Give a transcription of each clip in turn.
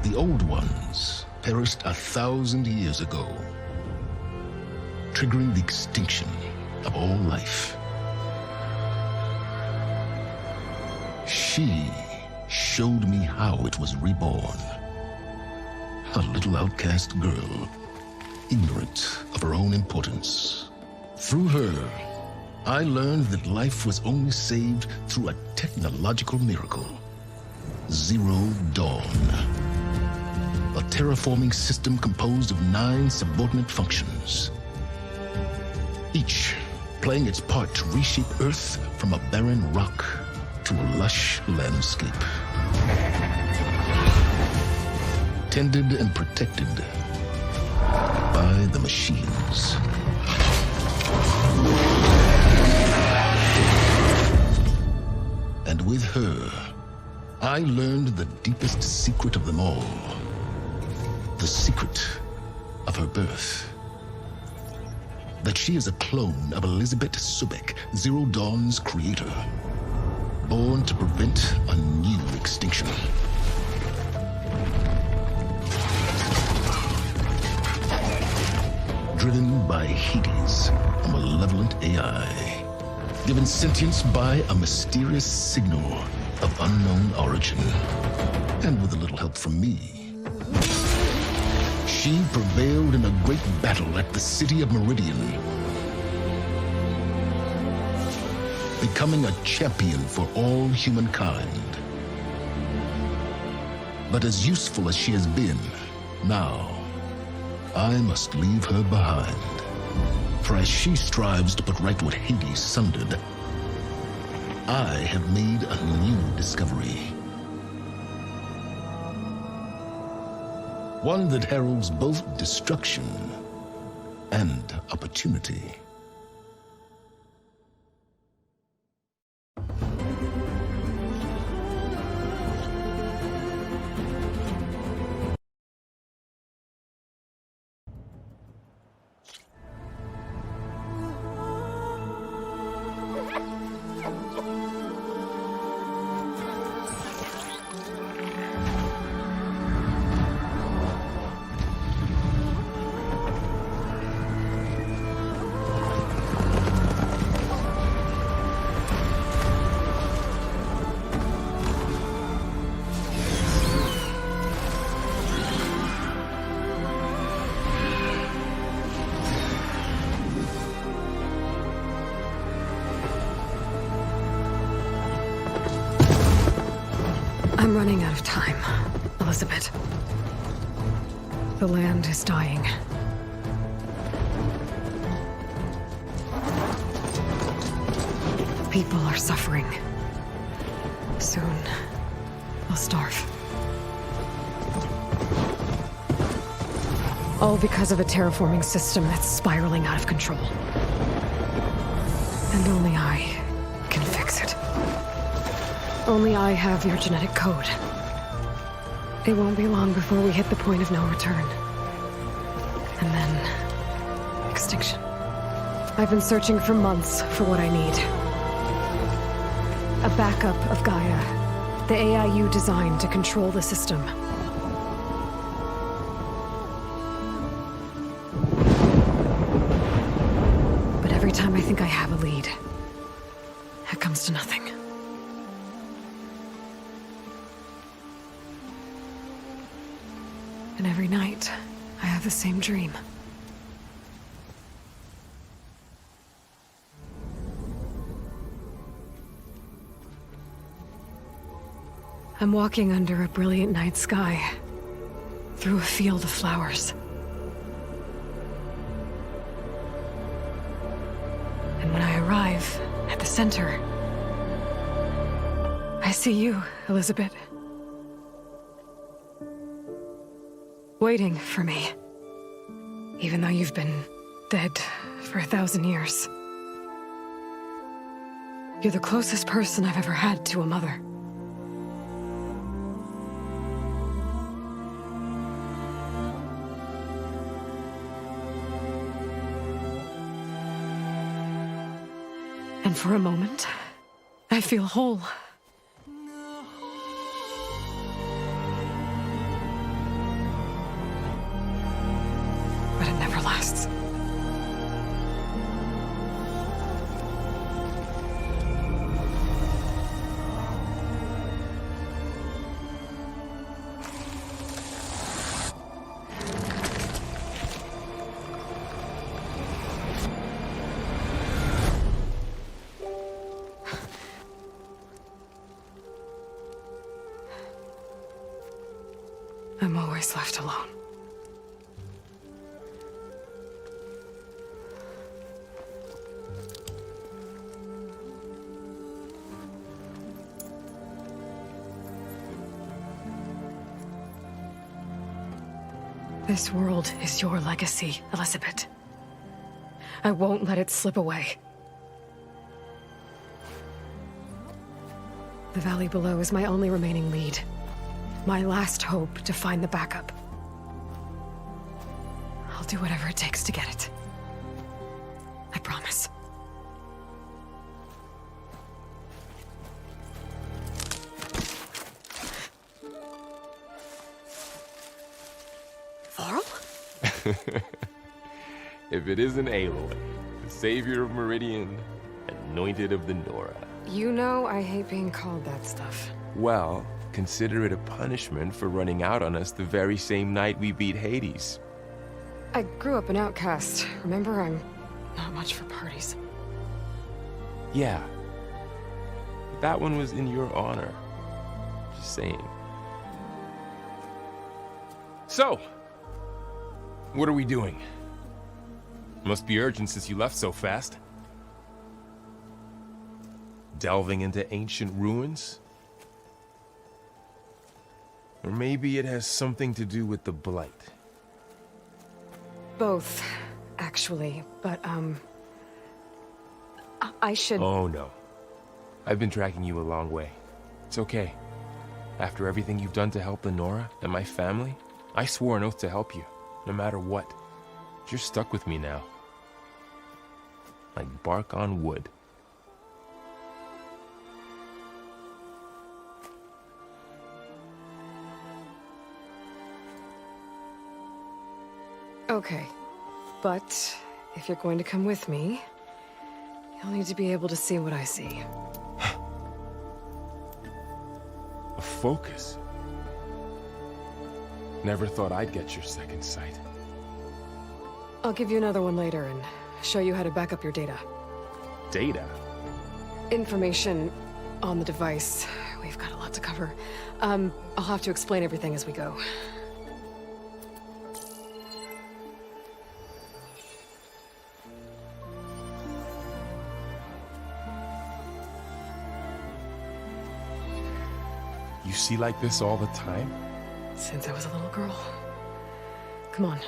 The old ones perished 1,000 years ago, triggering the extinction of all life. She showed me how it was reborn. A little outcast girl, ignorant of her own importance. Through her, I learned that life was only saved through a technological miracle. Zero Dawn. A terraforming system composed of 9 subordinate functions, each playing its part to reshape Earth from a barren rock to a lush landscape. Tended and protected by the machines. And with her, I learned the deepest secret of them all. The secret of her birth. That she is a clone of Elizabeth Subek, Zero Dawn's creator. Born to prevent a new extinction. Driven by Hades, a malevolent AI. Given sentience by a mysterious signal of unknown origin. And with a little help from me, she prevailed in a great battle at the city of Meridian, becoming a champion for all humankind. But as useful as she has been, now, I must leave her behind. For as she strives to put right what Hades sundered, I have made a new discovery. One that heralds both destruction and opportunity. I'm running out of time, Elizabeth. The land is dying. People are suffering. Soon, they'll starve. All because of a terraforming system that's spiraling out of control. And only I can fix it. Only I have your genetic code. It won't be long before we hit the point of no return. And then... extinction. I've been searching for months for what I need. A backup of Gaia, the AI you designed to control the system. But every time I think I have a lead, it comes to nothing. And every night, I have the same dream. I'm walking under a brilliant night sky, through a field of flowers. And when I arrive at the center, I see you, Elizabeth. Waiting for me, even though you've been dead for 1,000 years. You're the closest person I've ever had to a mother. And for a moment, I feel whole. lasts. I'm always left alone. This world is your legacy, Elizabeth. I won't let it slip away. The valley below is my only remaining lead. My last hope to find the backup. I'll do whatever it takes to get it. I promise. Varl? If it isn't Aloy, the savior of Meridian, anointed of the Nora. You know I hate being called that stuff. Well, consider it a punishment for running out on us the very same night we beat Hades. I grew up an outcast. Remember, I'm not much for parties. Yeah. That one was in your honor. Just saying. So, what are we doing? Must be urgent since you left so fast. Delving into ancient ruins? Or maybe it has something to do with the Blight. Both, actually, but, I should... Oh, no. I've been tracking you a long way. It's okay. After everything you've done to help the Nora and my family, I swore an oath to help you, no matter what. You're stuck with me now. Like bark on wood. Okay, but if you're going to come with me, you'll need to be able to see what I see. A focus? Never thought I'd get your second sight. I'll give you another one later and show you how to back up your data. Data? Information on the device. We've got a lot to cover. I'll have to explain everything as we go. You see like this all the time? Since I was a little girl. Come on.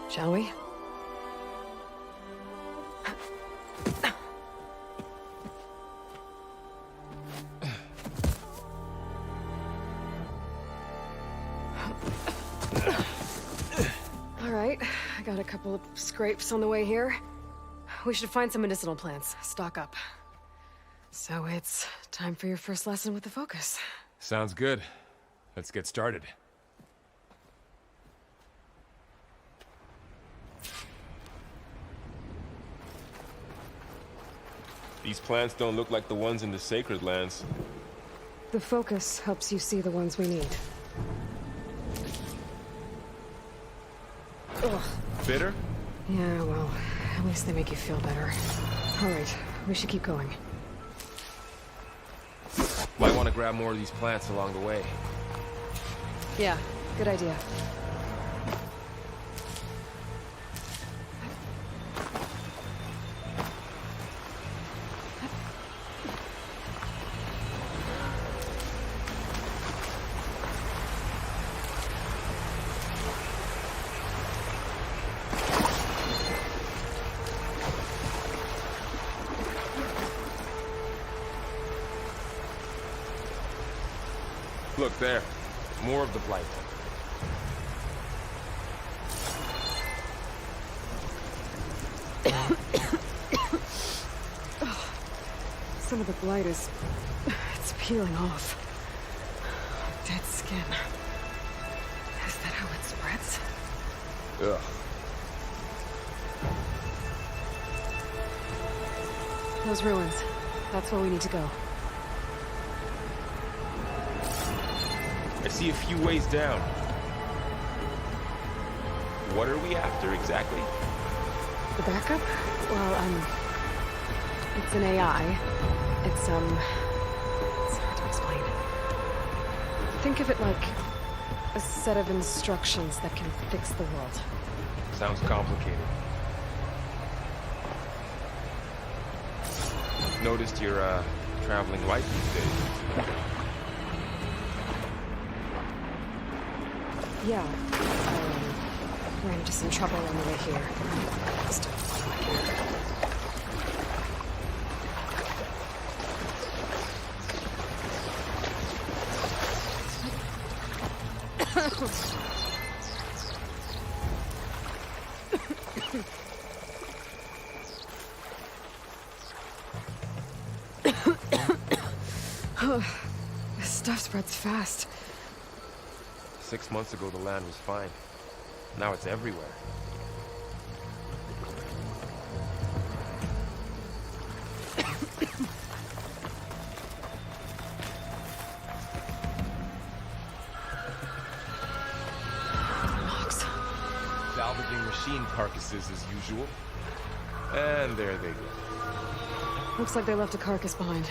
Shall we? All right, I got a couple of scrapes on the way here. We should find some medicinal plants, stock up. So it's time for your first lesson with the focus. Sounds good. Let's get started. These plants don't look like the ones in the Sacred Lands. The focus helps you see the ones we need. Ugh. Bitter? Yeah, well, at least they make you feel better. All right, we should keep going. Might want to grab more of these plants along the way. Yeah, good idea. Look there. More of the Blight. Some of the blight is... it's peeling off. Dead skin. Is that how it spreads? Ugh. Those ruins. That's where we need to go. I see a few ways down. What are we after exactly? The backup? Well, it's an AI. It's hard to explain. Think of it like a set of instructions that can fix the world. Sounds complicated. Noticed you're, traveling light these days. Yeah. Ran into some trouble on the way here. Still feel like it. This stuff spreads fast. 6 months ago, the land was fine. Now it's everywhere. Logs. Salvaging machine carcasses as usual. And there they go. Looks like they left a carcass behind.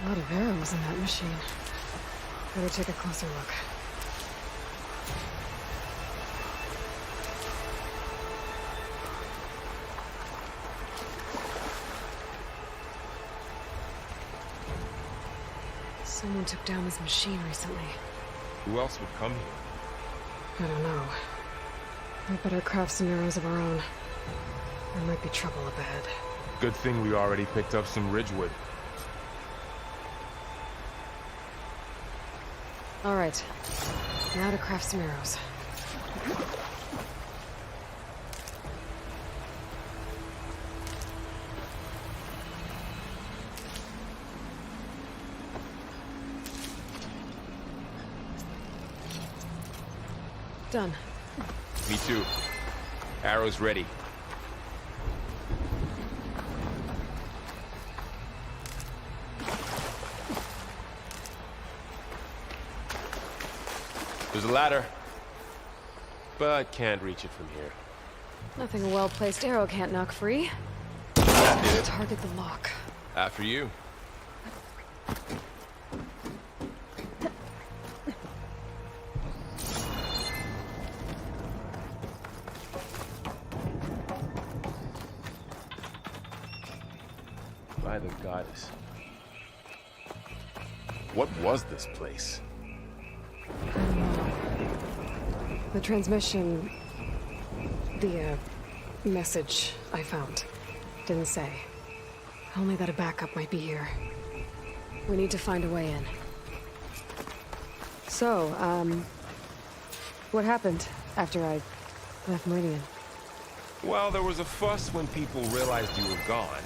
A lot of arrows in that machine. Better take a closer look. Someone took down this machine recently. Who else would come here? I don't know. We better craft some arrows of our own. There might be trouble up ahead. Good thing we already picked up some ridgewood. All right. Now to craft some arrows. Done. Me too. Arrows ready. There's a ladder, but can't reach it from here. Nothing a well-placed arrow can't knock free. That did it. Target the lock. After you. By the goddess. What was this place? I don't know. The transmission... the, message I found didn't say. Only that a backup might be here. We need to find a way in. So, what happened after I left Meridian? Well, there was a fuss when people realized you were gone.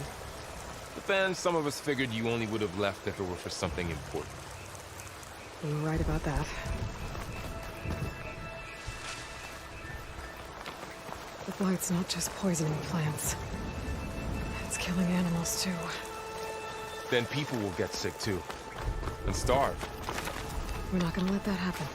But then some of us figured you only would have left if it were for something important. You were right about that. The blight's not just poisoning plants. It's killing animals, too. Then people will get sick too. And starve. We're not gonna let that happen.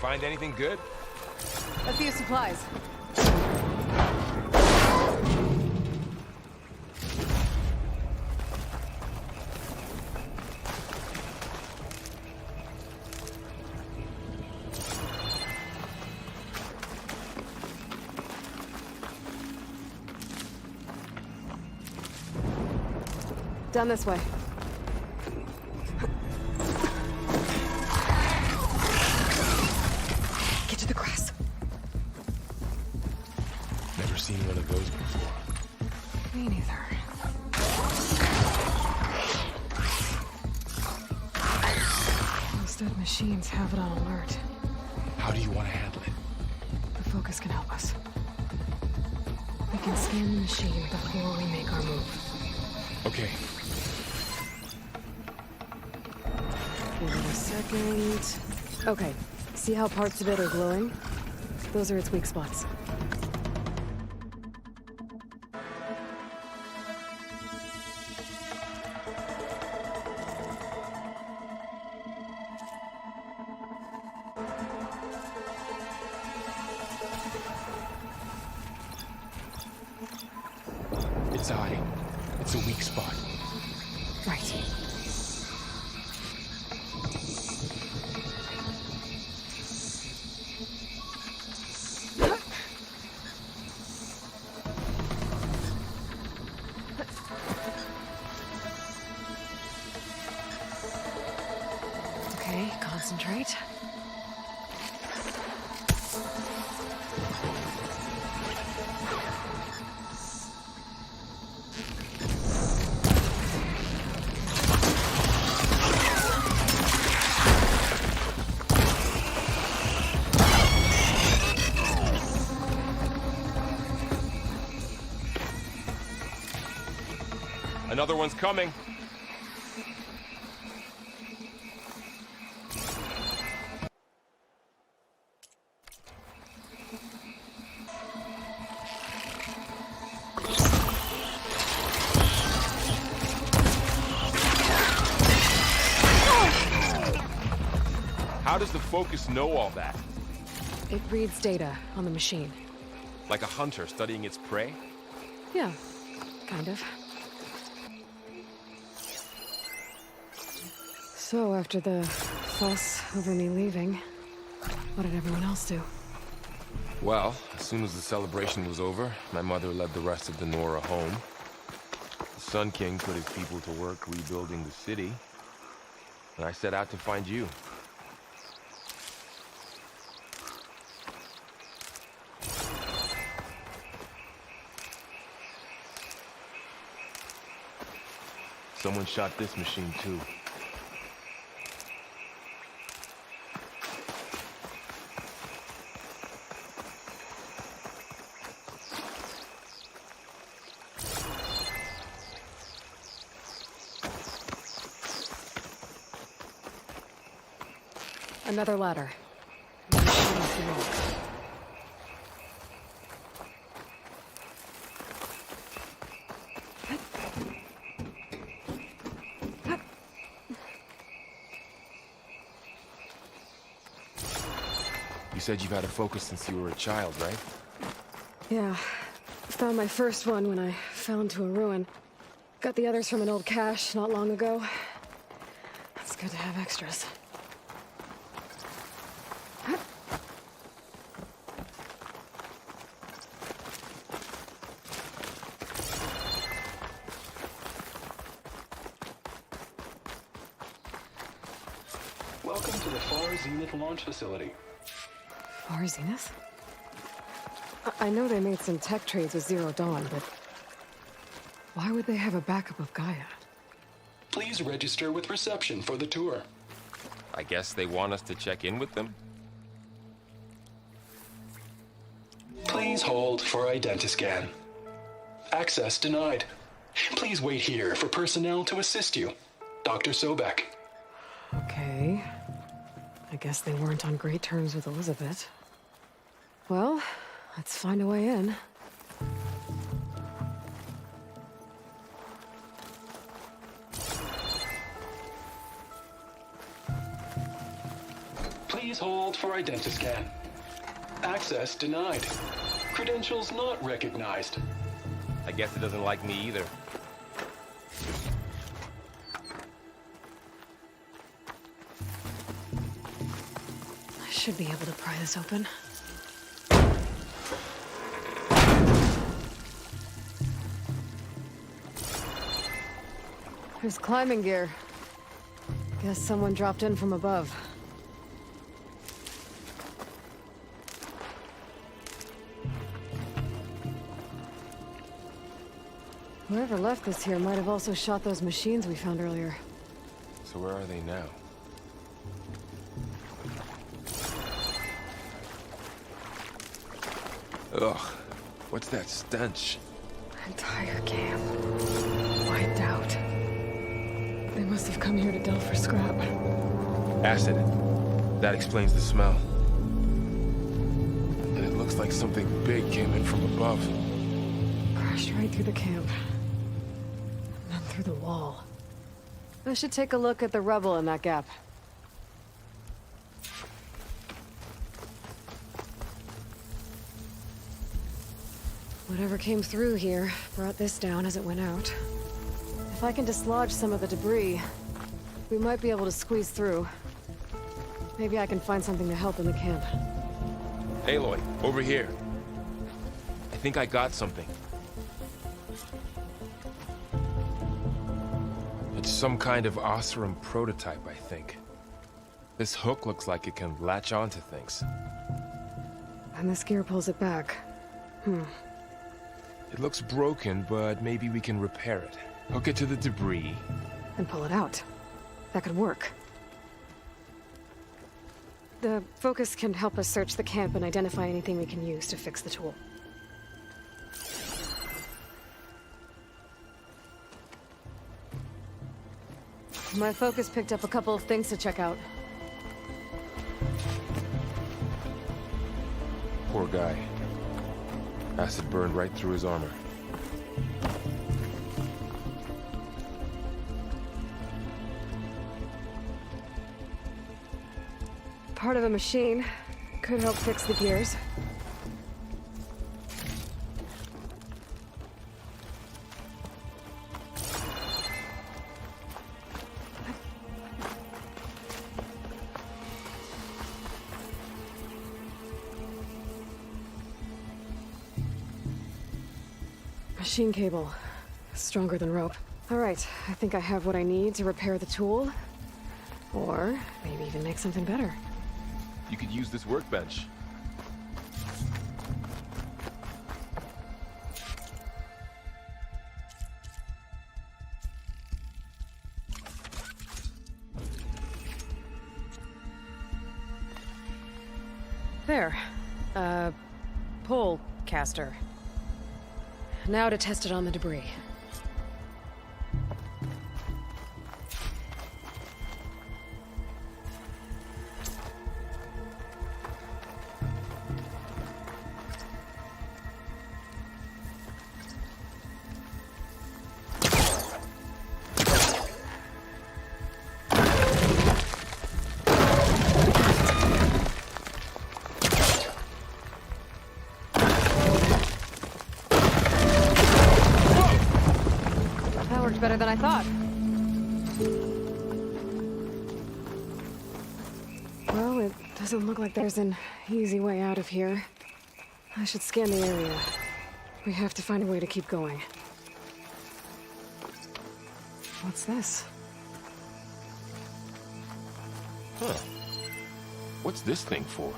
Find anything good? A few supplies. Down this way. Get to the grass. Never seen one of those before. Me neither. Those dead machines have it on alert. How do you want to handle it? The focus can help us. We can scan the machine before we make our move. Okay. Give it a second. Okay. See how parts of it are glowing? Those are its weak spots. Its eye. It's a weak spot. Right. Okay, concentrate. Another one's coming. How does the focus know all that? It reads data on the machine. Like a hunter studying its prey? Yeah, kind of. So, after the fuss over me leaving, what did everyone else do? Well, as soon as the celebration was over, my mother led the rest of the Nora home. The Sun King put his people to work rebuilding the city, and I set out to find you. Someone shot this machine too. Another ladder. The machine is locked. You said you've had a focus since you were a child, right? Yeah. Found my first one when I fell into a ruin. Got the others from an old cache not long ago. It's good to have extras. Welcome to the Far Zenith launch facility. Far Zenith? I know they made some tech trades with Zero Dawn, but why would they have a backup of Gaia? Please register with reception for the tour. I guess they want us to check in with them. Please hold for identiscan. Access denied. Please wait here for personnel to assist you. Dr. Sobek. Okay. I guess they weren't on great terms with Elizabeth. Well, let's find a way in. Please hold for identiscan. Access denied. Credentials not recognized. I guess it doesn't like me either. I should be able to pry this open. There's climbing gear. Guess someone dropped in from above. Whoever left this here might have also shot those machines we found earlier. So where are they now? Ugh, what's that stench? Entire camp. Wiped out. They must have come here to delve for scrap. Acid. That explains the smell. And it looks like something big came in from above. Crashed right through the camp. And then through the wall. I should take a look at the rubble in that gap. Whatever came through here brought this down as it went out. If I can dislodge some of the debris, we might be able to squeeze through. Maybe I can find something to help in the camp. Aloy, over here. I think I got something. It's some kind of Osram prototype, I think. This hook looks like it can latch onto things. And this gear pulls it back. It looks broken, but maybe we can repair it. Hook it to the debris. And pull it out. That could work. The focus can help us search the camp and identify anything we can use to fix the tool. My focus picked up a couple of things to check out. Poor guy. Acid burned right through his armor. Part of a machine. Could help fix the gears. Machine cable. Stronger than rope. All right, I think I have what I need to repair the tool. Or maybe even make something better. You could use this workbench. There. Pole caster. Now to test it on the debris. Better than I thought. Well, it doesn't look like there's an easy way out of here. I should scan the area. We have to find a way to keep going. What's this? Huh. What's this thing for?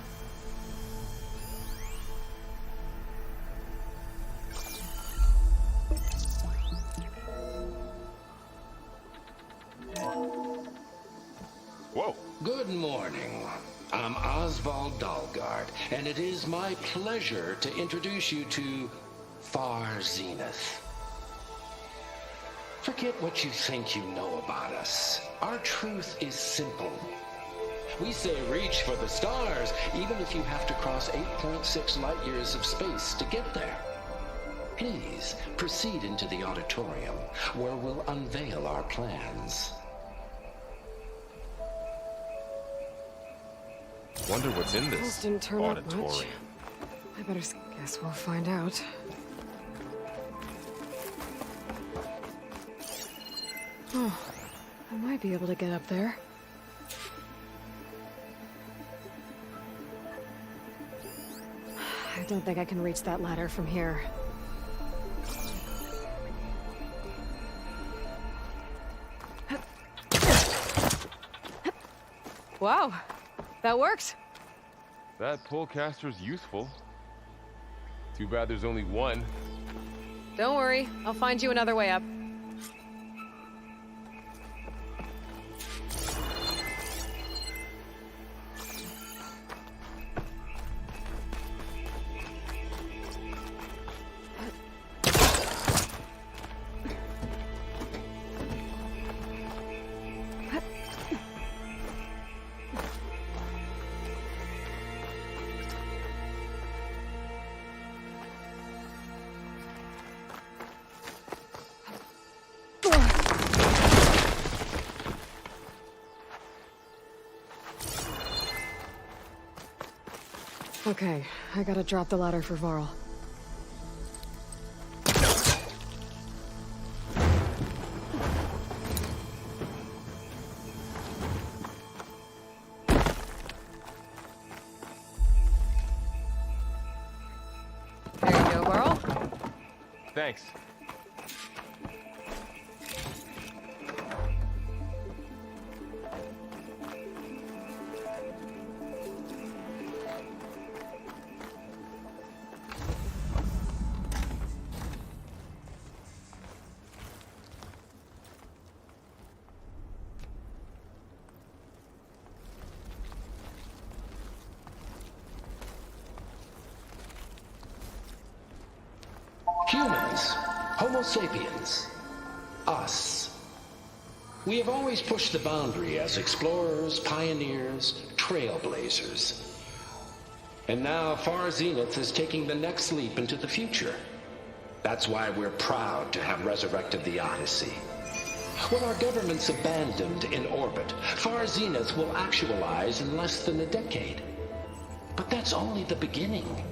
Whoa. Good morning. I'm Oswald Dalgard, and it is my pleasure to introduce you to Far Zenith. Forget what you think you know about us. Our truth is simple. We say reach for the stars, even if you have to cross 8.6 light years of space to get there. Please proceed into the auditorium, where we'll unveil our plans. Wonder what's in Those this didn't turn up auditorium. much. I better guess we'll find out. Oh, I might be able to get up there. I don't think I can reach that ladder from here. Wow, that worked. That pullcaster's useful. Too bad there's only one. Don't worry, I'll find you another way up. Okay, I gotta drop the ladder for Varl. There you go, Varl. Thanks. Humans, Homo sapiens, us. We have always pushed the boundary as explorers, pioneers, trailblazers. And now Far Zenith is taking the next leap into the future. That's why we're proud to have resurrected the Odyssey. What our governments abandoned in orbit, Far Zenith will actualize in less than a decade. But that's only the beginning.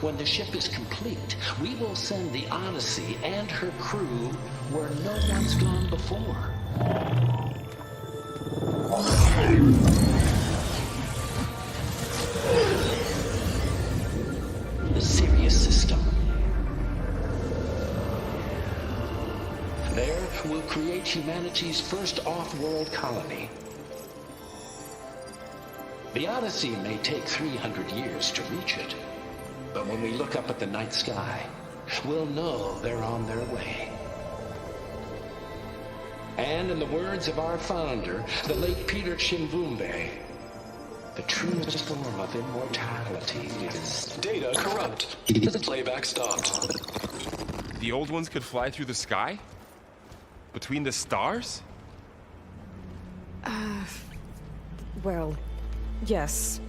When the ship is complete, we will send the Odyssey and her crew where no one's gone before. The Sirius system. There, we'll create humanity's first off-world colony. The Odyssey may take 300 years to reach it. But when we look up at the night sky, we'll know they're on their way. And in the words of our founder, the late Peter Chimvumbe, the truest form of immortality is... Data corrupt. Playback stopped. The old ones could fly through the sky? Between the stars? Well, yes,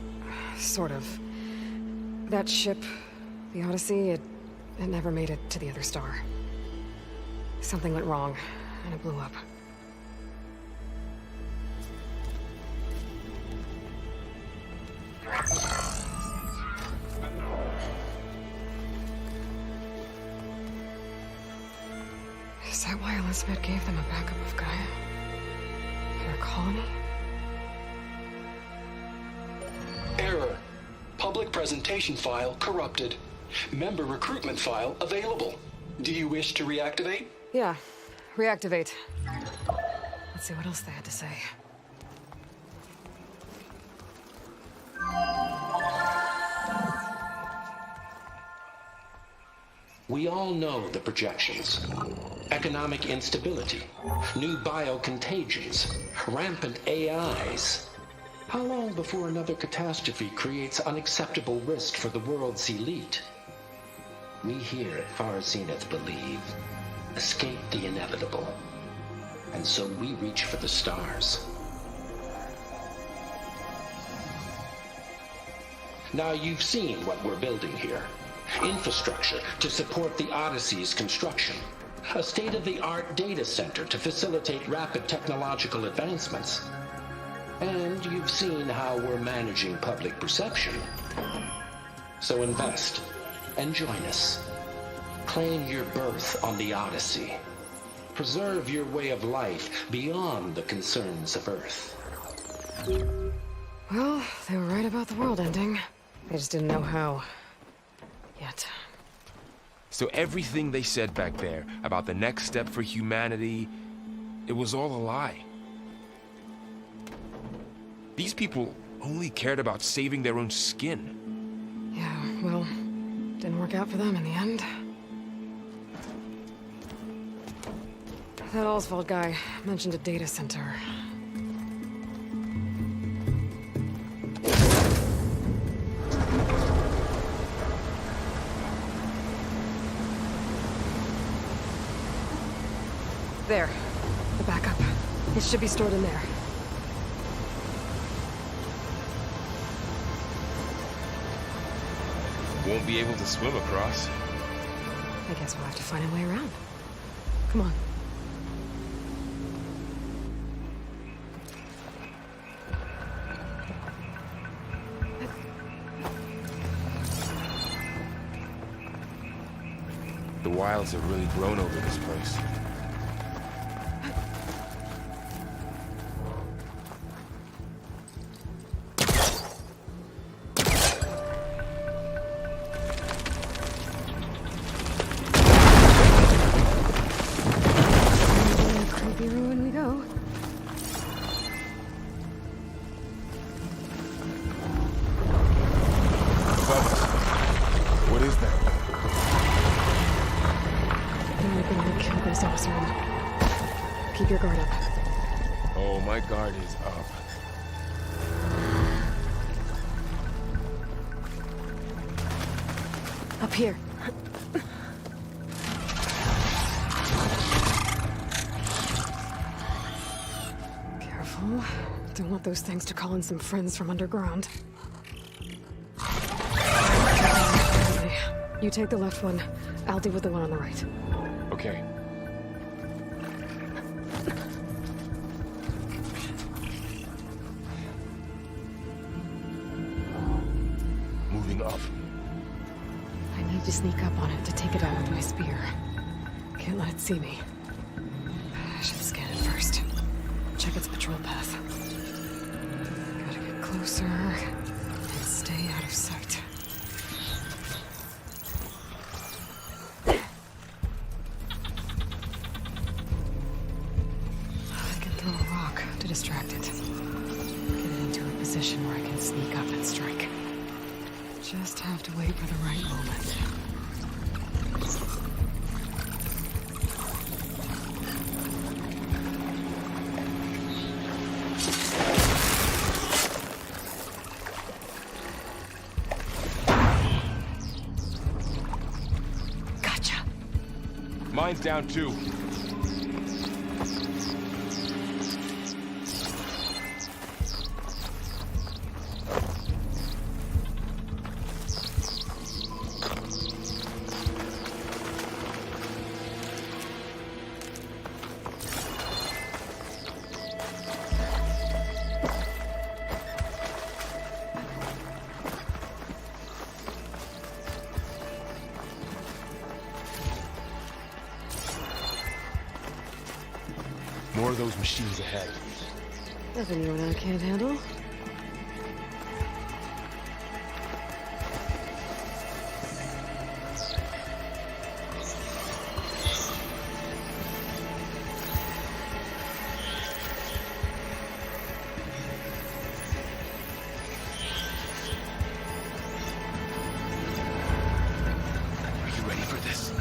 sort of. That ship, the Odyssey, it never made it to the other star. Something went wrong, and it blew up. Is that why Elizabeth gave them a backup of Gaia? Their colony? Error. Public presentation file corrupted. Member recruitment file available. Do you wish to reactivate? Yeah, reactivate. Let's see what else they had to say. We all know the projections. Economic instability, new biocontagions, rampant AIs. How long before another catastrophe creates unacceptable risk for the world's elite? We here at Far Zenith believe, escape the inevitable. And so we reach for the stars. Now you've seen what we're building here. Infrastructure to support the Odyssey's construction. A state-of-the-art data center to facilitate rapid technological advancements. And you've seen how we're managing public perception. So invest and join us. Claim your berth on the Odyssey. Preserve your way of life beyond the concerns of Earth. Well, they were right about the world ending. They just didn't know how. Yet. So everything they said back there about the next step for humanity, it was all a lie. These people only cared about saving their own skin. Yeah, well, didn't work out for them in the end. That Oswald guy mentioned a data center. There. The backup. It should be stored in there. Won't be able to swim across. I guess we'll have to find a way around. Come on. The wilds have really grown over this place. Creepy ruin we go. What is that? They're gonna kill this Oswald. Keep your guard up. Oh, my guard is up. Up here. Careful. Don't want those things to call in some friends from underground. You take the left one. I'll deal with the one on the right. Okay. Moving up. I need to sneak up on it to take it out with my spear. Can't let it see me. I should scan it first. Check its patrol path. Gotta get closer and stay out of sight. I can throw a rock to distract it. Get it into a position where I can sneak up and strike. Just have to wait for the right moment. Gotcha. Mine's down too. More of those machines ahead. Nothing you and I can't handle. Are you ready for this?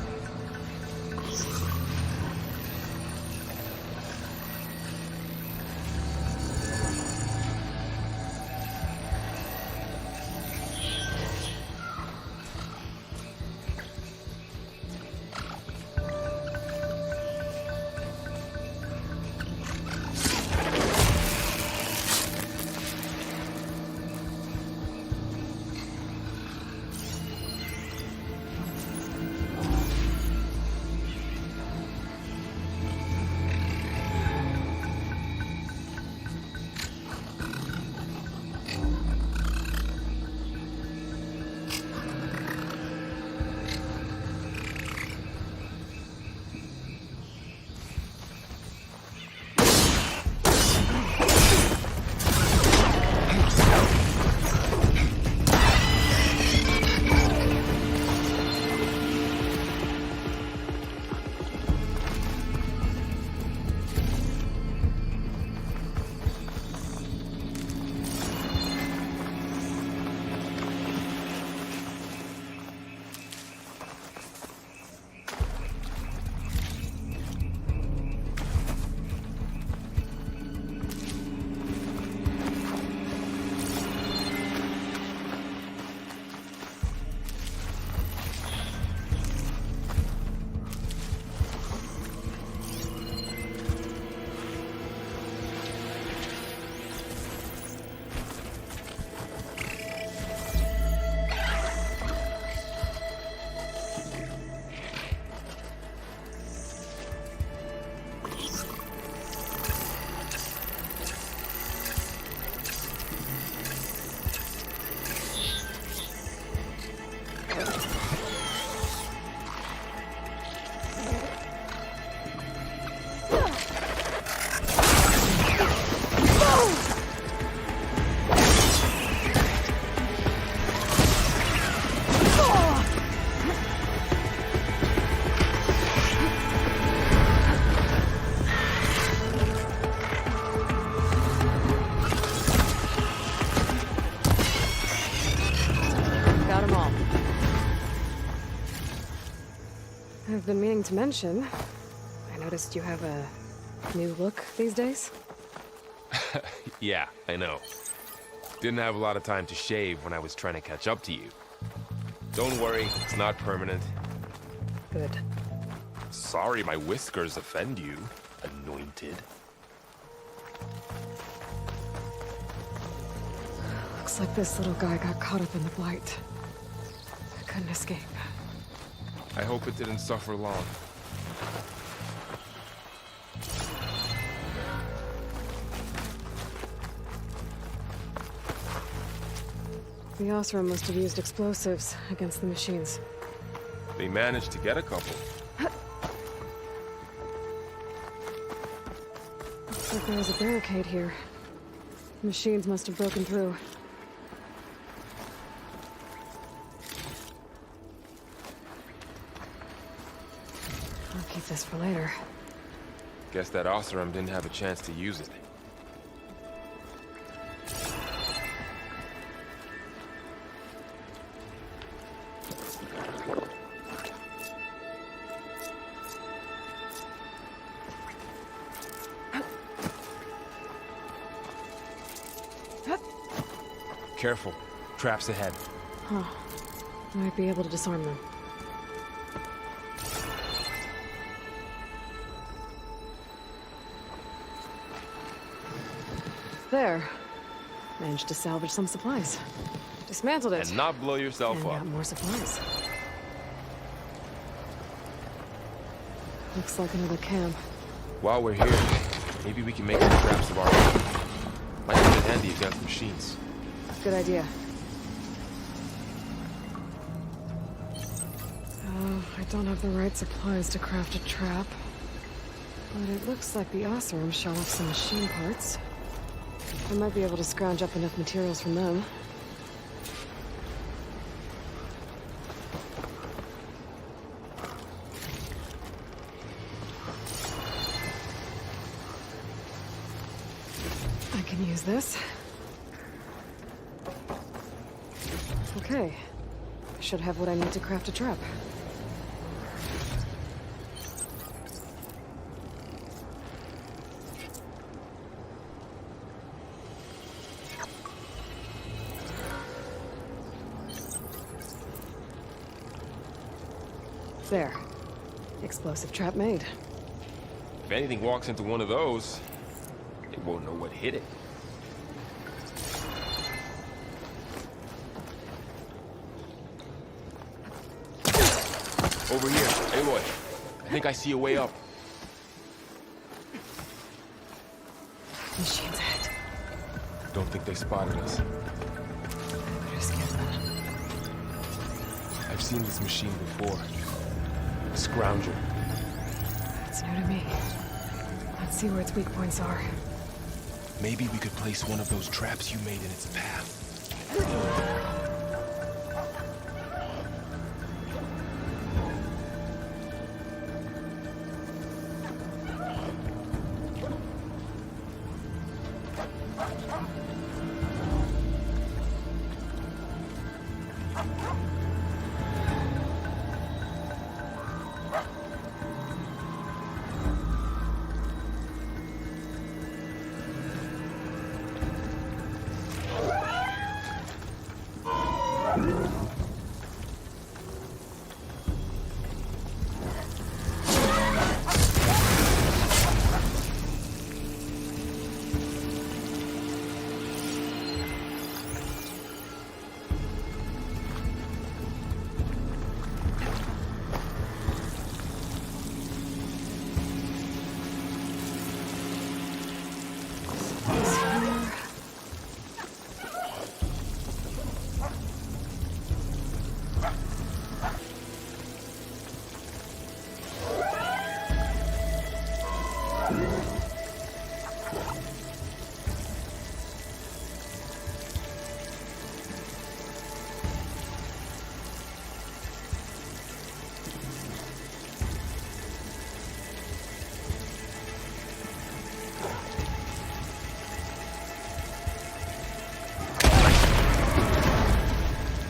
been meaning to mention, I noticed you have a new look these days. Yeah, I know. Didn't have a lot of time to shave when I was trying to catch up to you. Don't worry, it's not permanent. Good. Sorry my whiskers offend you, anointed. Looks like this little guy got caught up in the blight. I couldn't escape. I hope it didn't suffer long. The Osram must have used explosives against the machines. They managed to get a couple. Looks like there was a barricade here. The machines must have broken through. I'll keep this for later. Guess that Osram didn't have a chance to use it. Careful. Traps ahead. Huh. Might be able to disarm them. There. Managed to salvage some supplies. Dismantled it. And not blow yourself And up. got more supplies. Looks like another camp. While we're here, maybe we can make some traps of our own. Might come in handy against machines. Good idea. Oh, I don't have the right supplies to craft a trap. But it looks like the Osram shot off some machine parts. I might be able to scrounge up enough materials from them. I can use this. Okay. I should have what I need to craft a trap. There. Explosive trap made. If anything walks into one of those, it won't know what hit it. Over here, Aloy. I think I see a way up. Machines ahead. Don't think they spotted us. Better scare them. I've seen this machine before. Scrounger. That's new to me. Let's see where its weak points are. Maybe we could place one of those traps you made in its path.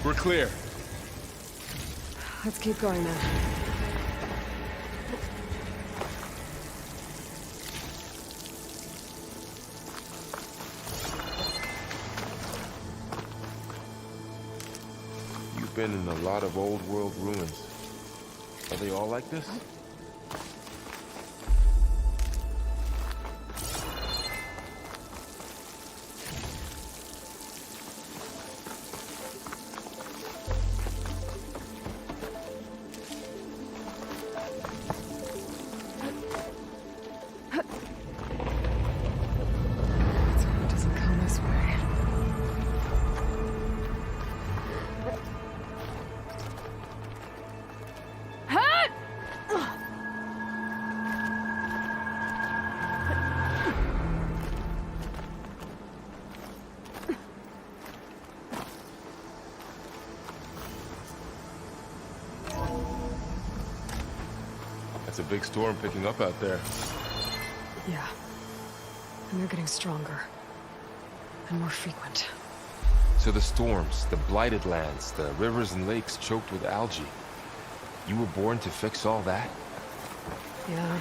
We're clear. Let's keep going then. been in a lot of old world ruins. Are they all like this? It's a big storm picking up out there. Yeah. And they're getting stronger. And more frequent. So the storms, the blighted lands, the rivers and lakes choked with algae. You were born to fix all that? Yeah.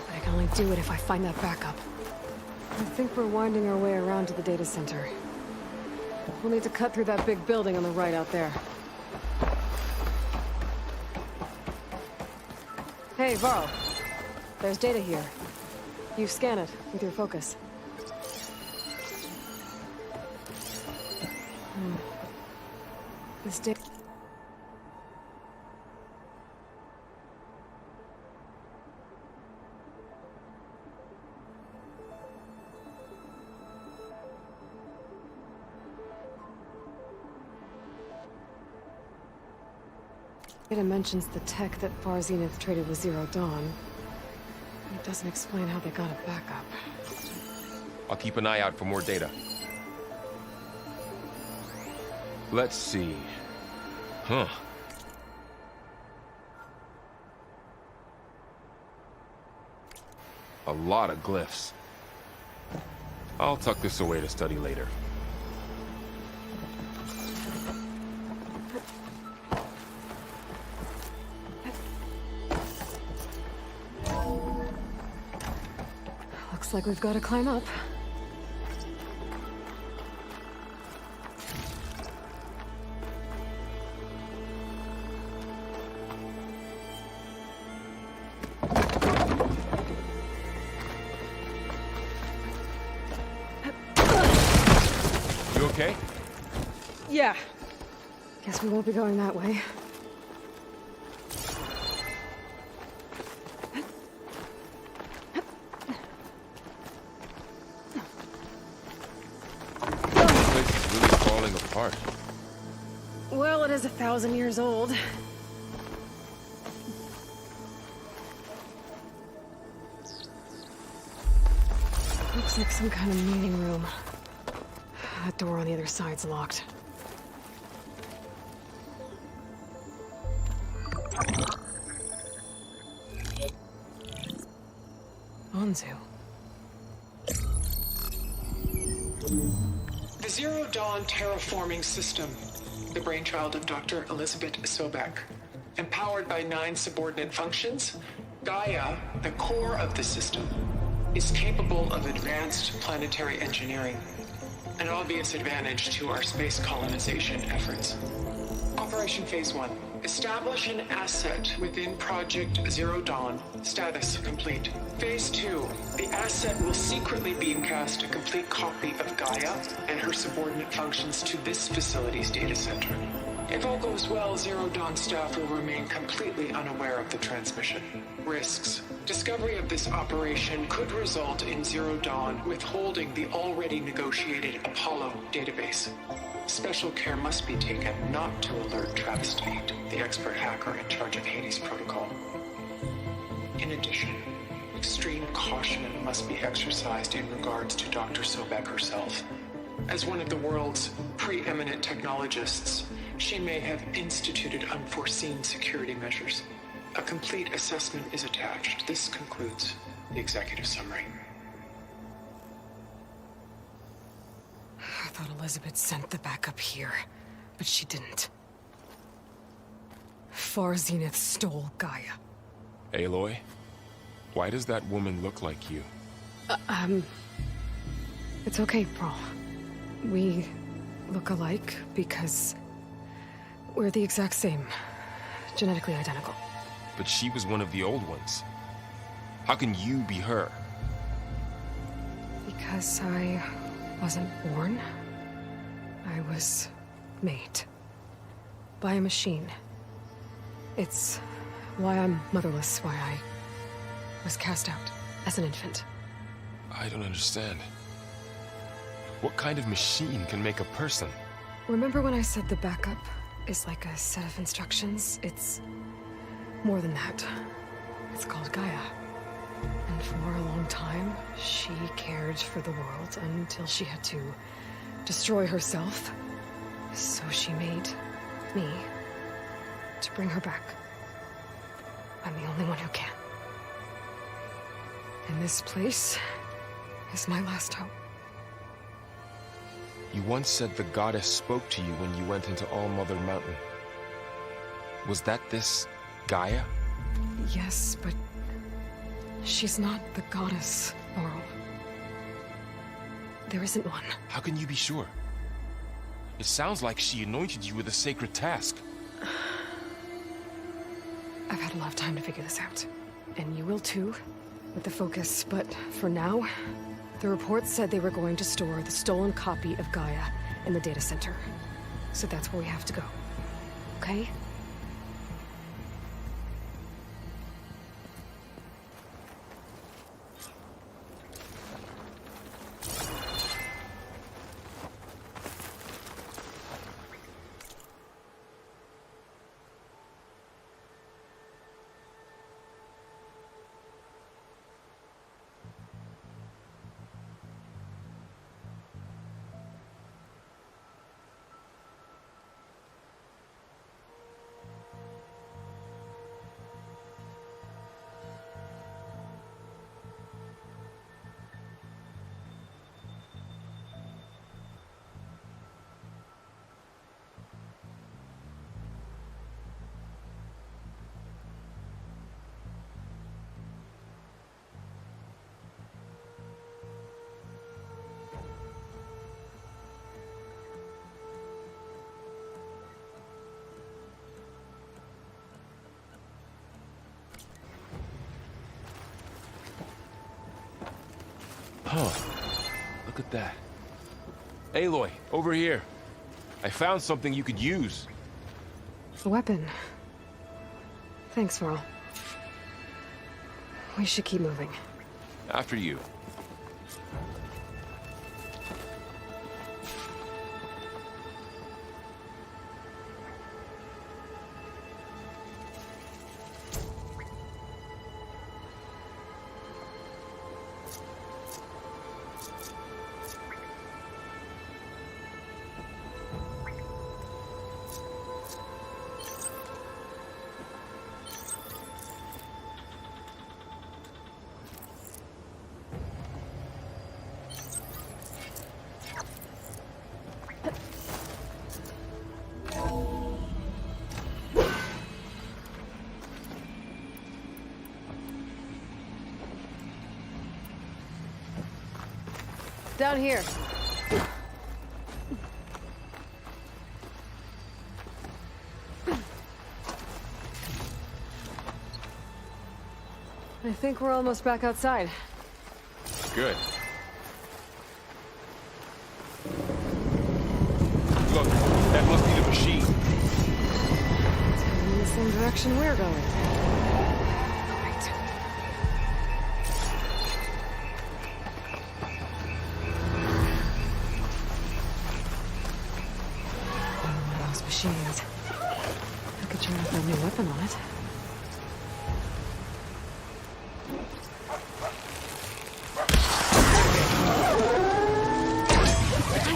But I can only do it if I find that backup. I think we're winding our way around to the data center. We'll need to cut through that big building on the right out there. Hey, Varl. There's data here. You scan it with your focus. This data... It mentions the tech that Far Zenith traded with Zero Dawn. It doesn't explain how they got it back up. I'll keep an eye out for more data. Let's see. Huh. A lot of glyphs. I'll tuck this away to study later. Looks like we've got to climb up. You okay? Yeah. Guess we won't be going that way. Well, it is 1,000 years old. Looks like some kind of meeting room. That door on the other side's locked. Onzu. The Zero Dawn terraforming system, the brainchild of Dr. Elizabeth Sobek. Empowered by 9 subordinate functions, Gaia, the core of the system, is capable of advanced planetary engineering, an obvious advantage to our space colonization efforts. Operation Phase 1. Establish an asset within Project Zero Dawn. Status complete. Phase 2. The asset will secretly beamcast a complete copy of Gaia and her subordinate functions to this facility's data center. If all goes well, Zero Dawn staff will remain completely unaware of the transmission. Risks. Discovery of this operation could result in Zero Dawn withholding the already negotiated Apollo database. Special care must be taken not to alert Travis Tate, the expert hacker in charge of Hades Protocol. In addition, extreme caution must be exercised in regards to Dr. Sobek herself. As one of the world's preeminent technologists, she may have instituted unforeseen security measures. A complete assessment is attached. This concludes the executive summary. I thought Elizabeth sent the backup here, but she didn't. Far Zenith stole Gaia. Aloy? Why does that woman look like you? It's okay, Paul. We look alike because... We're the exact same. Genetically identical. But she was one of the old ones. How can you be her? Because I wasn't born. I was made. By a machine. It's why I'm motherless, why I was cast out as an infant. I don't understand. What kind of machine can make a person? Remember when I said the backup is like a set of instructions? It's more than that. It's called Gaia. And for a long time, she cared for the world until she had to destroy herself. So she made me to bring her back. I'm the only one who can. And this place is my last hope. You once said the goddess spoke to you when you went into All Mother Mountain. Was that this Gaia? Yes, but she's not the goddess, Laurel. There isn't one. How can you be sure? It sounds like she anointed you with a sacred task. I've had a lot of time to figure this out. And you will too, with the focus. But for now, the reports said they were going to store the stolen copy of Gaia in the data center. So that's where we have to go. Okay? Huh. Look at that. Aloy, over here. I found something you could use. A weapon. Thanks, Varl. We should keep moving. After you. Down here. I think we're almost back outside. Good. Look, that must be the machine. It's heading in the same direction we're going. Great. One of those machines. I could try out that new weapon on it.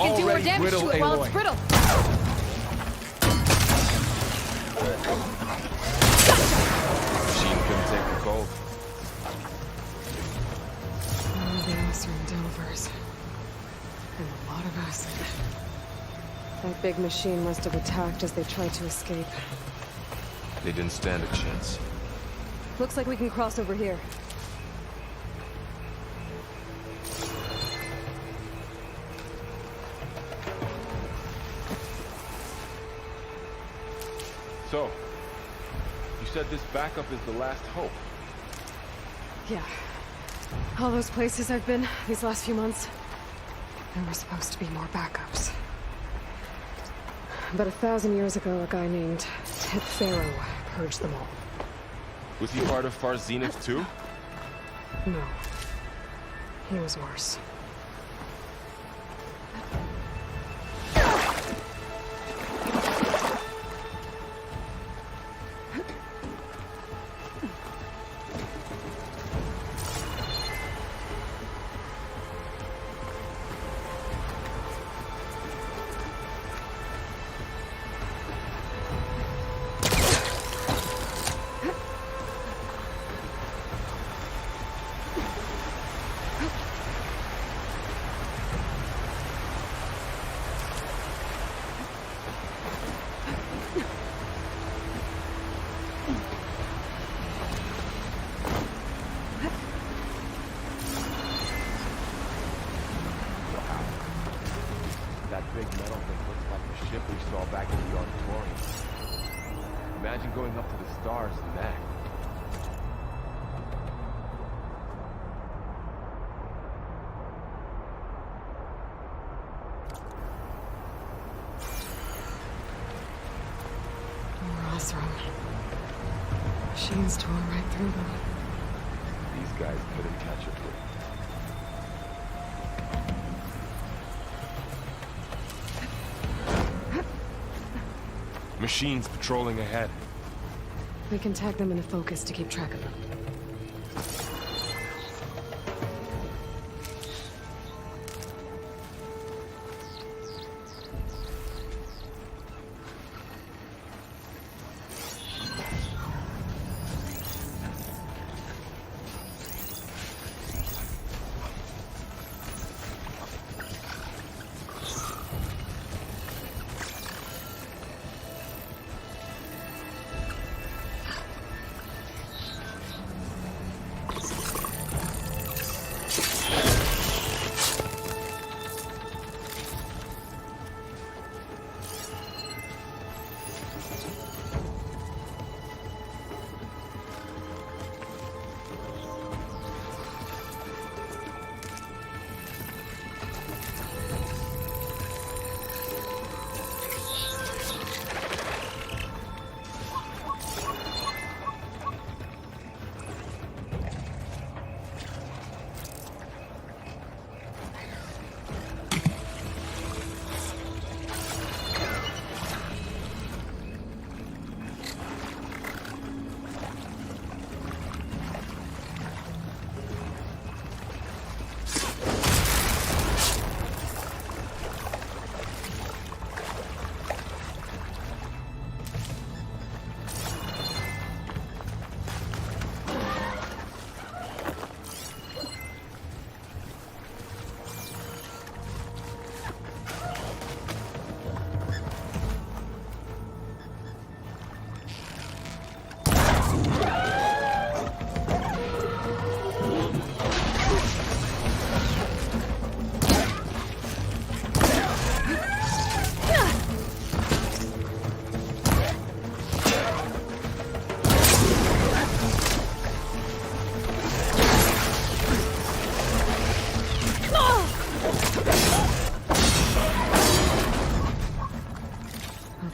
Do more damage to it while it's brittle. Machine couldn't take the cold. The else are in Delvers. And a lot of acid. That big machine must have attacked as they tried to escape. They didn't stand a chance. Looks like we can cross over here. So, you said this backup is the last hope. Yeah. All those places I've been these last few months, there were supposed to be more backups. But 1,000 years ago, a guy named Ted Pharaoh purged them all. Was he part of Far Zenith too? No. He was worse. That big metal thing looks like the ship we saw back in the auditorium. Imagine going up to the stars in that. More Osram. Machines tore right through them. These guys couldn't catch it. Machines patrolling ahead. We can tag them in a focus to keep track of them.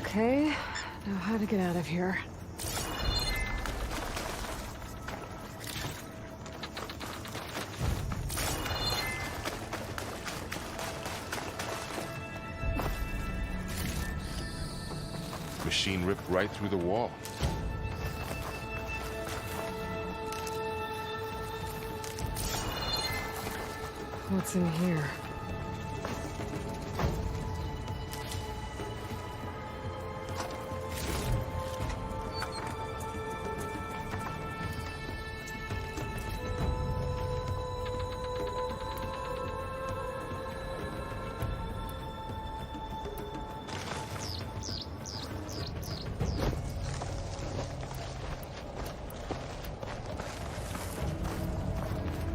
Okay, now how to get out of here. Machine ripped right through the wall. What's in here?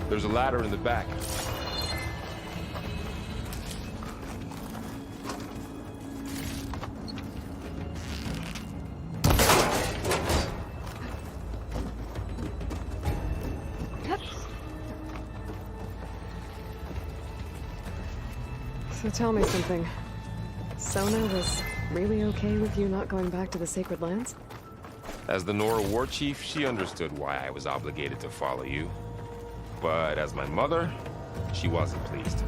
There's a ladder in the back. So tell me something. Sona was really okay with you not going back to the Sacred Lands? As the Nora war chief, she understood why I was obligated to follow you. But as my mother, she wasn't pleased.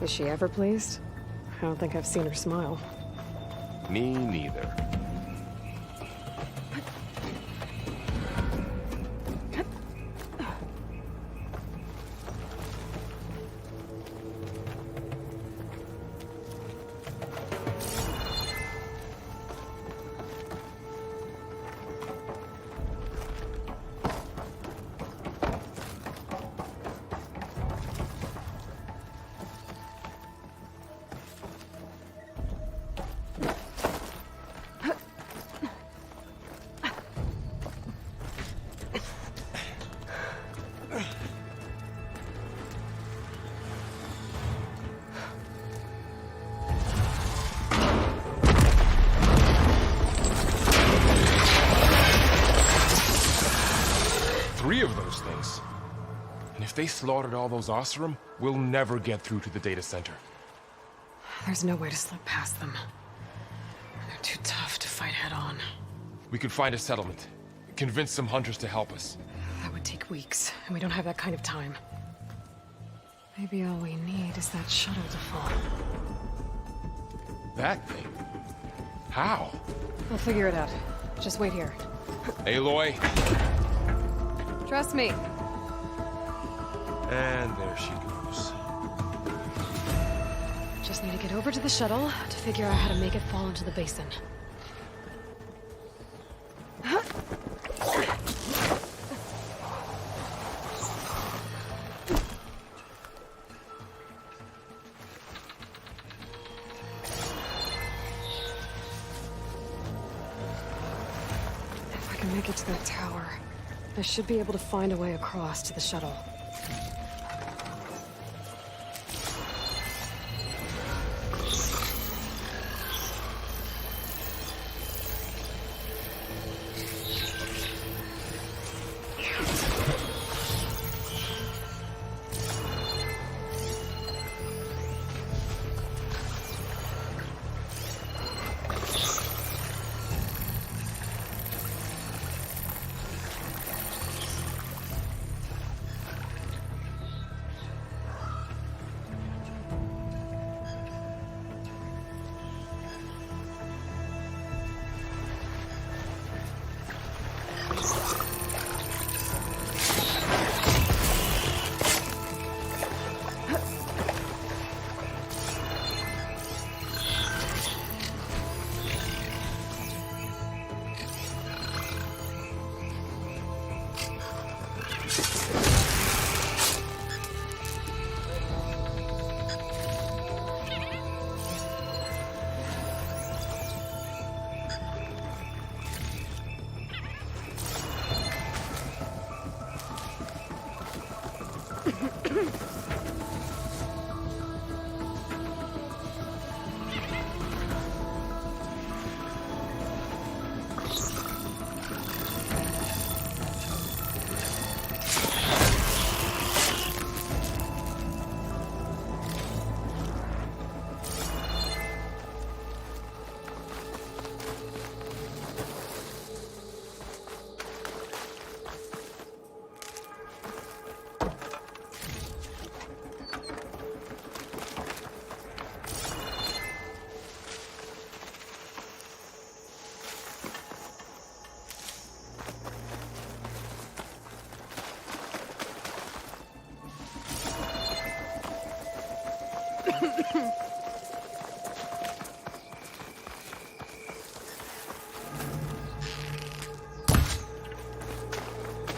Is she ever pleased? I don't think I've seen her smile. Me neither. Three of those things. And if they slaughtered all those Oseram, we'll never get through to the data center. There's no way to slip past them. They're too tough to fight head-on. We could find a settlement. Convince some hunters to help us. That would take weeks, and we don't have that kind of time. Maybe all we need is that shuttle to fall. That thing? How? I'll figure it out. Just wait here. Aloy. Trust me. And there she goes. Just need to get over to the shuttle to figure out how to make it fall into the basin. If I can make it to that tower, I should be able to find a way across to the shuttle.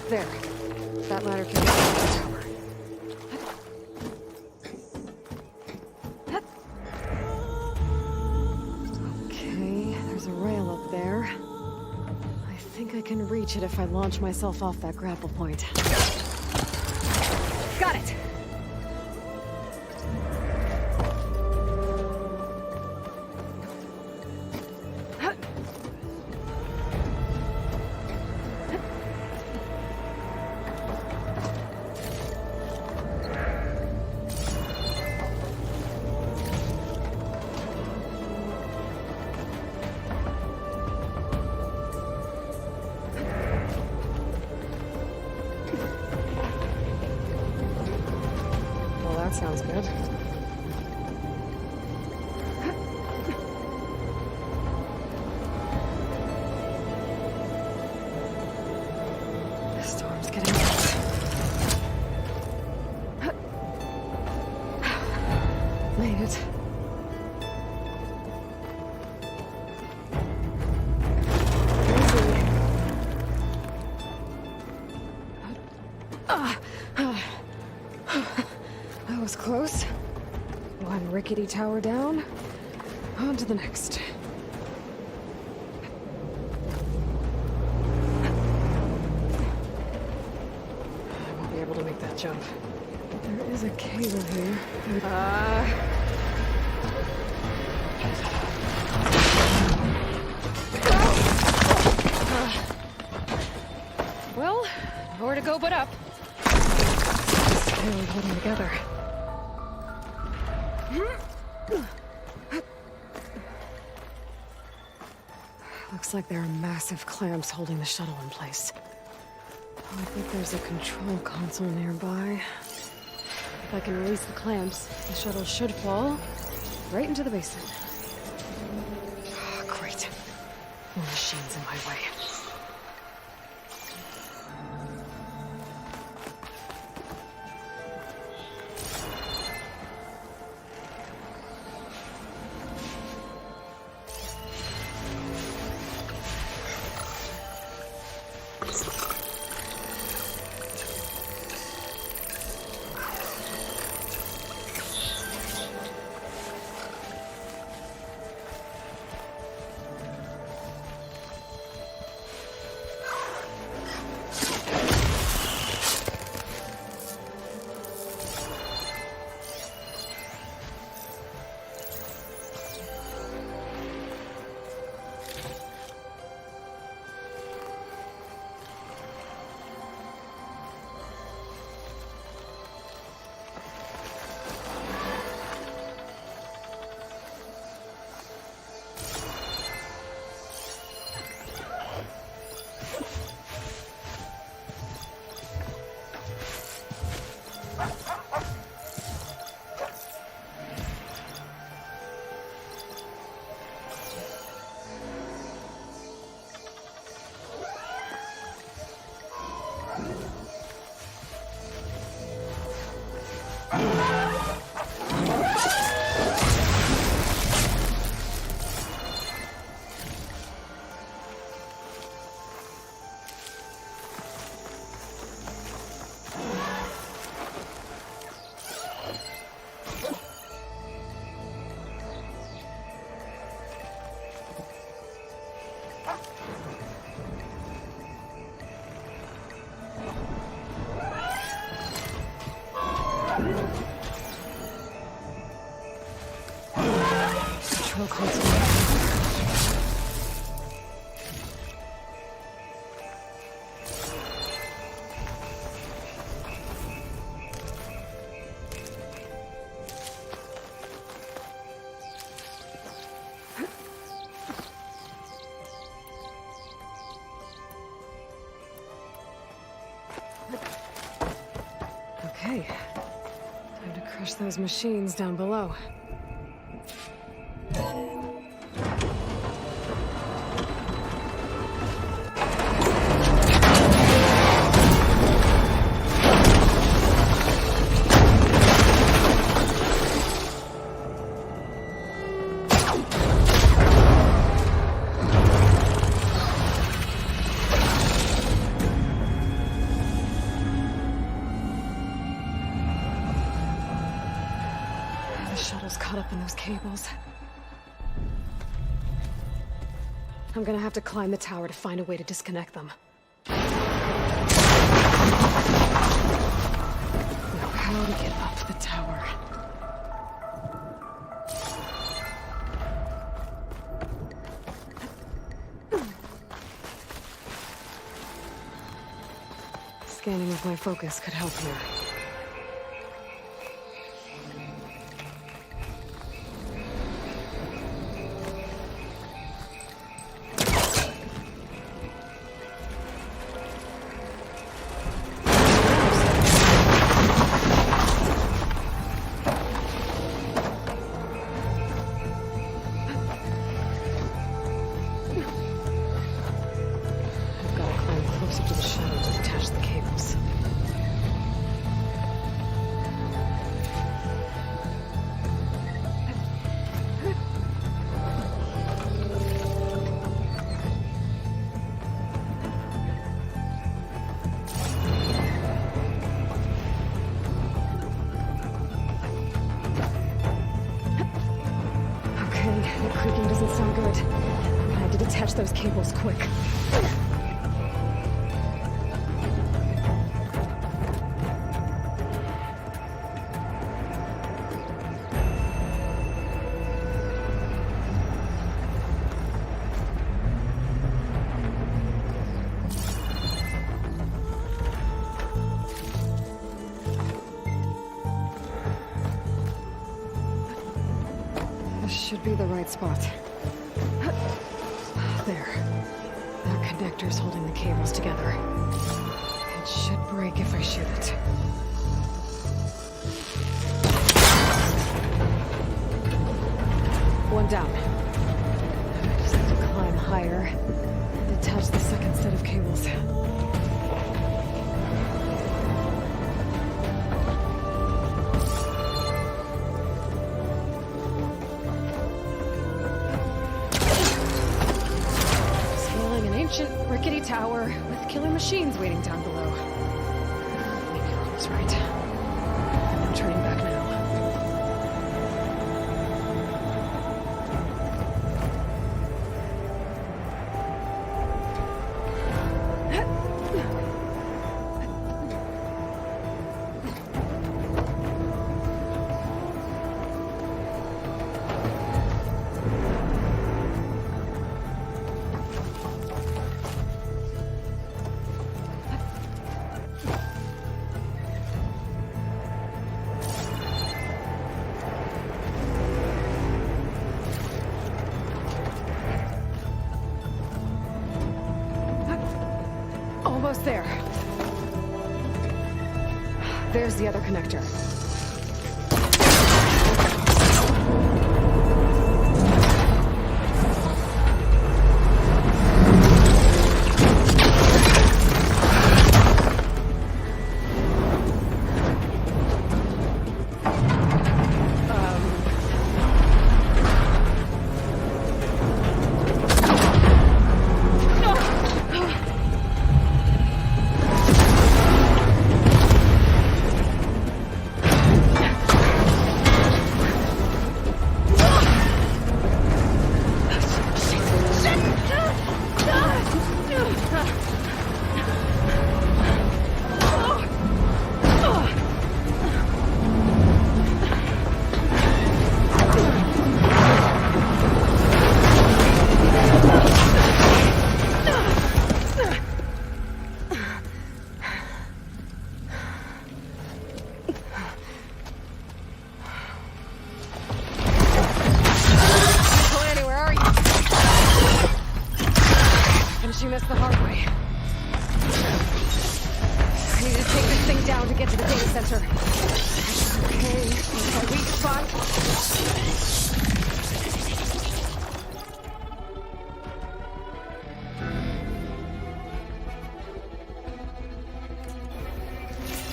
There. That ladder can get to the tower. Okay, there's a rail up there. I think I can reach it if I launch myself off that grapple point. Got it! that sounds good. The storm's getting worse. Made it. That was close. One rickety tower down. On to the next. I won't be able to make that jump. There is a cable here. Well, nowhere to go but up. Barely holding together. Looks like there are massive clamps holding the shuttle in place. I think there's a control console nearby. If I can release the clamps, the shuttle should fall right into the basement. Oh, great. More machines in my way. Control console. Okay. Time to crush those machines down below. Caught up in those cables. I'm gonna have to climb the tower to find a way to disconnect them. Now, how to get up the tower? Scanning with my focus could help here. The creaking doesn't sound good. I have to detach those cables quick. Should be the right spot. There. That connector's holding the cables together. It should break if I shoot it. One down. I just have to climb higher and detach the second set of cables. Rickety tower with killer machines waiting down below. Maybe I was right. I'm turning back now. Almost there. There's the other connector. You missed the hard way. I need to take this thing down to get to the data center. Okay, my weak spot.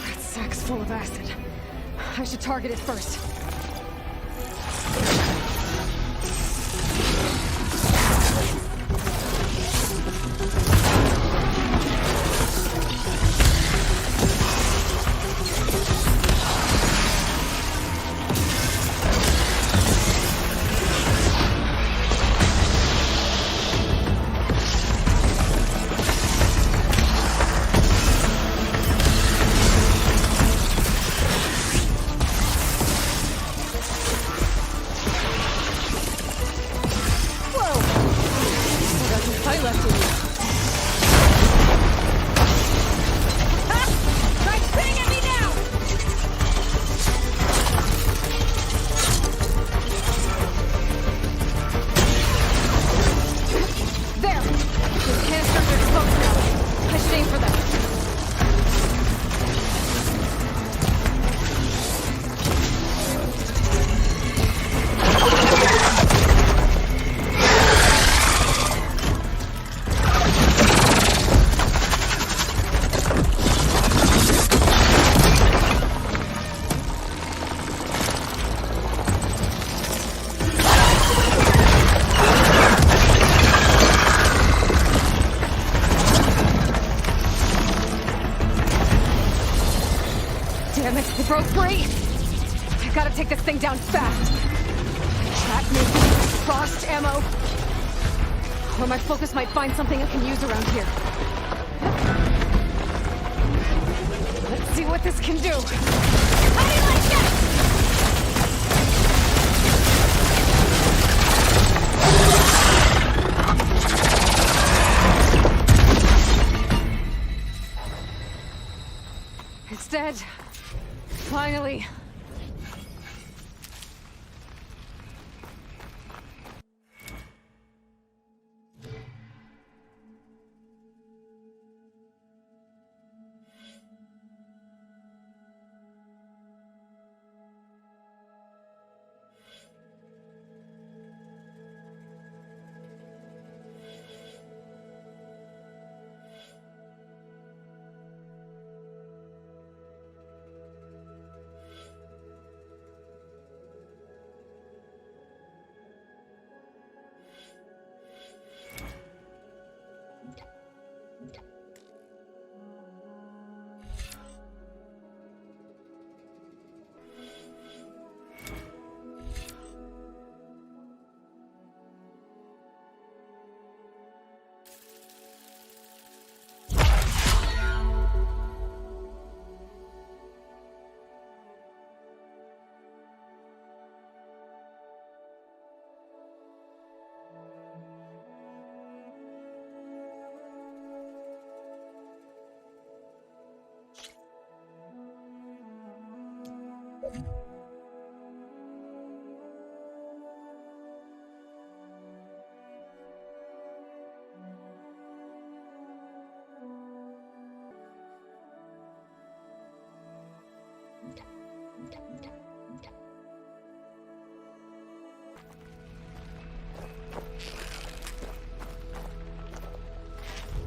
That sack's full of acid. I should target it first. Damn it, it broke free! I've got to take this thing down fast. Chat making frost ammo. Or my focus might find something I can use around here. Let's see what this can do. How do you like that? It's dead. Finally.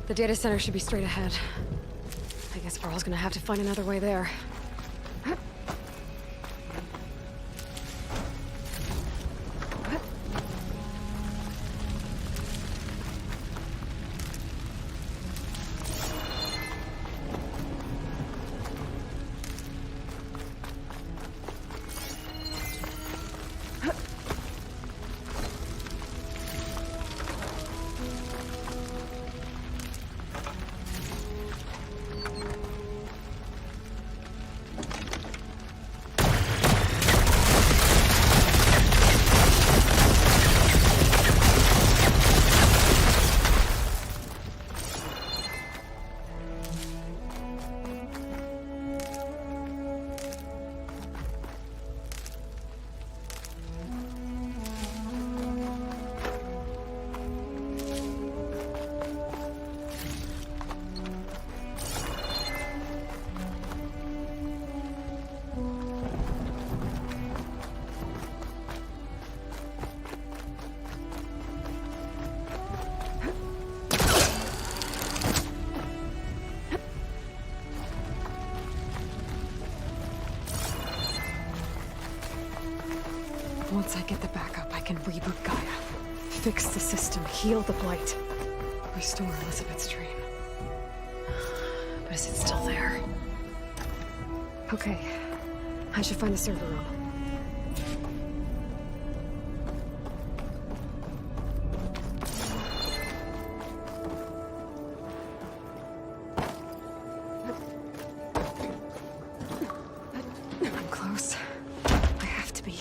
The data center should be straight ahead. I guess Varl's gonna have to find another way there. Once I get the backup, I can reboot Gaia. Fix the system, heal the Blight. Restore Elizabeth's dream. But is it still there? Okay. I should find the server room. I'm close. I have to be.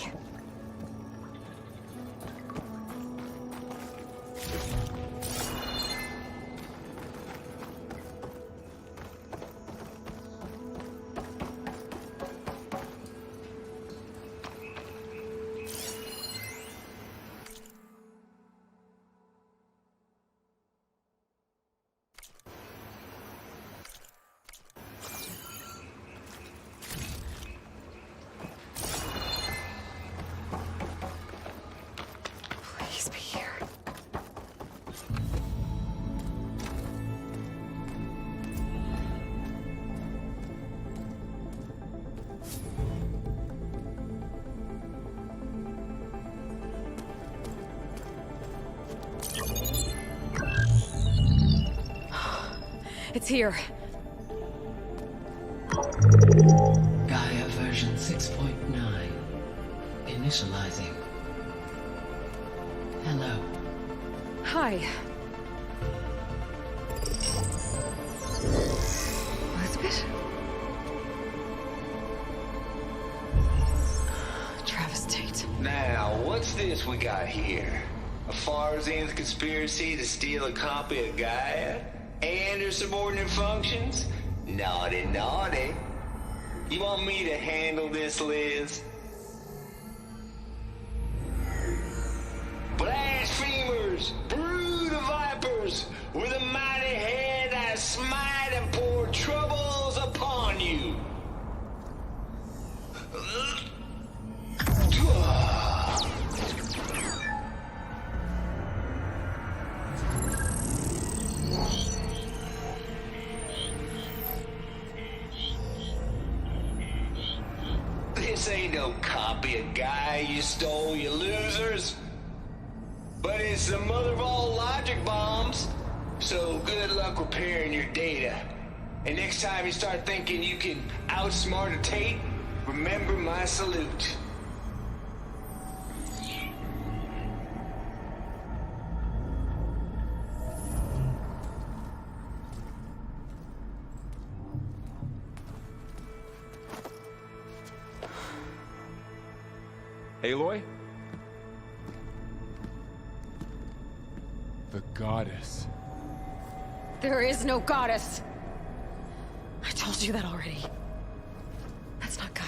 Please be here. It's here. Gaia version 6.9. Initializing. Hello. Hi. Elizabeth? Travis Tate. Now, what's this we got here? A Farzian's conspiracy to steal a copy of Gaia? And her subordinate functions? Naughty, naughty. You want me to handle this, Liz? Blasphemers! Brood of vipers! With a mighty hand I smite and pour troubles upon you! This ain't no copy of Guy you stole, you losers. But it's the mother of all logic bombs. So good luck repairing your data. And next time you start thinking you can outsmart a Tate, remember my salute. Aloy? The goddess. There is no goddess. I told you that already. That's not Gaia.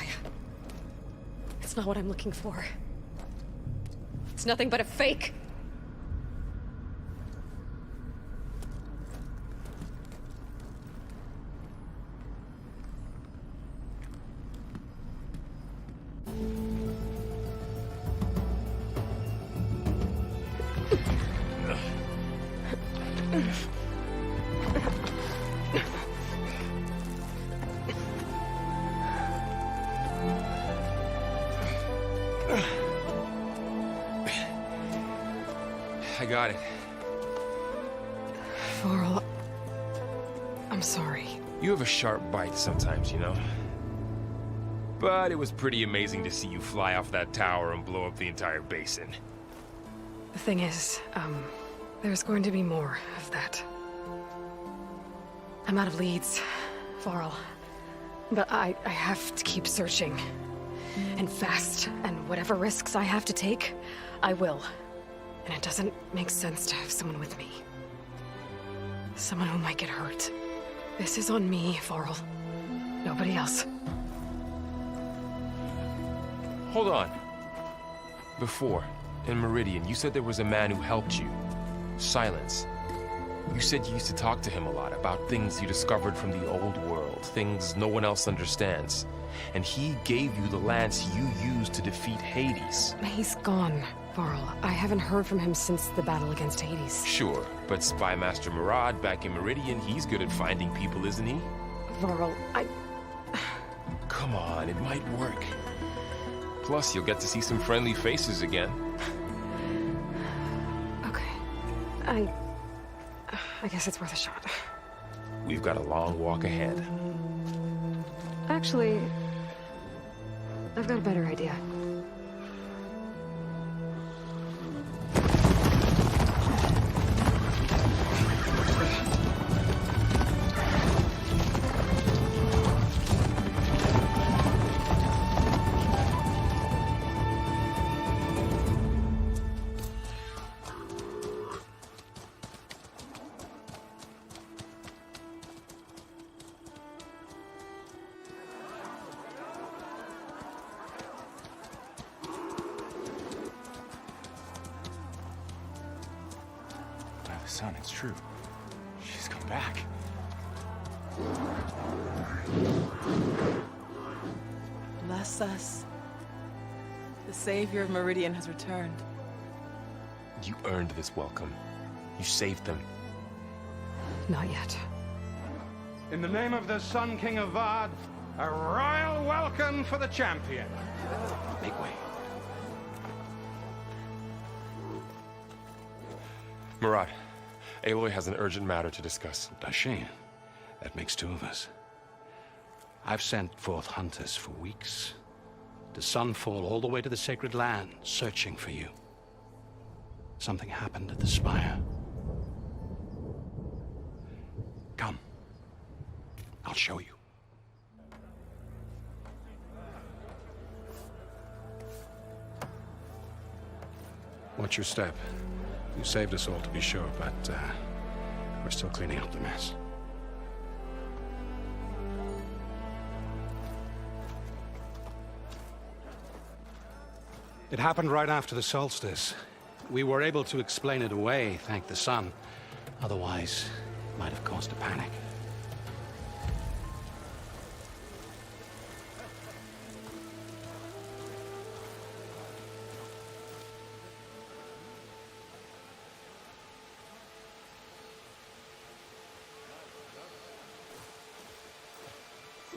It's not what I'm looking for. It's nothing but a fake. I got it. Varl, I'm sorry. You have a sharp bite sometimes, you know? But it was pretty amazing to see you fly off that tower and blow up the entire basin. The thing is, there's going to be more of that. I'm out of leads, Varl. But I have to keep searching. And fast, and whatever risks I have to take, I will. And it doesn't make sense to have someone with me. Someone who might get hurt. This is on me, Varl. Nobody else. Hold on. Before, in Meridian, you said there was a man who helped you. Silence. You said you used to talk to him a lot about things you discovered from the old world, things no one else understands. And he gave you the lance you used to defeat Hades. He's gone, Varl. I haven't heard from him since the battle against Hades. Sure, but Spy Master Murad back in Meridian, he's good at finding people, isn't he? Varl, Come on, it might work. Plus, you'll get to see some friendly faces again. Okay. I guess it's worth a shot. We've got a long walk ahead. Actually, I've got a better idea. Son, it's true. She's come back. Bless us. The savior of Meridian has returned. You earned this welcome. You saved them. Not yet. In the name of the Sun King of Vard, a royal welcome for the champion. Make way. Murad, Aloy has an urgent matter to discuss. Does she? That makes two of us. I've sent forth hunters for weeks. To Sunfall all the way to the Sacred Land, searching for you. Something happened at the spire. Come. I'll show you. Watch your step. You saved us all, to be sure, but we're still cleaning up the mess. It happened right after the solstice. We were able to explain it away, thank the sun. Otherwise, it might have caused a panic.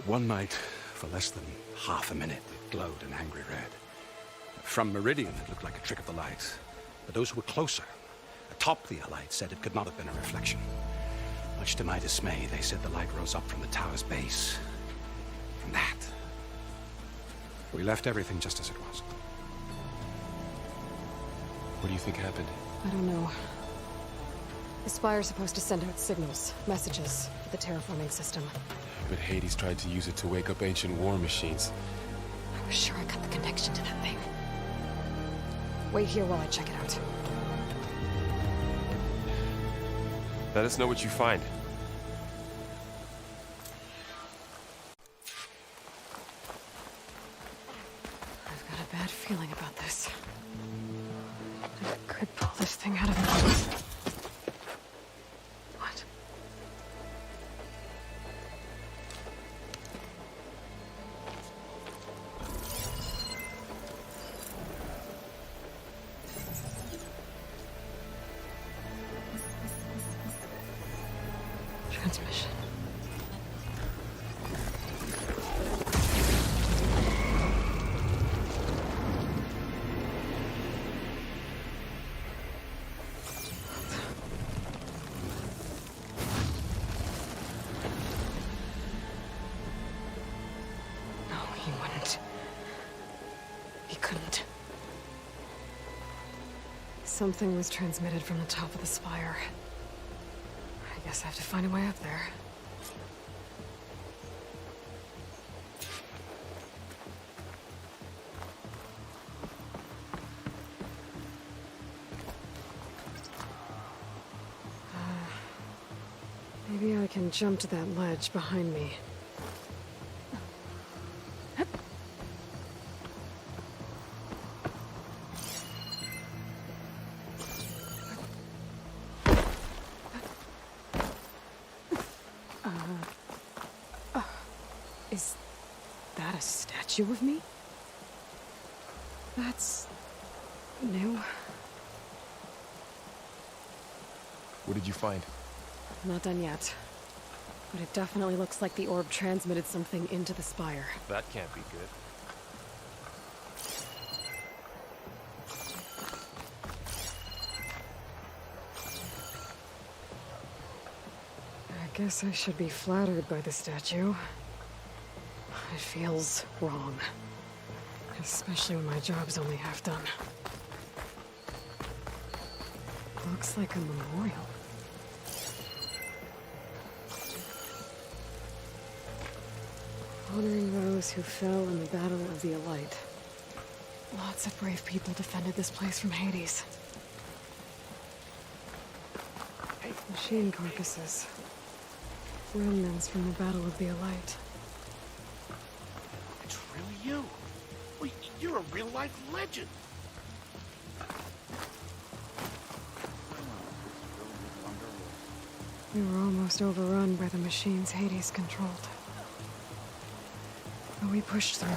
One night, for less than half a minute, it glowed an angry red. From Meridian, it looked like a trick of the light. But those who were closer, atop the light, said it could not have been a reflection. Much to my dismay, they said the light rose up from the tower's base. From that. We left everything just as it was. What do you think happened? I don't know. The Spire's supposed to send out signals, messages, for the terraforming system. But Hades tried to use it to wake up ancient war machines. I was sure I got the connection to that thing. Wait here while I check it out. Let us know what you find. I've got a bad feeling about this. I could pull this thing out of me. What? Transmission. No, he wouldn't. He couldn't. Something was transmitted from the top of the spire. I guess I have to find a way up there. Maybe I can jump to that ledge behind me. Is that a statue of me? That's new. What did you find? Not done yet. But it definitely looks like the orb transmitted something into the spire. That can't be good. I guess I should be flattered by the statue. It feels wrong. Especially when my job's only half done. Looks like a memorial. Honoring those who fell in the Battle of the Aloy. Lots of brave people defended this place from Hades. Machine carcasses. Remnants from the Battle of the Aloy. It's really you. Wait, you're a real-life legend. We were almost overrun by the machines Hades controlled. But we pushed through.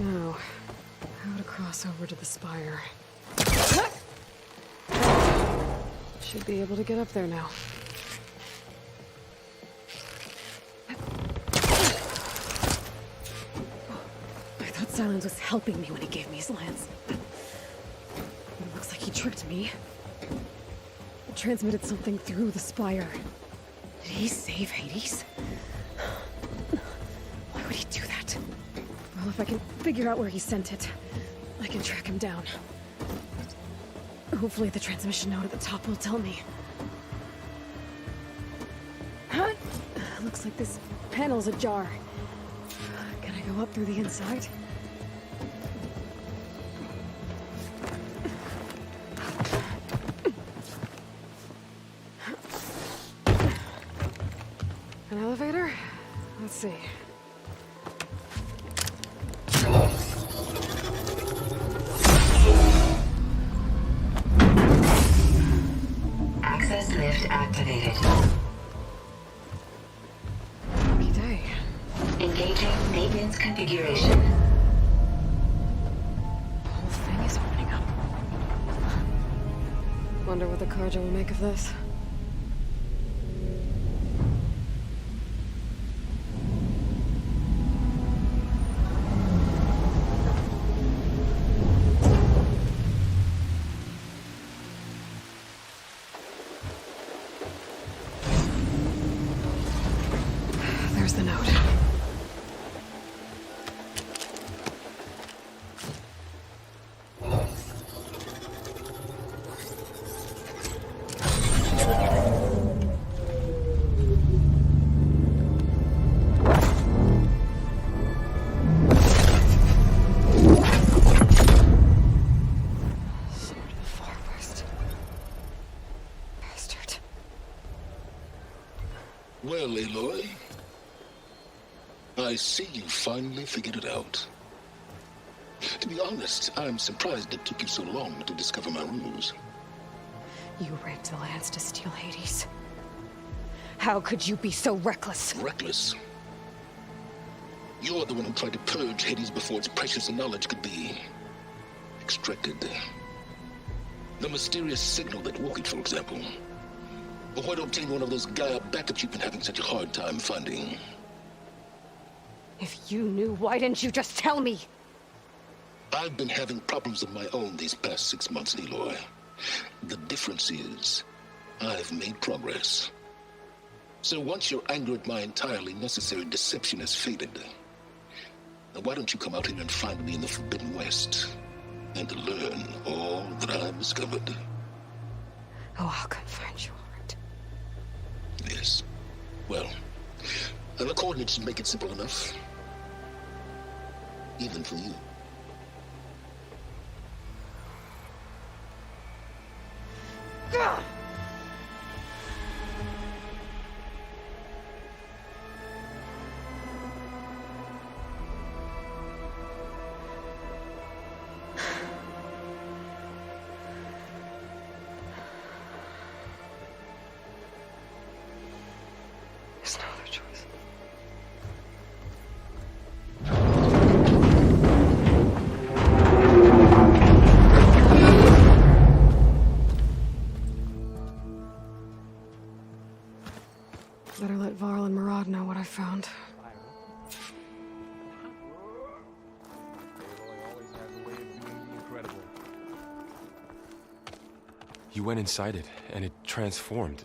Now, how to cross over to the spire. Should be able to get up there now. I thought Silence was helping me when he gave me his lance. It looks like he tricked me. Transmitted something through the spire. Did he save Hades? Why would he do that? Well, if I can figure out where he sent it, I can track him down. Hopefully the transmission node at the top will tell me. Looks like this panel's ajar. Can I go up through the inside? An elevator? Let's see. Access lift activated. Lucky day. Engaging maintenance configuration. The whole thing is opening up. Wonder what the Carja will make of this. There's the note. Sword of the Far West. Bastard. Well, Aloy, I see you finally figured it out. To be honest, I'm surprised it took you so long to discover my ruse. You rigged the lance to steal Hades. How could you be so reckless? Reckless? You're the one who tried to purge Hades before its precious knowledge could be extracted. The mysterious signal that woke it, for example. Or why to obtain one of those Gaia backups you've been having such a hard time finding. If you knew, why didn't you just tell me? I've been having problems of my own these past 6 months, Aloy. The difference is, I've made progress. So once your anger at my entirely necessary deception has faded, now why don't you come out here and find me in the Forbidden West, and learn all that I've discovered? Oh, I'll come find you, all right. Yes. Well, and the coordinates should make it simple enough. Even for you. There's no other choice. Better let Varl and Murad know what I found. You went inside it, and it transformed.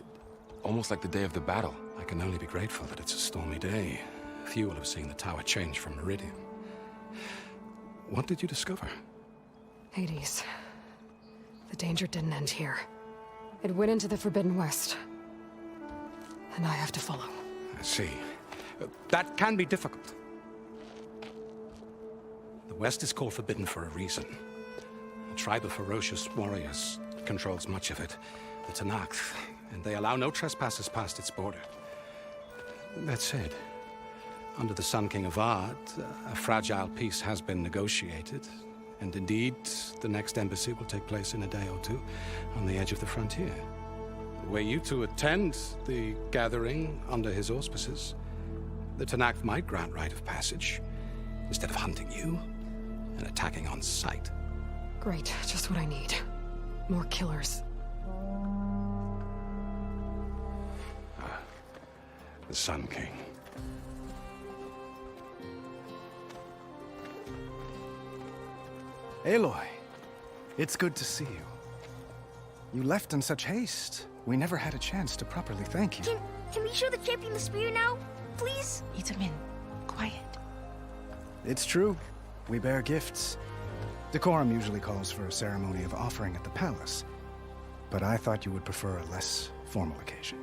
Almost like the day of the battle. I can only be grateful that it's a stormy day. Few will have seen the tower change from Meridian. What did you discover? Hades. The danger didn't end here. It went into the Forbidden West. And I have to follow. I see. That can be difficult. The West is called Forbidden for a reason. A tribe of ferocious warriors controls much of it, the Tenakth, and they allow no trespassers past its border. That said, under the Sun King of Ard, a fragile peace has been negotiated, and indeed, the next embassy will take place in a day or two on the edge of the frontier. Were you to attend the gathering under his auspices, the Tenakth might grant right of passage instead of hunting you. and attacking on sight. Great, just what I need. More killers. The Sun King. Aloy, it's good to see you. You left in such haste. We never had a chance to properly thank you. Can we show the champion the spear now? Please? Itamin, quiet. It's true. We bear gifts. Decorum usually calls for a ceremony of offering at the palace, but I thought you would prefer a less formal occasion.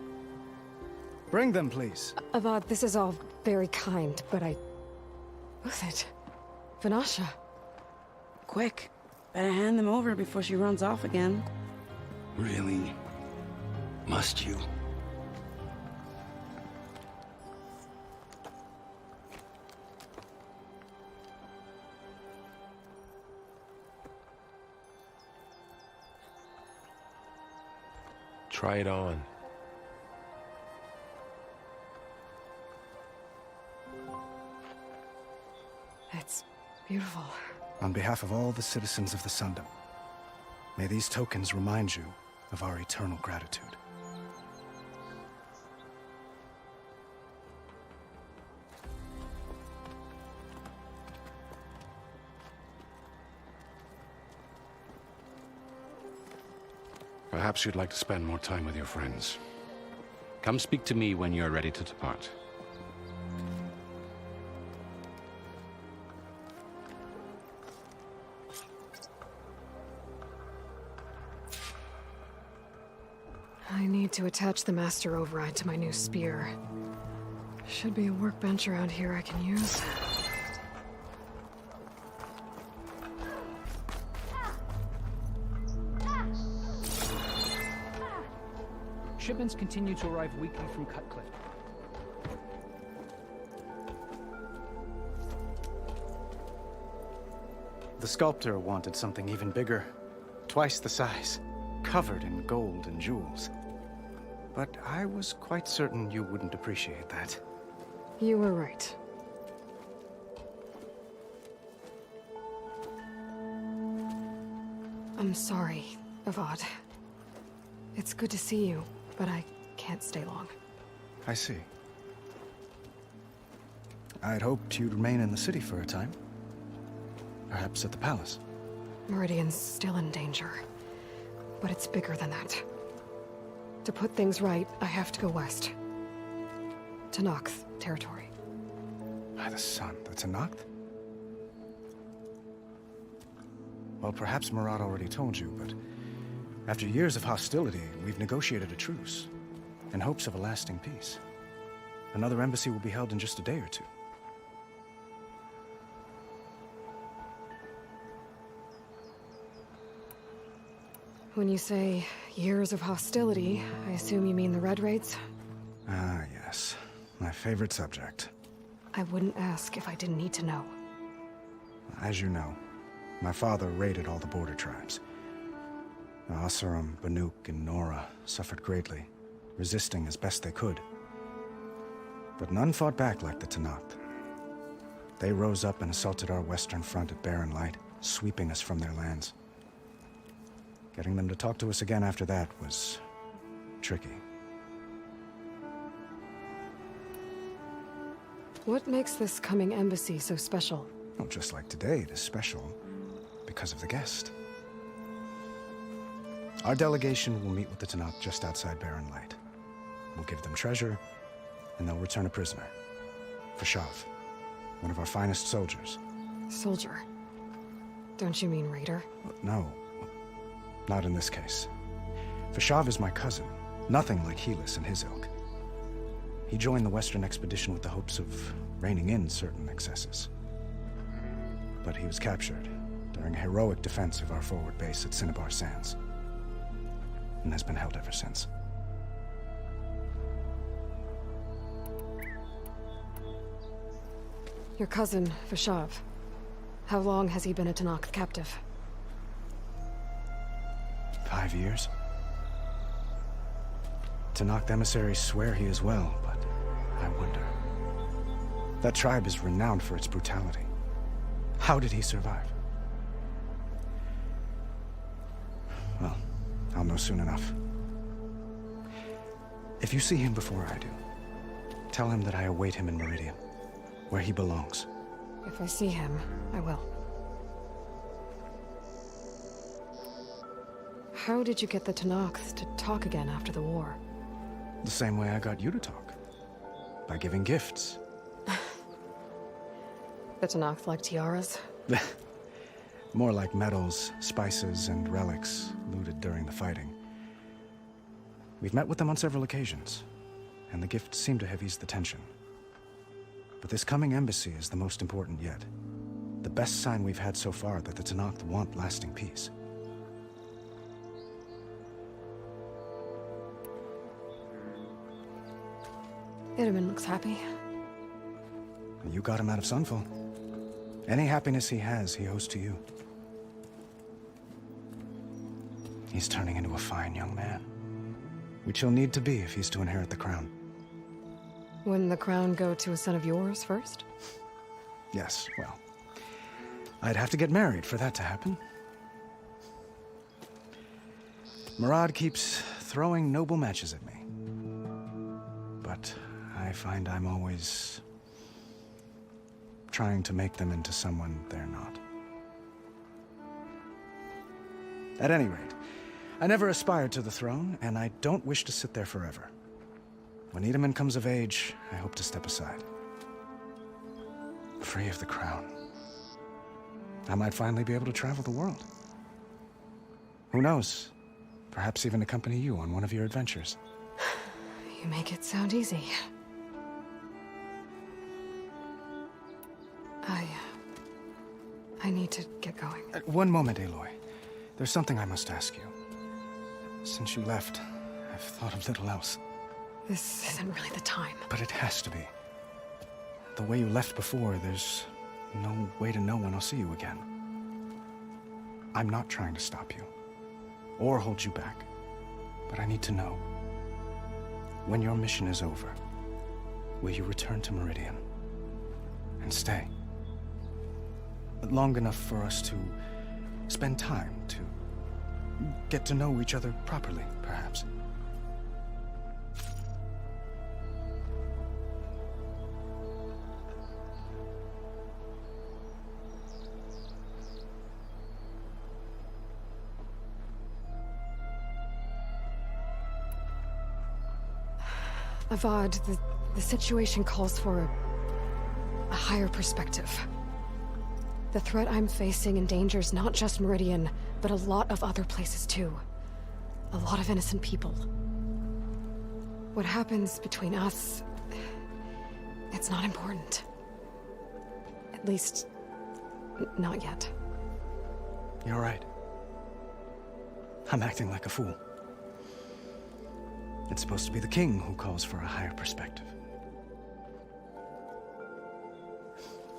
Bring them, please. Avad, this is all very kind, but Who's it? Vanasha. Quick. Better hand them over before she runs off again. Really? Must you? Try it on. It's beautiful. On behalf of all the citizens of the Sundom, may these tokens remind you of our eternal gratitude. Perhaps you'd like to spend more time with your friends. Come speak to me when you're ready to depart. I need to attach the master override to my new spear. Should be a workbench around here I can use. Shipments continue to arrive weekly from Cutcliffe. The sculptor wanted something even bigger, twice the size, covered in gold and jewels. But I was quite certain you wouldn't appreciate that. You were right. I'm sorry, Avad. It's good to see you, but I can't stay long. I see. I'd hoped you'd remain in the city for a time. Perhaps at the palace. Meridian's still in danger, but it's bigger than that. To put things right, I have to go west. To Nox territory. By the sun, that's a Noct? Well, perhaps Murad already told you, but after years of hostility, we've negotiated a truce, in hopes of a lasting peace. Another embassy will be held in just a day or two. When you say years of hostility, I assume you mean the Red Raids? Ah, yes. My favorite subject. I wouldn't ask if I didn't need to know. As you know, my father raided all the border tribes. Asurum, Banuk, and Nora suffered greatly, resisting as best they could. But none fought back like the Tenakth. They rose up and assaulted our western front at Barren Light, sweeping us from their lands. Getting them to talk to us again after that was tricky. What makes this coming embassy so special? Well, just like today, it is special because of the guest. Our delegation will meet with the Tenakth just outside Barren Light. We'll give them treasure, and they'll return a prisoner. Fashav, one of our finest soldiers. Soldier? Don't you mean raider? No. Not in this case. Fashav is my cousin, nothing like Helis and his ilk. He joined the Western expedition with the hopes of reining in certain excesses. But he was captured during a heroic defense of our forward base at Cinnabar Sands, and has been held ever since. Your cousin, Fashav. How long has he been a Tenakth captive? 5 years. Tenakth emissaries swear he is well, but I wonder. That tribe is renowned for its brutality. How did he survive? I'll know soon enough. If you see him before I do, tell him that I await him in Meridian, where he belongs. If I see him, I will. How did you get the Tenakth to talk again after the war? The same way I got you to talk. By giving gifts. The Tenakth like tiaras? More like medals, spices, and relics looted during the fighting. We've met with them on several occasions, and the gifts seem to have eased the tension. But this coming embassy is the most important yet. The best sign we've had so far that the Tenakth want lasting peace. Itamen looks happy. You got him out of Sunfall. Any happiness he has, he owes to you. He's turning into a fine young man, which he'll need to be if he's to inherit the crown. Wouldn't the crown go to a son of yours first? Yes, well, I'd have to get married for that to happen. Murad keeps throwing noble matches at me. But I find I'm always trying to make them into someone they're not. At any rate, I never aspired to the throne, and I don't wish to sit there forever. When Itamen comes of age, I hope to step aside. Free of the crown. I might finally be able to travel the world. Who knows? Perhaps even accompany you on one of your adventures. You make it sound easy. I need to get going. One moment, Aloy. There's something I must ask you. Since you left, I've thought of little else. This isn't really the time. But it has to be. The way you left before, there's no way to know when I'll see you again. I'm not trying to stop you, or hold you back. But I need to know. When your mission is over, will you return to Meridian? And stay? Long enough for us to spend time, to get to know each other properly, perhaps. Avad, the situation calls for a higher perspective. The threat I'm facing endangers not just Meridian, but a lot of other places too. A lot of innocent people. What happens between us, it's not important. At least, not yet. You're right. I'm acting like a fool. It's supposed to be the king who calls for a higher perspective.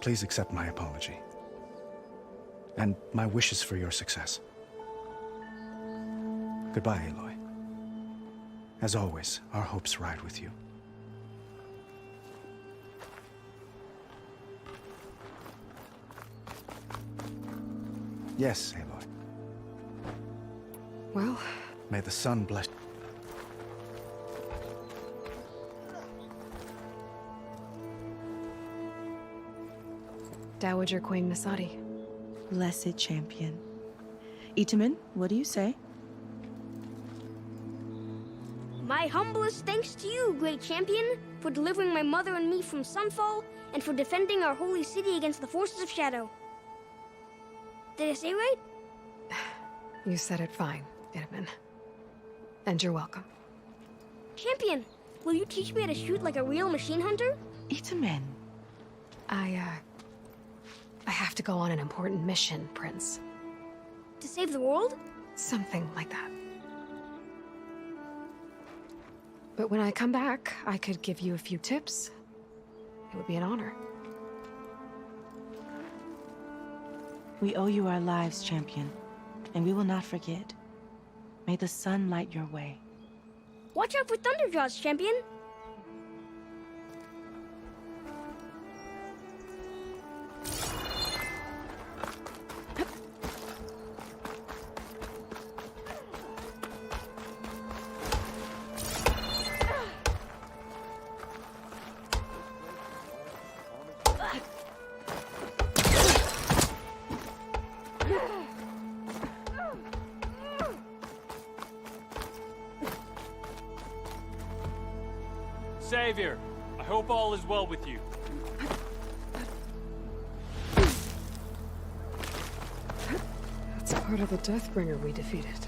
Please accept my apology. And my wishes for your success. Goodbye, Aloy. As always, our hopes ride with you. Yes, Aloy. Well... May the sun bless... Dowager Queen Nasadi. Blessed champion. Itamen, what do you say? My humblest thanks to you, great champion, for delivering my mother and me from Sunfall, and for defending our holy city against the forces of Shadow. Did I say right? You said it fine, Itamen. And you're welcome. Champion, will you teach me how to shoot like a real machine hunter? Itamen. I have to go on an important mission, Prince. To save the world? Something like that. But when I come back, I could give you a few tips. It would be an honor. We owe you our lives, champion, and we will not forget. May the sun light your way. Watch out for Thunderjaws, champion! Savior, I hope all is well with you. That's part of the Deathbringer we defeated.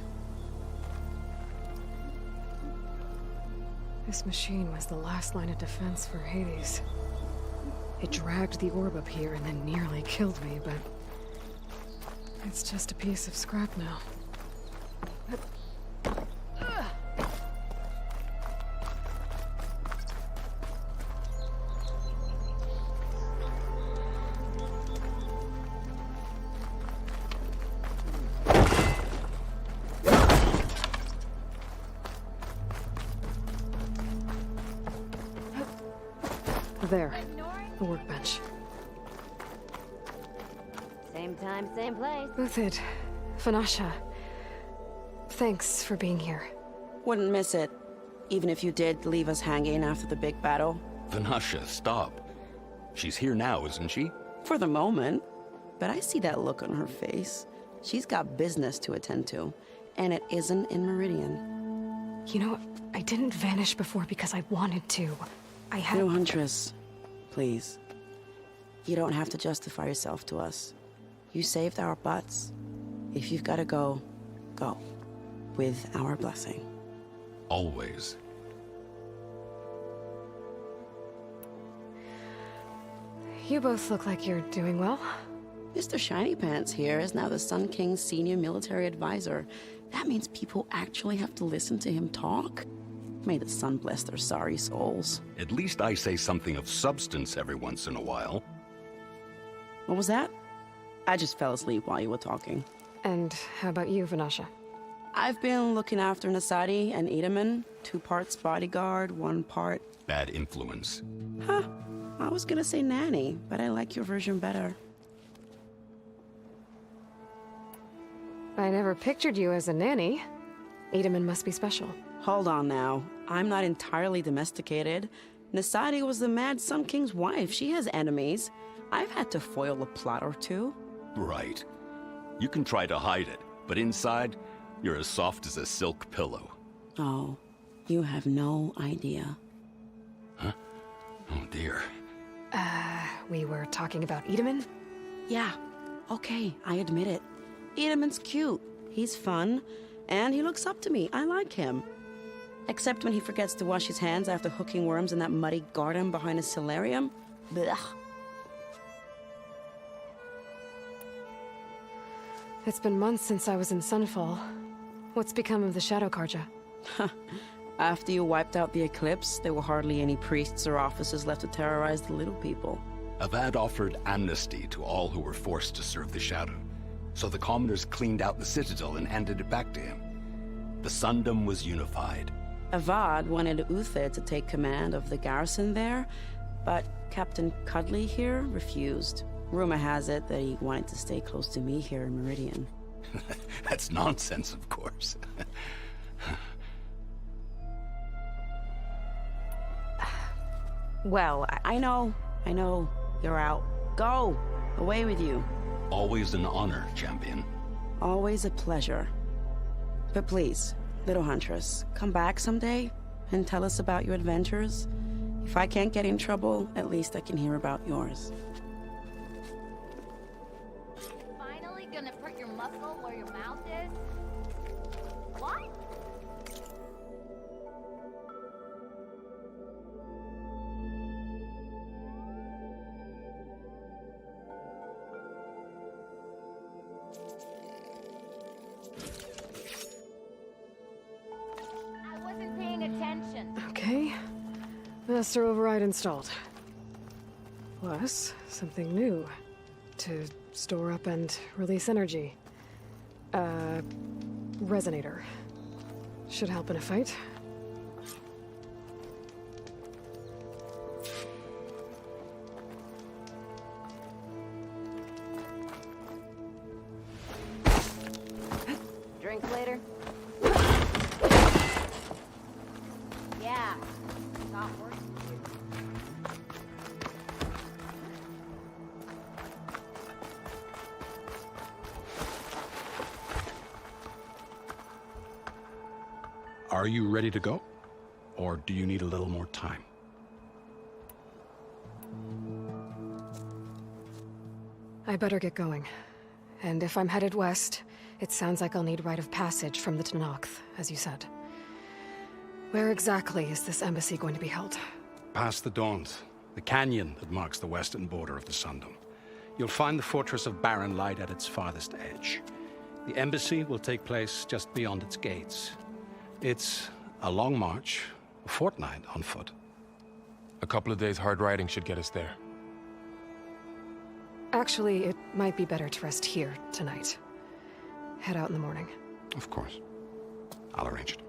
This machine was the last line of defense for Hades. It dragged the orb up here and then nearly killed me, but it's just a piece of scrap now. There, the workbench. Same time, same place. Uthid, Vanasha, thanks for being here. Wouldn't miss it, even if you did leave us hanging after the big battle. Vanasha, stop. She's here now, isn't she? For the moment. But I see that look on her face. She's got business to attend to, and it isn't in Meridian. You know, I didn't vanish before because I wanted to. I had... No, Huntress. Please. You don't have to justify yourself to us. You saved our butts. If you've got to go, go. With our blessing. Always. You both look like you're doing well. Mr. Shiny Pants here is now the Sun King's senior military advisor. That means people actually have to listen to him talk? May the sun bless their sorry souls. At least I say something of substance every once in a while. What was that? I just fell asleep while you were talking. And how about you, Vanasha? I've been looking after Nasadi and Edaman. 2 parts bodyguard, 1 part... bad influence. Huh. I was gonna say nanny, but I like your version better. I never pictured you as a nanny. Edaman must be special. Hold on now. I'm not entirely domesticated. Nasadi was the Mad Sun King's wife. She has enemies. I've had to foil a plot or 2. Right. You can try to hide it, but inside, you're as soft as a silk pillow. Oh, you have no idea. Huh? Oh dear. We were talking about Edaman? Yeah. Okay, I admit it. Edaman's cute. He's fun. And he looks up to me. I like him. Except when he forgets to wash his hands after hooking worms in that muddy garden behind his solarium. Blech. It's been months since I was in Sunfall. What's become of the Shadow Karja? After you wiped out the eclipse, there were hardly any priests or officers left to terrorize the little people. Avad offered amnesty to all who were forced to serve the Shadow. So the commoners cleaned out the citadel and handed it back to him. The Sundom was unified. Avad wanted Uthid to take command of the garrison there, but Captain Cuddly here refused. Rumor has it that he wanted to stay close to me here in Meridian. That's nonsense, of course. Well, I know. You're out. Go! Away with you. Always an honor, champion. Always a pleasure. But please, little Huntress, come back someday and tell us about your adventures. If I can't get in trouble, at least I can hear about yours. Finally gonna put your muscle where your mouth is? What? I wasn't paying attention. Okay. Master override installed. Plus, something new. To store up and release energy. Resonator. Should help in a fight. Drink later? Yeah. Not working. Are you ready to go? Or do you need a little more time? I better get going. And if I'm headed west, it sounds like I'll need rite of passage from the Tenakth, as you said. Where exactly is this embassy going to be held? Past the Daunt, the canyon that marks the western border of the Sundom. You'll find the fortress of Barren Light at its farthest edge. The embassy will take place just beyond its gates. It's a long march, a fortnight on foot. A couple of days hard riding should get us there. Actually, it might be better to rest here tonight. Head out in the morning. Of course. I'll arrange it.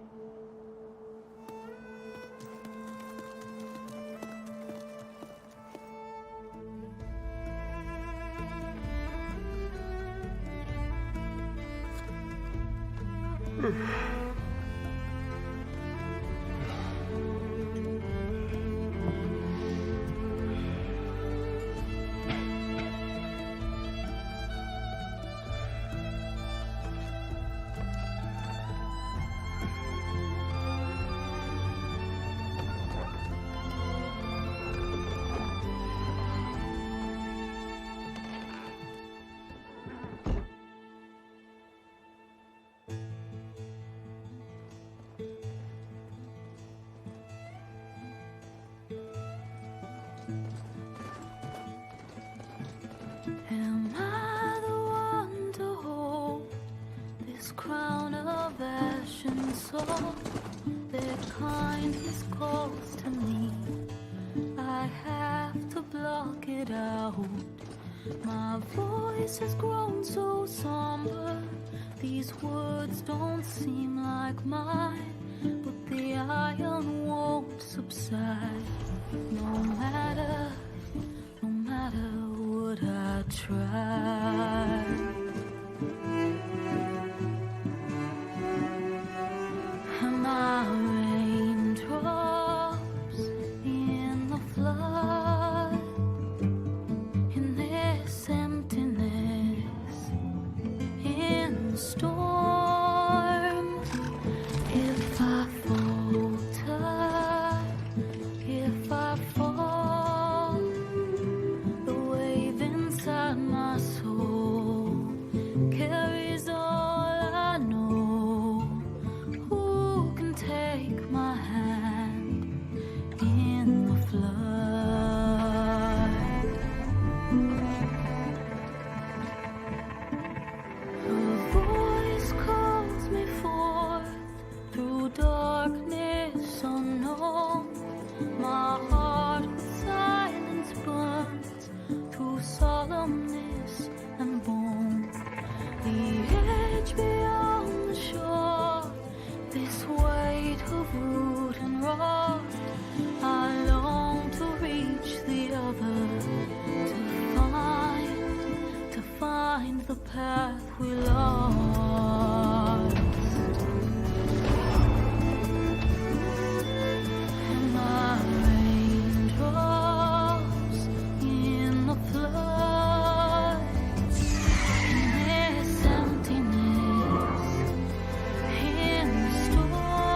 Am I the one to hold this crown of ash and salt? Their kindness calls to me. I have to block it out. My voice has grown so somber. These words don't seem like mine, but the iron won't subside. No matter what I try. Am I raindrops in the flood? In this emptiness, in the storm. If I falter, if I fall, the wave inside my soul carries all I know. Who can take my hand in the flood? Her voice calls me forth through darkness unknown. My heart with silence burns through solemnness and bone. The edge beyond the shore, this weight of root and rot. I long to reach the other, to find the path we lost. Am I raindrops in the flood? In this emptiness, in the storm.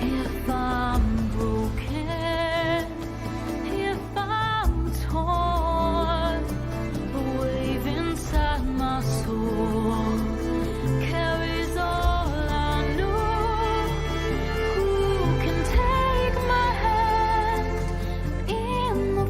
If I'm broken, if I'm torn, the wave inside my soul carries all I know. Who can take my hand in the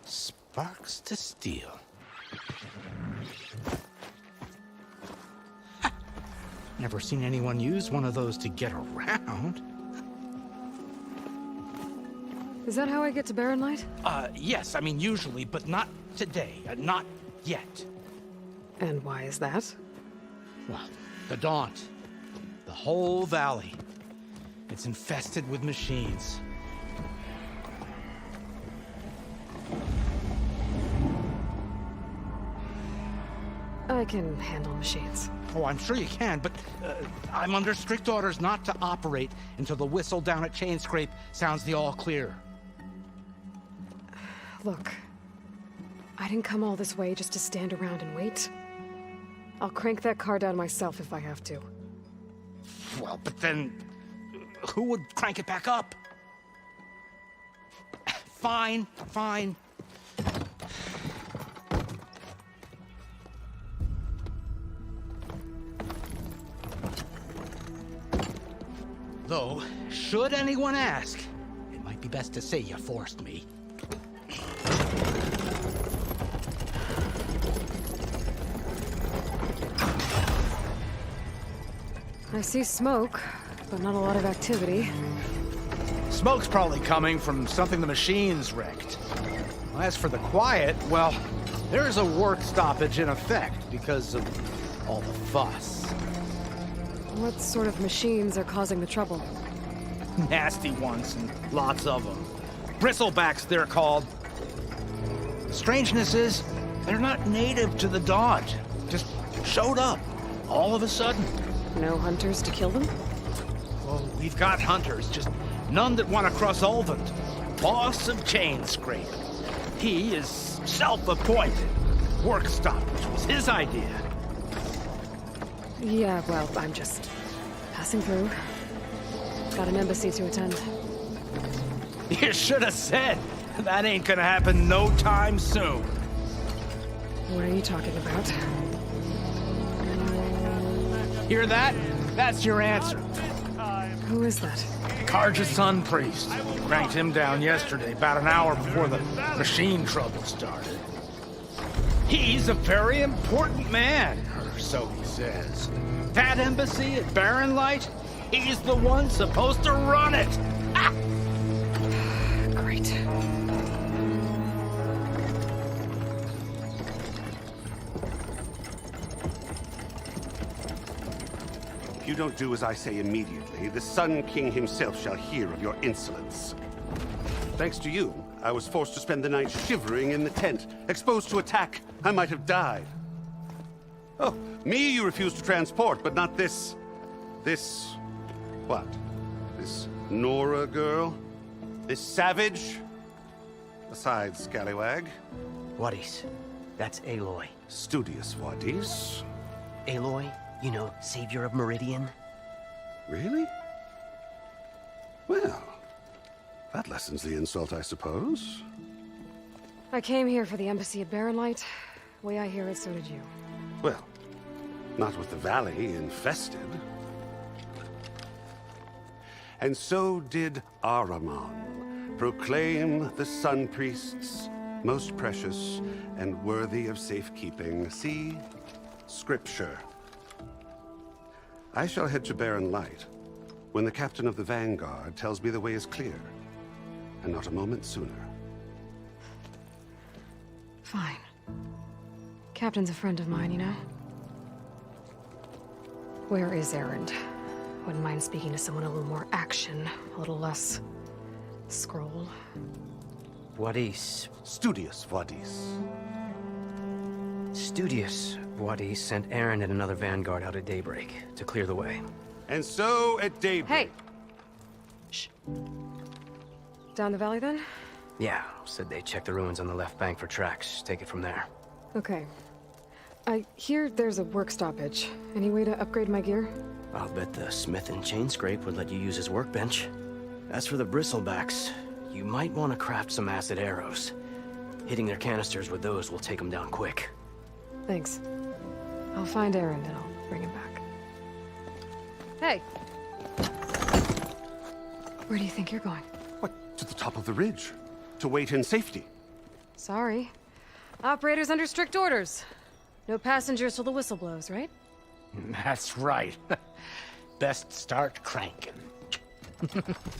Sparks to steel. Never seen anyone use one of those to get around. Is that how I get to Barren Light? Yes, I mean usually, but not today. Not yet. And why is that? Well, the Daunt. The whole valley. It's infested with machines. I can handle machines. Oh, I'm sure you can, but I'm under strict orders not to operate until the whistle down at Chainscrape sounds the all clear. Look, I didn't come all this way just to stand around and wait. I'll crank that car down myself if I have to. Well, but then who would crank it back up? Fine, fine. Though, should anyone ask, it might be best to say you forced me. I see smoke, but not a lot of activity. Smoke's probably coming from something the machines wrecked. As for the quiet, well, there is a work stoppage in effect because of all the fuss. What sort of machines are causing the trouble? Nasty ones, and lots of them. Bristlebacks, they're called. The strangeness is, they're not native to the Dodge. Just showed up, all of a sudden. No hunters to kill them? Well, we've got hunters, just none that want to cross Ulvund. Boss of Chainscrape. He is self-appointed. Work stoppage was his idea. Yeah, well, I'm just passing through. Got an embassy to attend. You should have said. That ain't gonna happen no time soon. What are you talking about? Hear that? That's your answer. Who is that? Karja's son priest. Cranked him down yesterday, about an hour before the machine trouble started. He's a very important man, or so he says. That embassy at Barren Light, he's the one supposed to run it. Ah! Great. If you don't do as I say immediately, the Sun King himself shall hear of your insolence. Thanks to you, I was forced to spend the night shivering in the tent. Exposed to attack, I might have died. Oh, me you refuse to transport, but not this... what? This Nora girl? This savage? Besides, scallywag. Wadis. That's Aloy. Studious Wadis. Aloy, you know, savior of Meridian. Really? Well, that lessens the insult, I suppose. I came here for the embassy at Barren Light. Way I hear it, so did you. Well, not with the valley infested. And so did Ahriman proclaim the Sun Priests most precious and worthy of safekeeping. See? Scripture. I shall head to Barren Light when the captain of the Vanguard tells me the way is clear, and not a moment sooner. Fine. Captain's a friend of mine, you know? Where is Erend? Wouldn't mind speaking to someone a little more action, a little less scroll. Wadis. Studious Wadis. Studious Wadis sent Aaron and another Vanguard out at daybreak to clear the way. And so at daybreak... Hey! Shh. Down the valley, then? Yeah, said they checked the ruins on the left bank for tracks. Take it from there. Okay. I hear there's a work stoppage. Any way to upgrade my gear? I'll bet the smith in Chainscrape would let you use his workbench. As for the bristlebacks, you might want to craft some acid arrows. Hitting their canisters with those will take them down quick. Thanks. I'll find Erend and I'll bring him back. Hey! Where do you think you're going? What, to the top of the ridge? To wait in safety? Sorry. Operator's under strict orders. No passengers till the whistle blows, right? That's right. Best start cranking.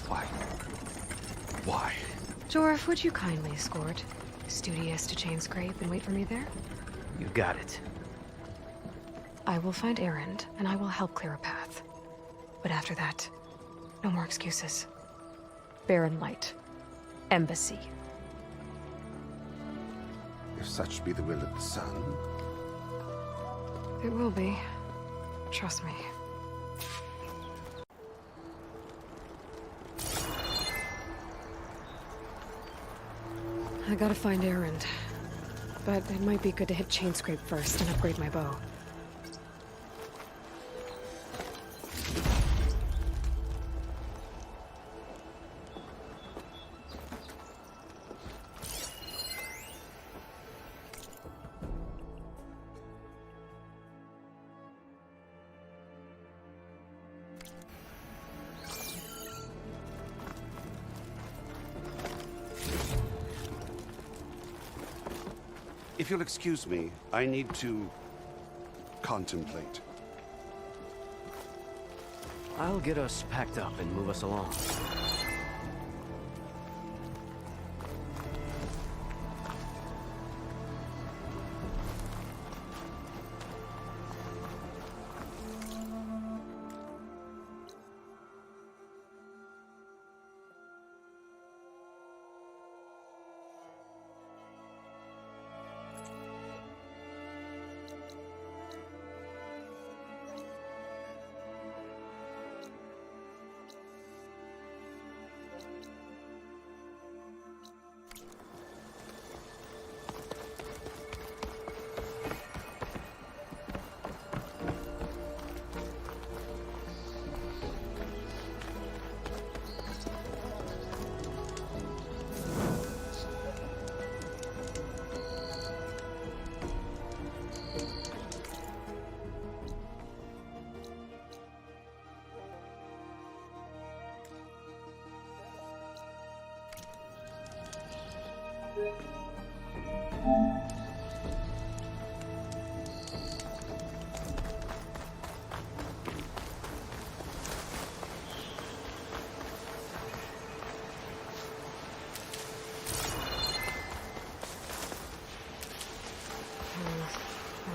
Why? Why? Jorf, would you kindly escort Studious to Chainscrape and wait for me there? You got it. I will find Erend, and I will help clear a path. But after that, no more excuses. Barren Light. Embassy. If such be the will of the sun. It will be. Trust me. I gotta find Erend. But it might be good to hit Chainscrape first and upgrade my bow. If you'll excuse me, I need to contemplate. I'll get us packed up and move us along.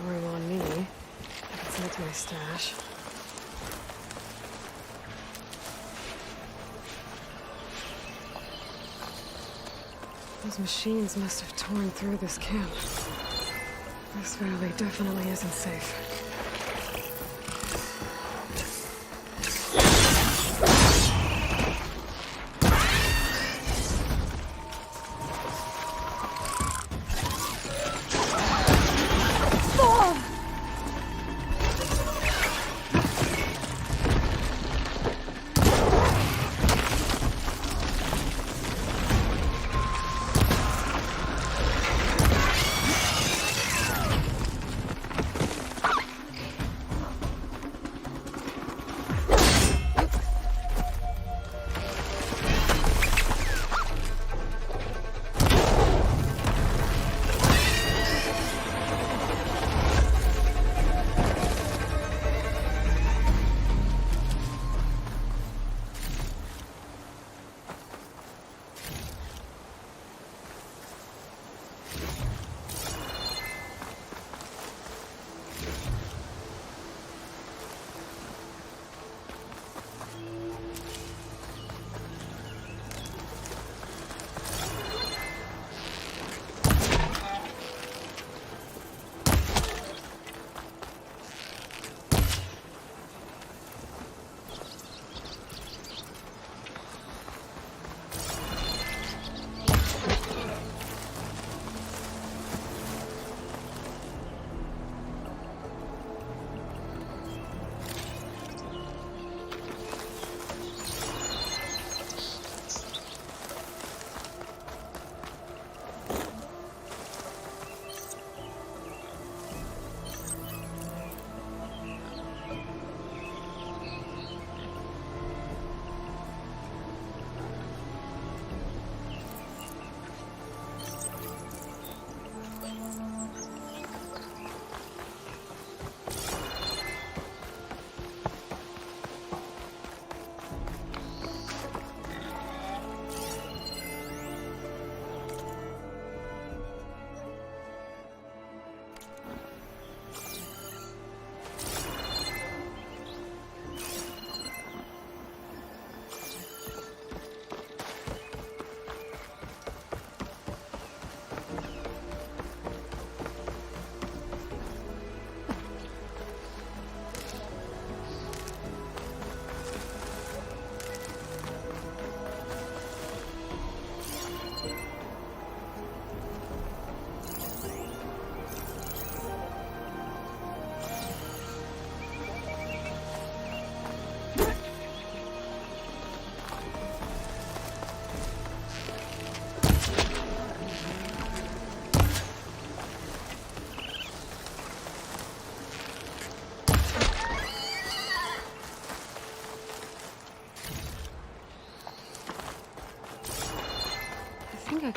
Room on me. I can send it to my stash. Those machines must have torn through this camp. This valley definitely isn't safe.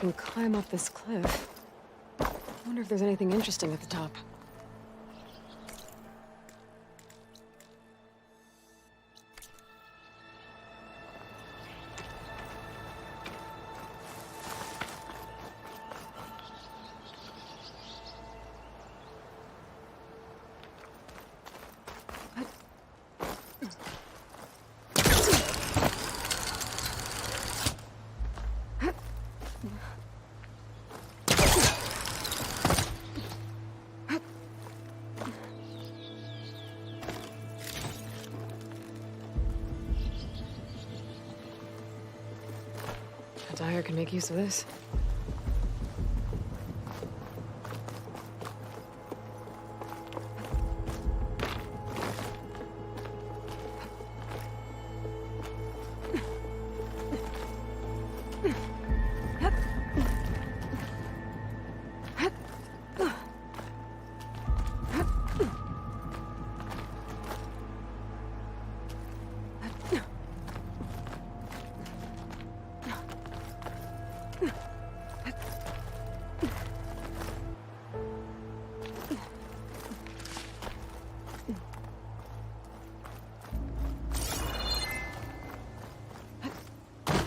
can climb up this cliff. I wonder if there's anything interesting at the top. Dyer can make use of this.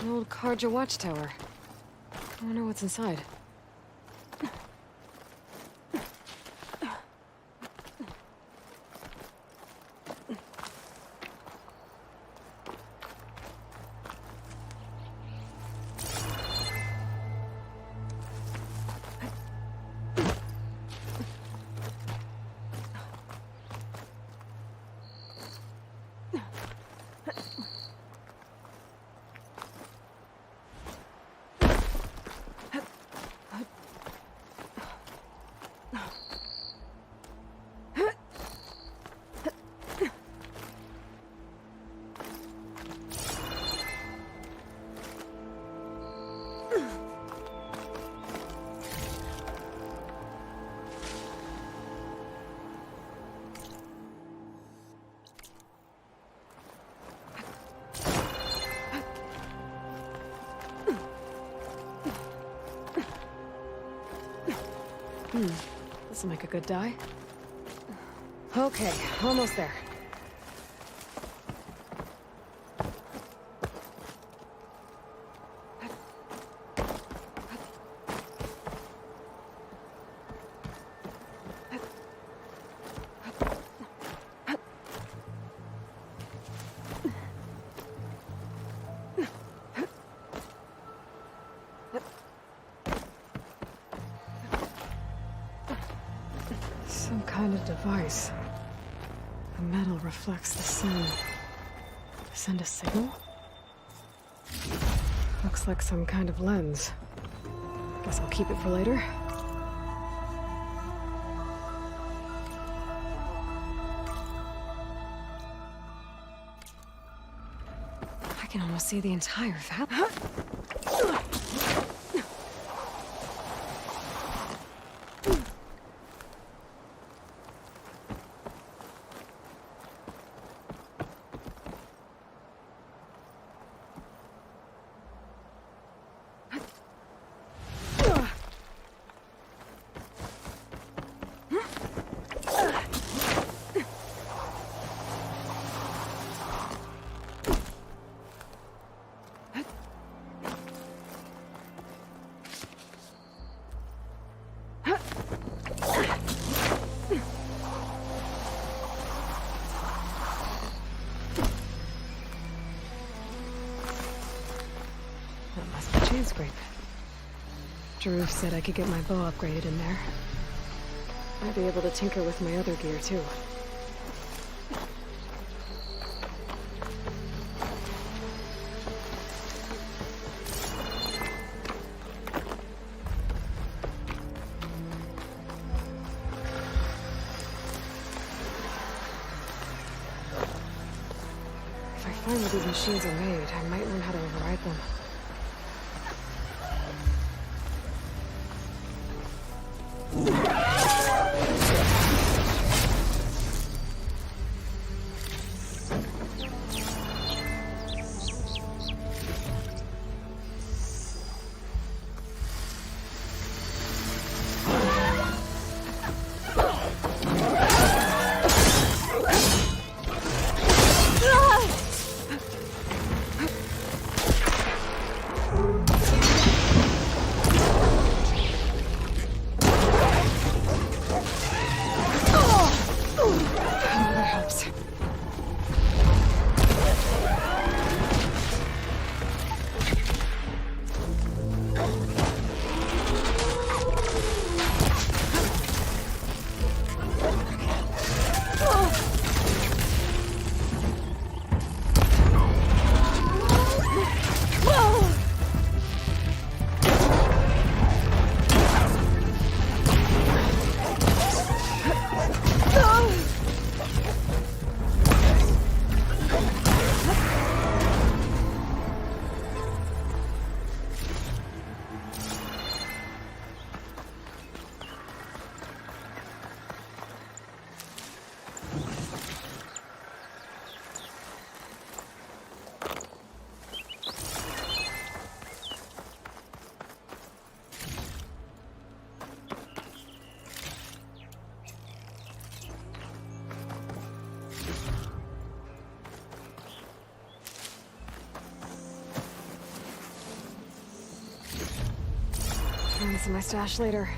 An old Karja watchtower. I wonder what's inside. This'll make a good die. Okay, almost there. Some kind of device. The metal reflects the sun. Send a signal? Looks like some kind of lens. Guess I'll keep it for later. I can almost see the entire valley. Scrape. Drew said I could get my bow upgraded in there. I'd be able to tinker with my other gear too. If I find where these machines are made, I might learn how to override them. to my stash later.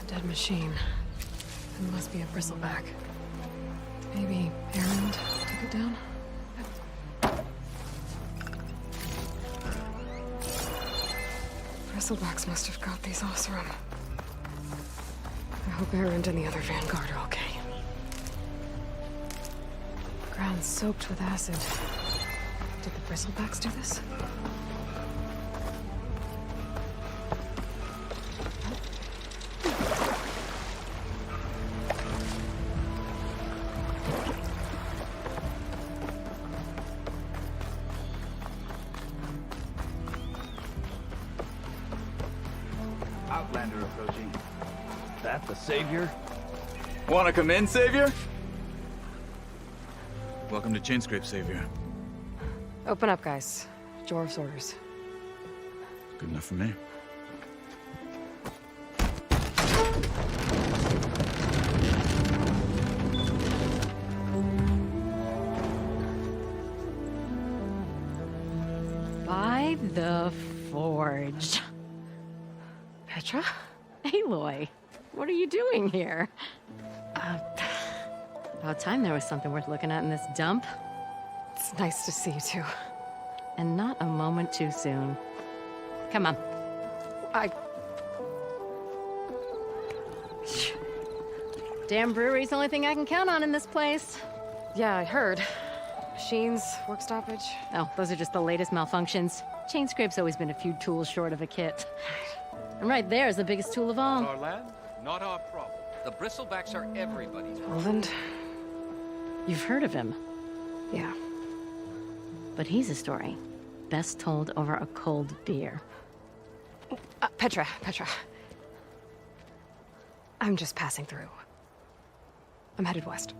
Dead machine. It must be a bristleback. Maybe Errand took it down? Bristlebacks must have got these Oseram. I hope Errand and the other Vanguard are okay. Ground soaked with acid. Did the bristlebacks do this? Outlander approaching. That the Savior? Wanna come in, Savior? Welcome to Chainscrape, Savior. Open up, guys. Jorv's orders. Good enough for me. By the Forge. Petra? Aloy, what are you doing here? About time there was something worth looking at in this dump. It's nice to see you too. And not a moment too soon. Come on. Damn brewery's the only thing I can count on in this place. Yeah, I heard. Machines, work stoppage. Oh, those are just the latest malfunctions. Chainscrape's always been a few tools short of a kit. And right there is the biggest tool of all. Our land, not our problem. The bristlebacks are everybody's Roland? You've heard of him. Yeah. But he's a story best told over a cold beer. Petra. I'm just passing through. I'm headed west.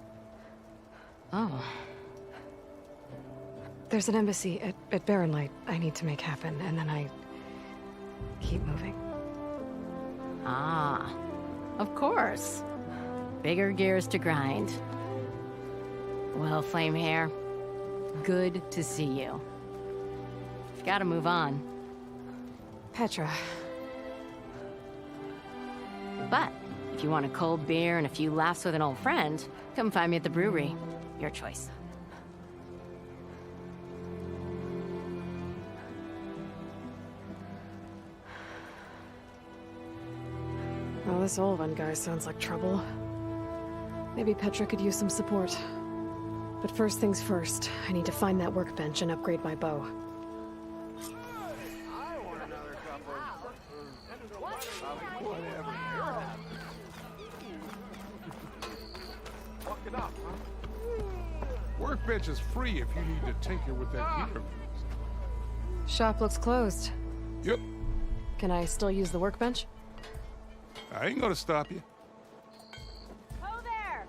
Oh. There's an embassy at Barren Light I need to make happen, and then I keep moving. Ah, of course. Bigger gears to grind. Well, Flamehair, good to see you. Gotta move on. Petra. But if you want a cold beer and a few laughs with an old friend, come find me at the brewery. Your choice. Well, this Olvan guy sounds like trouble. Maybe Petra could use some support. But first things first, I need to find that workbench and upgrade my bow. Workbench is free if you need to tinker with that gear. Shop looks closed. Yep. Can I still use the workbench? I ain't gonna stop you. Ho there!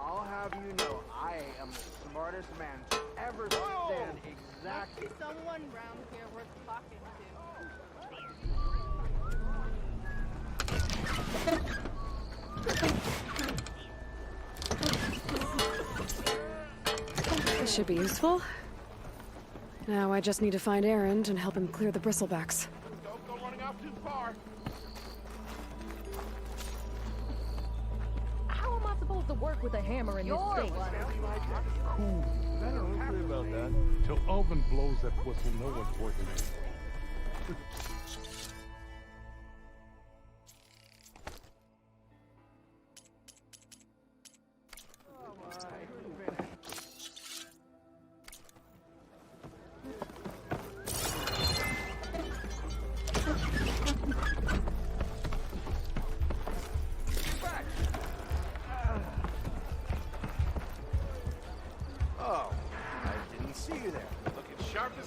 I'll have you know, I am the smartest man to ever stand exactly. Must be someone round here worth talking This should be useful. Now I just need to find Erend and help him clear the bristlebacks. Don't go running off too far. How am I supposed to work with a hammer in this thing? Cool. Don't worry about that. Till Alvin blows that whistle, no one's working it.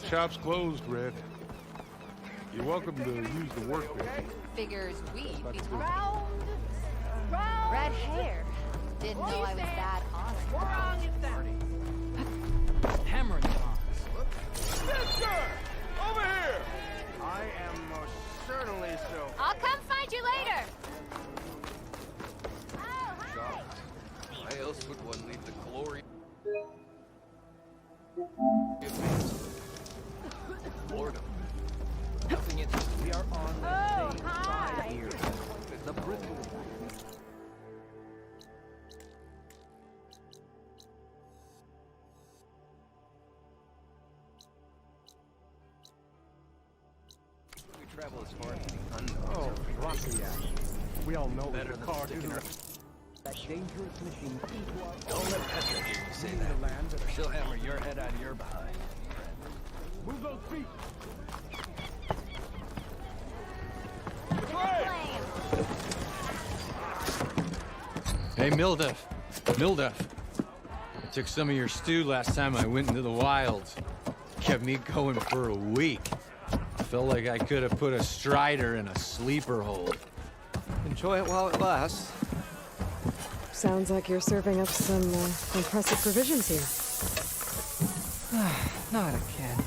Shop's closed, Red. You're welcome to use the workbench. Figures we'd be round. Red hair. Didn't know I was that honest. Wrong is that? Hammering bombs. Sister! Over here! I am most certainly so. I'll come find you later. Why else would one leave the glory? Boredom. Nothing in. We are on the same side here. The bristle. We travel as far as the unknown. Oh, rocky ass. We all know Better the than car sticking isn't her. that dangerous machine. Don't let Petra hear you say that. Or she'll hammer your head out of your behind. Move those feet. Hey, Mildef. Mildef. I took some of your stew last time I went into the wilds. Kept me going for a week. I felt like I could have put a strider in a sleeper hold. Enjoy it while it lasts. Sounds like you're serving up some impressive provisions here. Not again.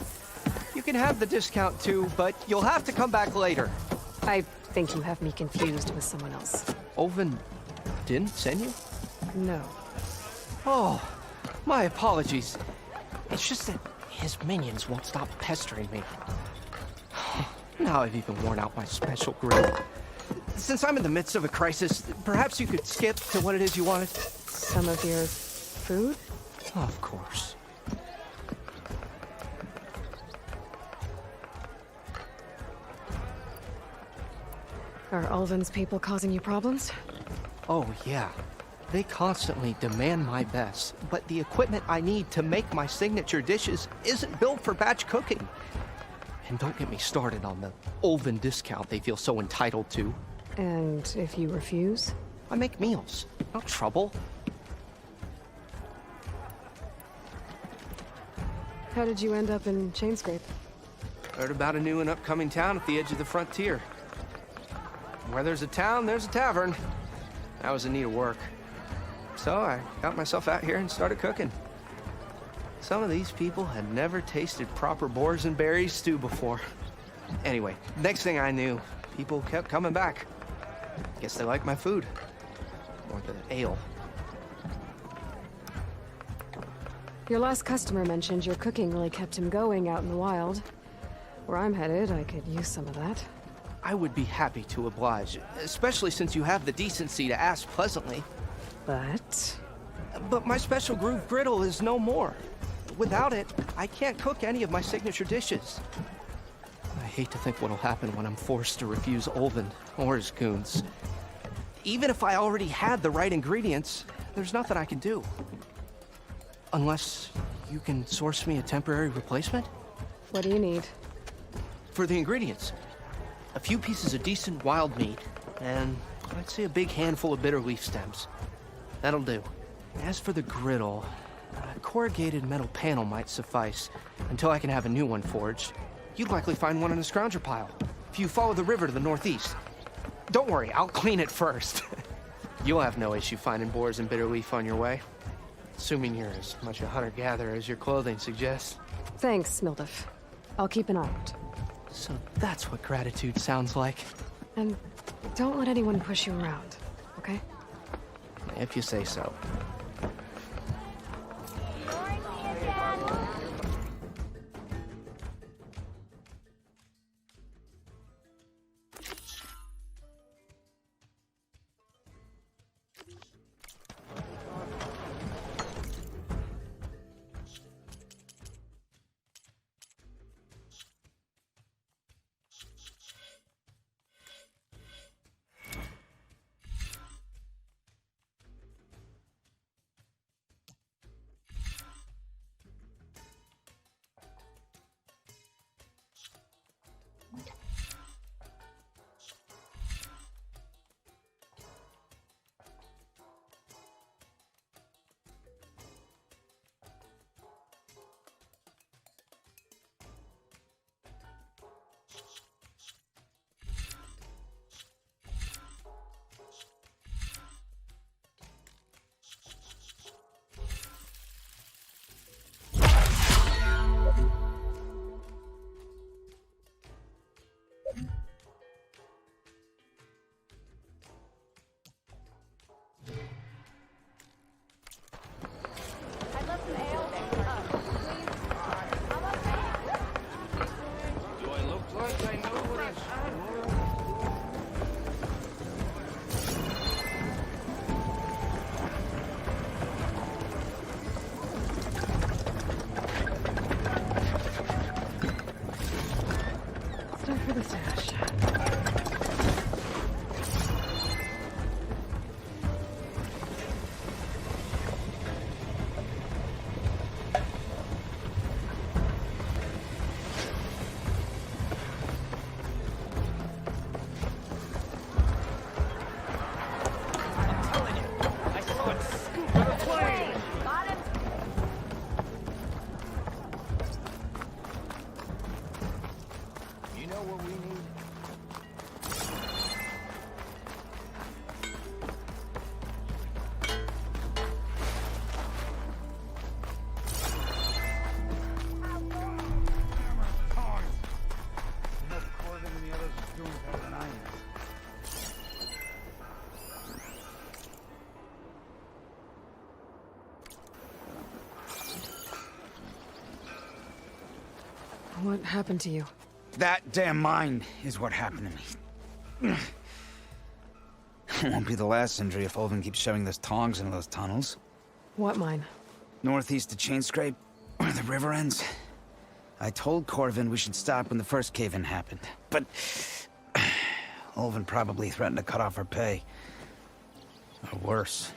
You can have the discount too, but you'll have to come back later. I think you have me confused with someone else. Oven didn't send you? No. Oh, my apologies. It's just that his minions won't stop pestering me. Now I've even worn out my special grill. Since I'm in the midst of a crisis, perhaps you could skip to what it is you wanted? Some of your food? Of course. Are Ulvin's people causing you problems? Oh, yeah. They constantly demand my best, but the equipment I need to make my signature dishes isn't built for batch cooking. And don't get me started on the Ulvin discount they feel so entitled to. And if you refuse? I make meals. No trouble. How did you end up in Chainscrape? Heard about a new and upcoming town at the edge of the frontier. Where there's a town, there's a tavern. I was in need of work. So I got myself out here and started cooking. Some of these people had never tasted proper boars and berries stew before. Anyway, next thing I knew, people kept coming back. Guess they like my food. Or the ale. Your last customer mentioned your cooking really kept him going out in the wild. Where I'm headed, I could use some of that. I would be happy to oblige, especially since you have the decency to ask pleasantly. But my special groove griddle is no more. Without it, I can't cook any of my signature dishes. I hate to think what'll happen when I'm forced to refuse Ulvin or his goons. Even if I already had the right ingredients, there's nothing I can do. Unless you can source me a temporary replacement? What do you need? For the ingredients. A few pieces of decent wild meat, and I'd say a big handful of bitter leaf stems. That'll do. As for the griddle, a corrugated metal panel might suffice until I can have a new one forged. You'd likely find one in a scrounger pile if you follow the river to the northeast. Don't worry, I'll clean it first. You'll have no issue finding boars and bitter leaf on your way. Assuming you're as much a hunter-gatherer as your clothing suggests. Thanks, Mildef. I'll keep an eye out. So that's what gratitude sounds like. And don't let anyone push you around, okay? If you say so. Stuff for the stash. What happened to you? That damn mine is what happened to me. It won't be the last injury if Ulvin keeps shoving those tongs into those tunnels. What mine? Northeast of Chainscrape, where the river ends. I told Corvin we should stop when the first cave-in happened, but Ulvin probably threatened to cut off our pay. Or worse.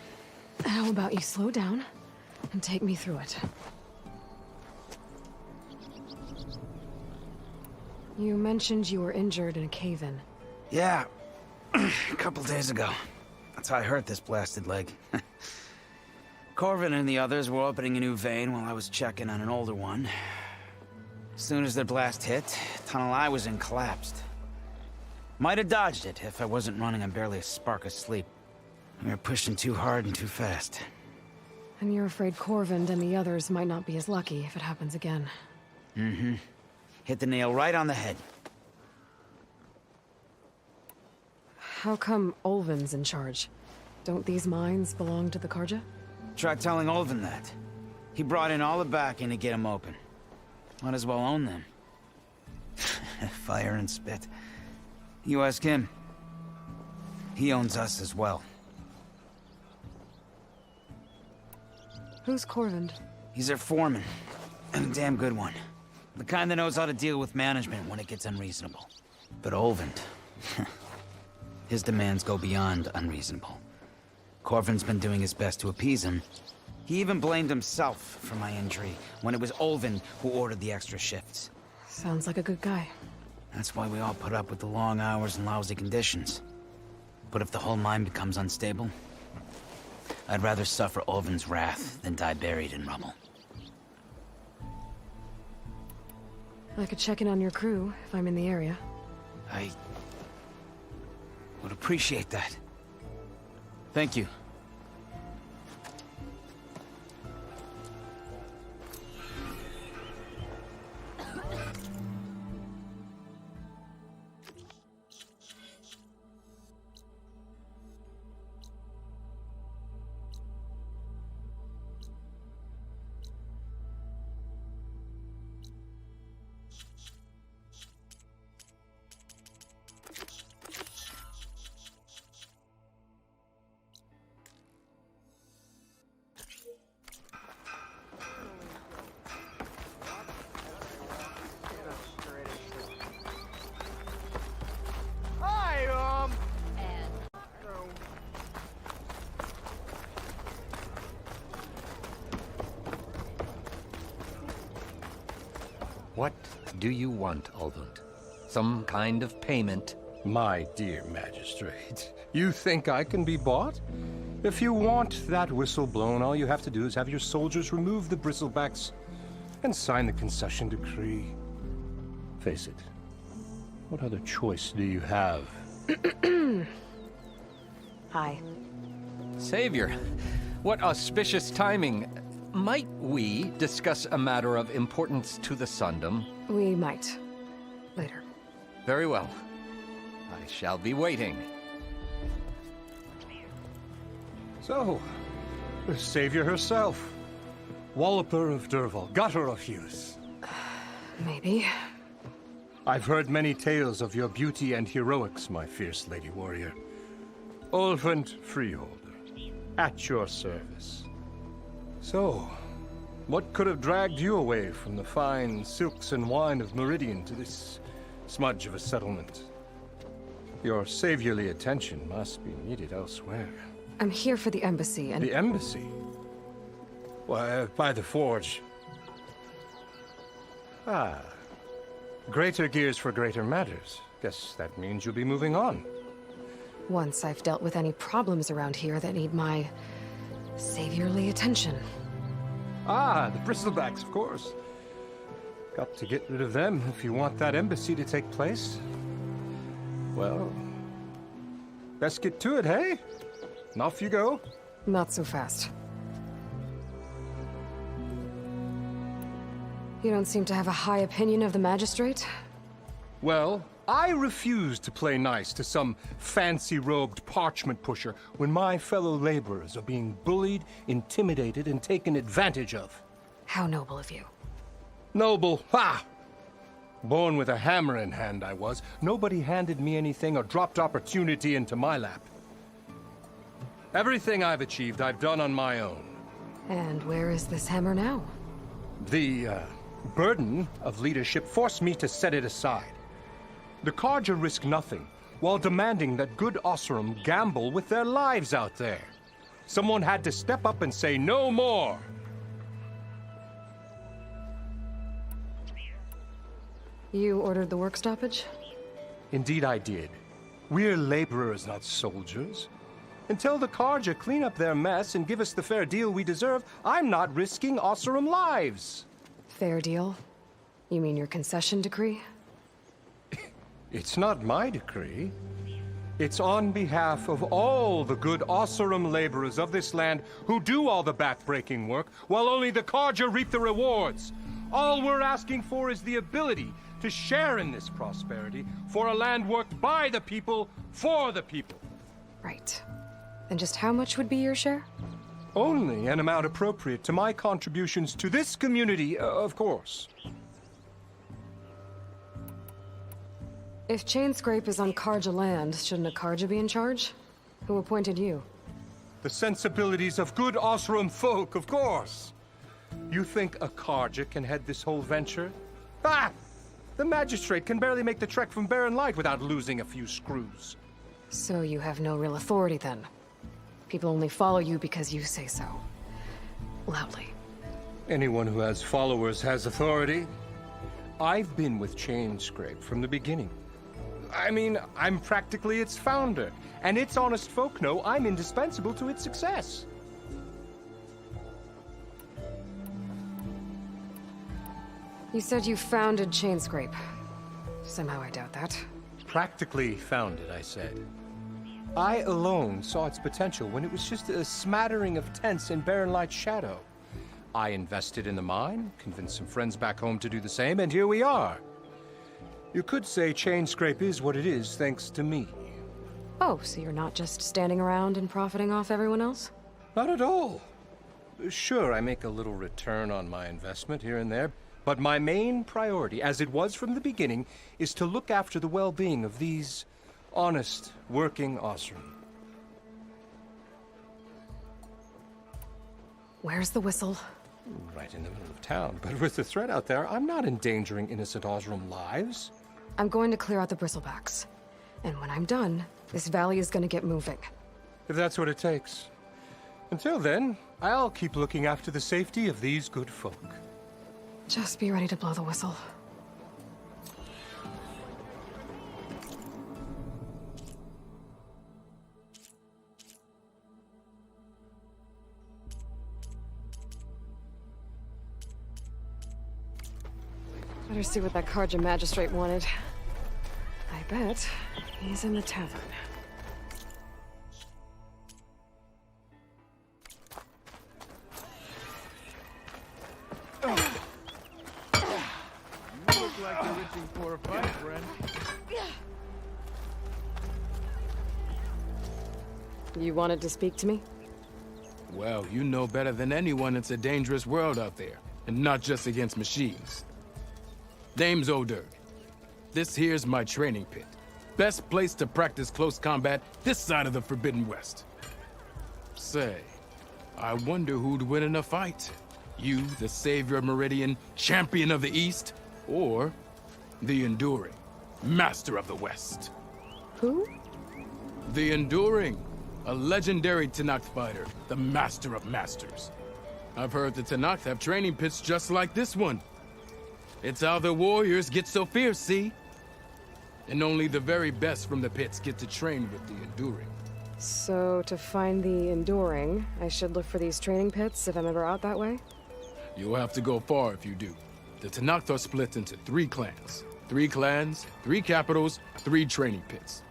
How about you slow down and take me through it? You mentioned you were injured in a cave-in. Yeah, a couple days ago. That's how I hurt this blasted leg. Corvin and the others were opening a new vein while I was checking on an older one. As soon as their blast hit, the tunnel I was in collapsed. Might have dodged it if I wasn't running on barely a spark of sleep. We were pushing too hard and too fast. And you're afraid Corvin and the others might not be as lucky if it happens again. Mm-hmm. Hit the nail right on the head. How come Ulvin's in charge? Don't these mines belong to the Karja? Try telling Ulvin that. He brought in all the backing to get them open. Might as well own them. Fire and spit. You ask him. He owns us as well. Who's Corvin? He's their foreman. And a damn good one. The kind that knows how to deal with management when it gets unreasonable. But Ulvin... his demands go beyond unreasonable. Corvin's been doing his best to appease him. He even blamed himself for my injury, when it was Olvin who ordered the extra shifts. Sounds like a good guy. That's why we all put up with the long hours and lousy conditions. But if the whole mine becomes unstable, I'd rather suffer Olvin's wrath than die buried in rubble. I could check in on your crew if I'm in the area. I would appreciate that. Thank you. What do you want, Alvund? Some kind of payment? My dear magistrate, you think I can be bought? If you want that whistle blown, all you have to do is have your soldiers remove the bristlebacks and sign the concession decree. Face it, what other choice do you have? Hi. Savior, what auspicious timing. Might we discuss a matter of importance to the Sundom? We might. Later. Very well. I shall be waiting. So, the savior herself. Walloper of Derval, gutter of Hughes. Maybe. I've heard many tales of your beauty and heroics, my fierce lady warrior. Olvund Freeholder, at your service. So, what could have dragged you away from the fine silks and wine of Meridian to this smudge of a settlement? Your saviorly attention must be needed elsewhere. I'm here for the embassy and... The embassy? Why, by the forge. Ah. Greater gears for greater matters. Guess that means you'll be moving on. Once I've dealt with any problems around here that need my saviorly attention. Ah, the bristlebacks, of course. Got to get rid of them if you want that embassy to take place. Well, best get to it, hey? And off you go. Not so fast. You don't seem to have a high opinion of the magistrate? Well, I refuse to play nice to some fancy-robed parchment pusher when my fellow laborers are being bullied, intimidated, and taken advantage of. How noble of you. Noble? Ha! Born with a hammer in hand, I was. Nobody handed me anything or dropped opportunity into my lap. Everything I've achieved, I've done on my own. And where is this hammer now? The, burden of leadership forced me to set it aside. The Carja risk nothing, while demanding that good Osseram gamble with their lives out there. Someone had to step up and say no more. You ordered the work stoppage? Indeed I did. We're laborers, not soldiers. Until the Carja clean up their mess and give us the fair deal we deserve, I'm not risking Osseram lives. Fair deal? You mean your concession decree? It's not my decree. It's on behalf of all the good Osseram laborers of this land who do all the back-breaking work, while only the Carja reap the rewards. All we're asking for is the ability to share in this prosperity for a land worked by the people, for the people. Right. And just how much would be your share? Only an amount appropriate to my contributions to this community, of course. If Chainscrape is on Carja land, shouldn't a Carja be in charge? Who appointed you? The sensibilities of good Osseram folk, of course. You think a Carja can head this whole venture? Ah! The magistrate can barely make the trek from Barren Light without losing a few screws. So you have no real authority then? People only follow you because you say so. loudly. Anyone who has followers has authority. I've been with Chainscrape from the beginning. I mean, I'm practically its founder, and its honest folk know I'm indispensable to its success. You said you founded Chainscrape. Somehow I doubt that. Practically founded, I said. I alone saw its potential when it was just a smattering of tents in Barren Light's shadow. I invested in the mine, convinced some friends back home to do the same, and here we are. You could say Chainscrape is what it is thanks to me. Oh, so you're not just standing around and profiting off everyone else? Not at all. Sure, I make a little return on my investment here and there, but my main priority, as it was from the beginning, is to look after the well-being of these honest, working Osram. Where's the whistle? Right in the middle of town, but with the threat out there, I'm not endangering innocent Osram lives. I'm going to clear out the bristlebacks. And when I'm done, this valley is going to get moving. If that's what it takes. Until then, I'll keep looking after the safety of these good folk. Just be ready to blow the whistle. Better see what that Carja magistrate wanted. I bet he's in the tavern. You look like you're reaching for a fight, friend. You wanted to speak to me? Well, you know better than anyone it's a dangerous world out there, and not just against machines. Name's O'Dirk. This here's my training pit. Best place to practice close combat this side of the Forbidden West. Say, I wonder who'd win in a fight. You, the savior of Meridian, champion of the East, or the Enduring, master of the West. Who? The Enduring, a legendary Tenakth fighter, the master of masters. I've heard the Tenakth have training pits just like this one. It's how the warriors get so fierce, see? And only the very best from the pits get to train with the Enduring. So, to find the Enduring, I should look for these training pits if I'm ever out that way? You'll have to go far if you do. The Tenakth are split into 3 clans. 3 clans, 3 capitals, 3 training pits.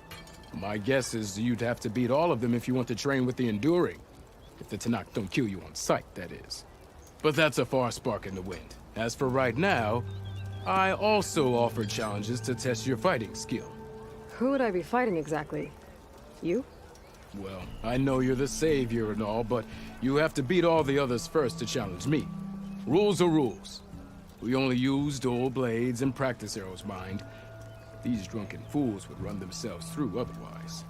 My guess is you'd have to beat all of them if you want to train with the Enduring. If the Tenakth don't kill you on sight, that is. But that's a far spark in the wind. As for right now, I also offer challenges to test your fighting skill. Who would I be fighting exactly? You? Well, I know you're the savior and all, but you have to beat all the others first to challenge me. Rules are rules. We only use dual blades and practice arrows, mind. These drunken fools would run themselves through otherwise.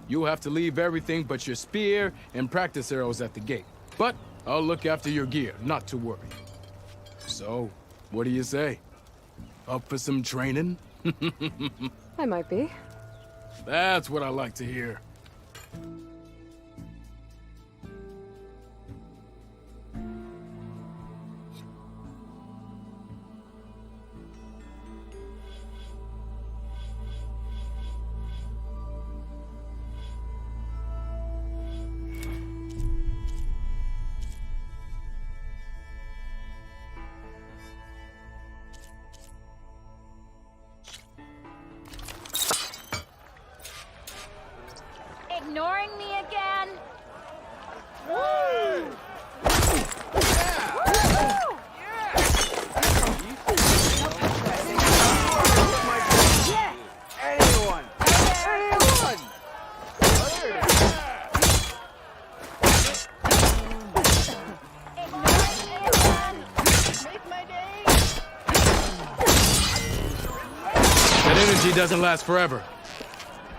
You'll have to leave everything but your spear and practice arrows at the gate. But I'll look after your gear, not to worry. So, what do you say? Up for some training? I might be. That's what I like to hear. Ignoring me again? Anyone! That energy doesn't last forever.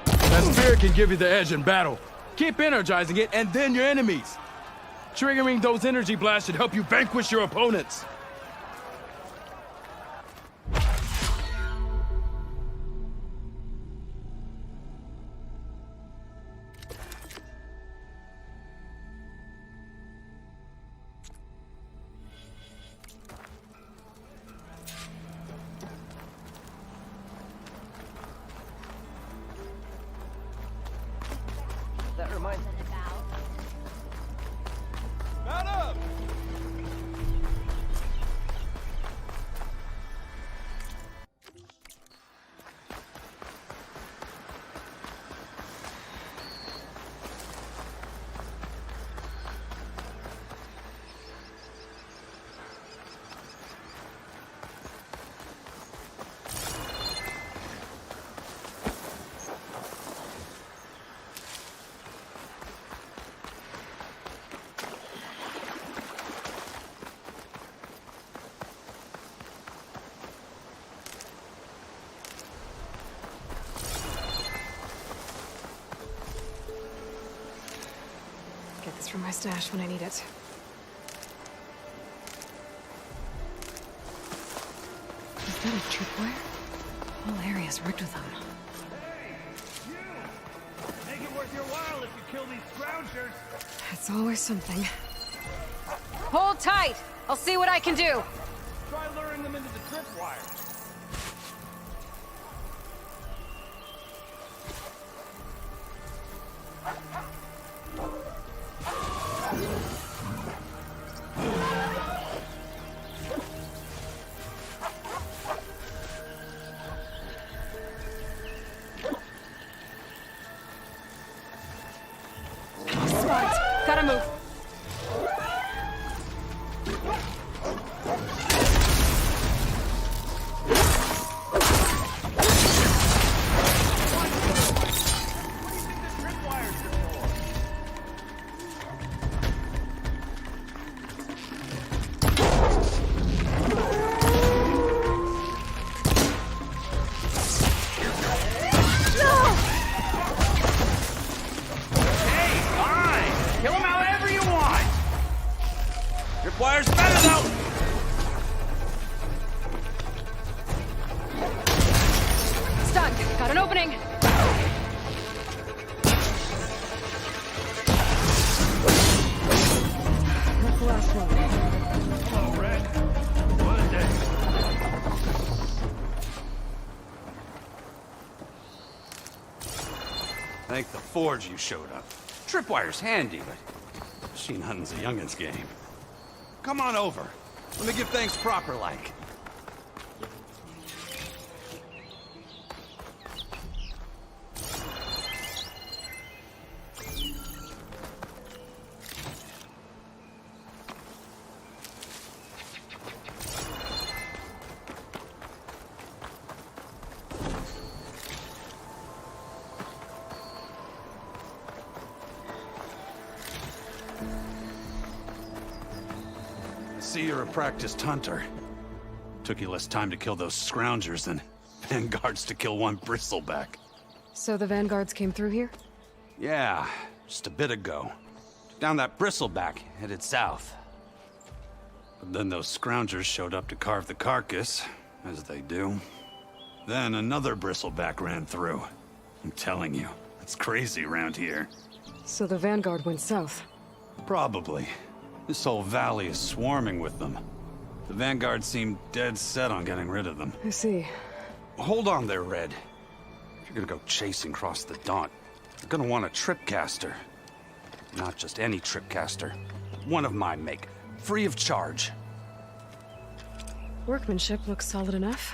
That spear can give you the edge in battle. Keep energizing it, and then your enemies. Triggering those energy blasts should help you vanquish your opponents. for my stash when I need it. Is that a tripwire? The whole area's rigged with them. Make it worth your while if you kill these scroungers. It's always something. Hold tight! I'll see what I can do! Try luring them into the tripwire. Smart! Gotta move! Tripwire's better though! Stuck! Got an opening! That's the last one. Hello, Red. What a day. Thank the Forge you showed up. Tripwire's handy, but machine hunting's a youngin's game. Come on over. Let me give thanks proper like. See, you're a practiced hunter. Took you less time to kill those scroungers than vanguards to kill one bristleback. So the vanguards came through here? Yeah, just a bit ago. Down that bristleback, headed south. But then those scroungers showed up to carve the carcass, as they do. Then another bristleback ran through. I'm telling you, it's crazy around here. So the vanguard went south? Probably. This whole valley is swarming with them. The vanguard seemed dead set on getting rid of them. I see. Hold on there, Red. If you're gonna go chasing across the Daunt, you're gonna want a tripcaster. Not just any tripcaster. One of my make. Free of charge. Workmanship looks solid enough.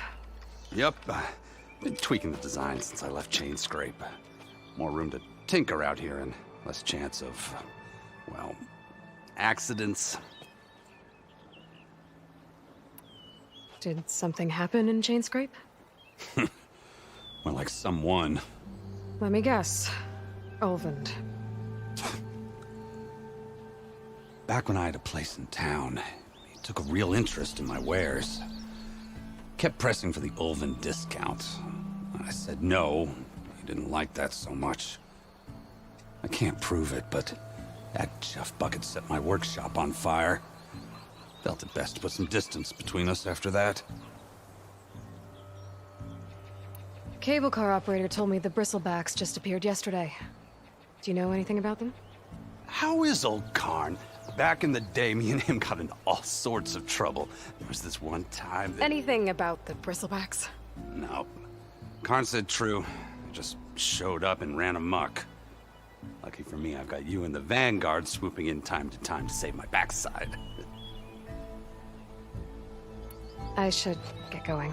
Yep. Been tweaking the design since I left Chainscrape. More room to tinker out here and less chance of, well, accidents. Did something happen in Chainscrape? Well, like someone. Let me guess. Ulvund. Back when I had a place in town, he took a real interest in my wares. Kept pressing for the Ulvund discount. I said no. He didn't like that so much. I can't prove it, but that chuff bucket set my workshop on fire. Felt it best to put some distance between us after that. The cable car operator told me the bristlebacks just appeared yesterday. Do you know anything about them? How is old Karn? Back in the day, me and him got into all sorts of trouble. There was this one time that... Anything about the bristlebacks? No. Karn said true. Just showed up and ran amok. Lucky for me, I've got you and the Vanguard swooping in time to time to save my backside. I should get going.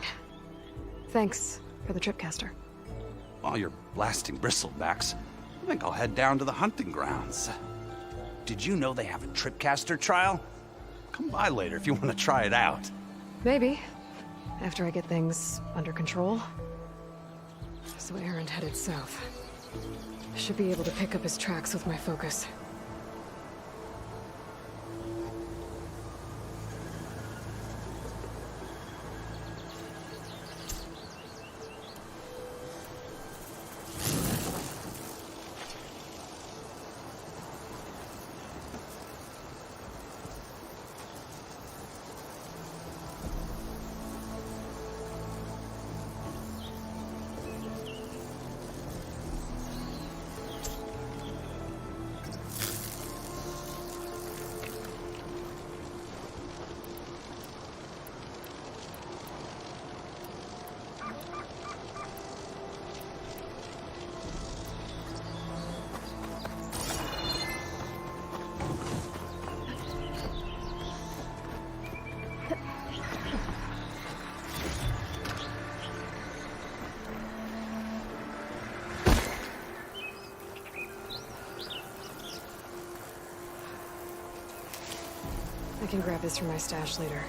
Thanks for the tripcaster. While you're blasting bristlebacks, I think I'll head down to the hunting grounds. Did you know they have a tripcaster trial? Come by later if you want to try it out. Maybe. After I get things under control. So Aaron headed south. I should be able to pick up his tracks with my focus. can grab this from my stash later.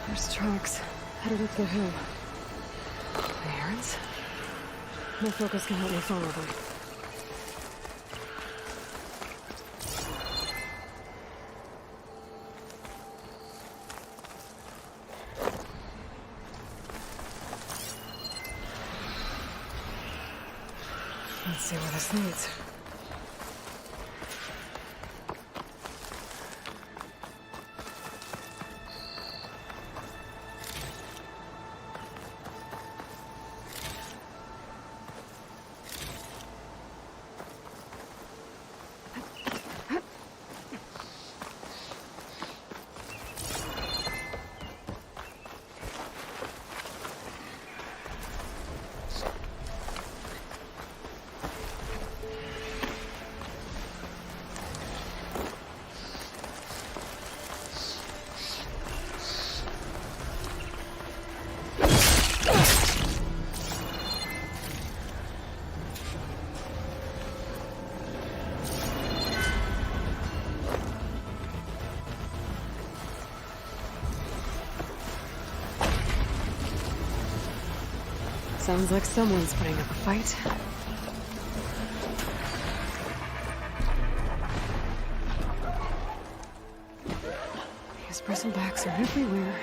There's tracks headed up the hill. The errands? No focus can help me follow them. Let's see where this leads. Sounds like someone's putting up a fight. These bristlebacks are everywhere.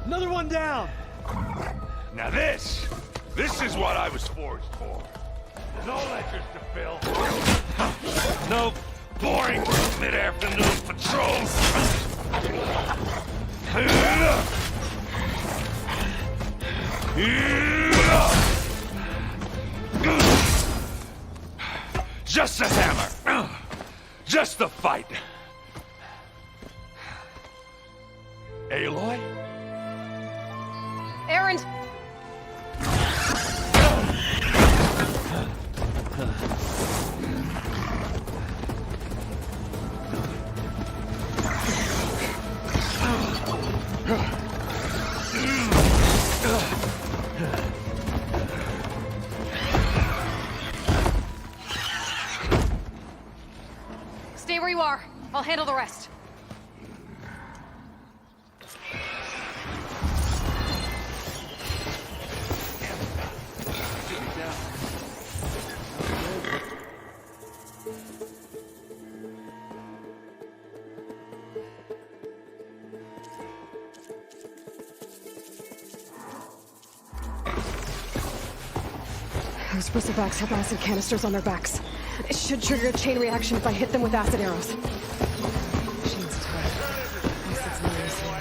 Another one down! Now this is what I was forged for. No ledgers to fill. No boring mid-afternoon patrols. Just a hammer. Just the fight. Aloy? Errand! Stay where you are. I'll handle the rest. Those bristlebacks have acid canisters on their backs. It should trigger a chain reaction if I hit them with acid arrows. Machine's tired. Acid's nervously.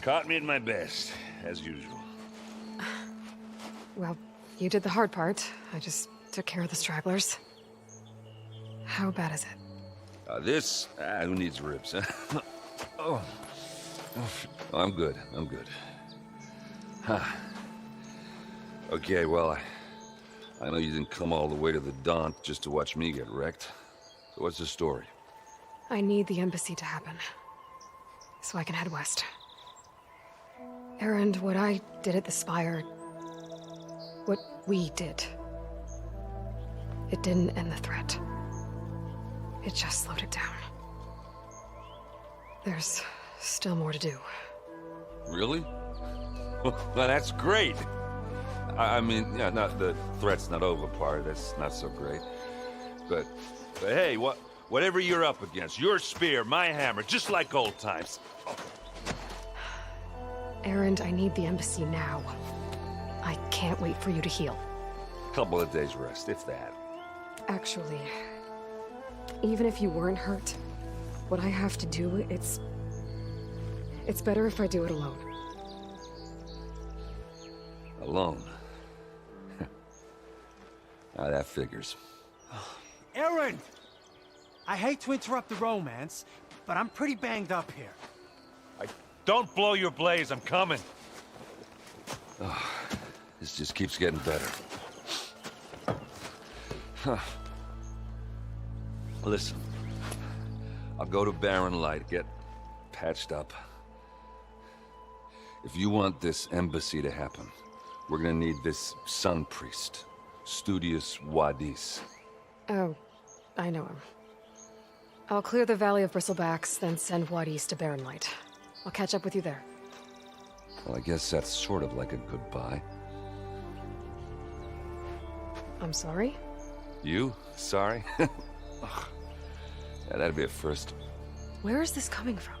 Caught me at my best, as usual. Well, you did the hard part. I just took care of the stragglers. How bad is it? Who needs ribs, huh? Oh, I'm good. I'm good. Huh. Okay, well, I know you didn't come all the way to the Daunt just to watch me get wrecked. So what's the story? I need the embassy to happen, so I can head west. Erend, what I did at the Spire, what we did, it didn't end the threat. It just slowed it down. There's still more to do. Really? Well, that's great. I mean, yeah, not the threat's not over part. That's not so great. But hey, whatever you're up against, your spear, my hammer, just like old times. Erend, I need the embassy now. I can't wait for you to heal. Couple of days rest, if that. Actually, even if you weren't hurt, what I have to do, it's better if I do it alone. Alone? That figures. Erend! I hate to interrupt the romance, but I'm pretty banged up here. Don't blow your blaze, I'm coming. Oh, this just keeps getting better. Huh. Listen, I'll go to Barren Light, get patched up. If you want this embassy to happen, we're gonna need this Sun Priest, Studius Wadis. Oh, I know him. I'll clear the Valley of Bristlebacks, then send Wadis to Barren Light. I'll catch up with you there. Well, I guess that's sort of like a goodbye. I'm sorry? You? Sorry? Yeah, that'd be a first. Where is this coming from?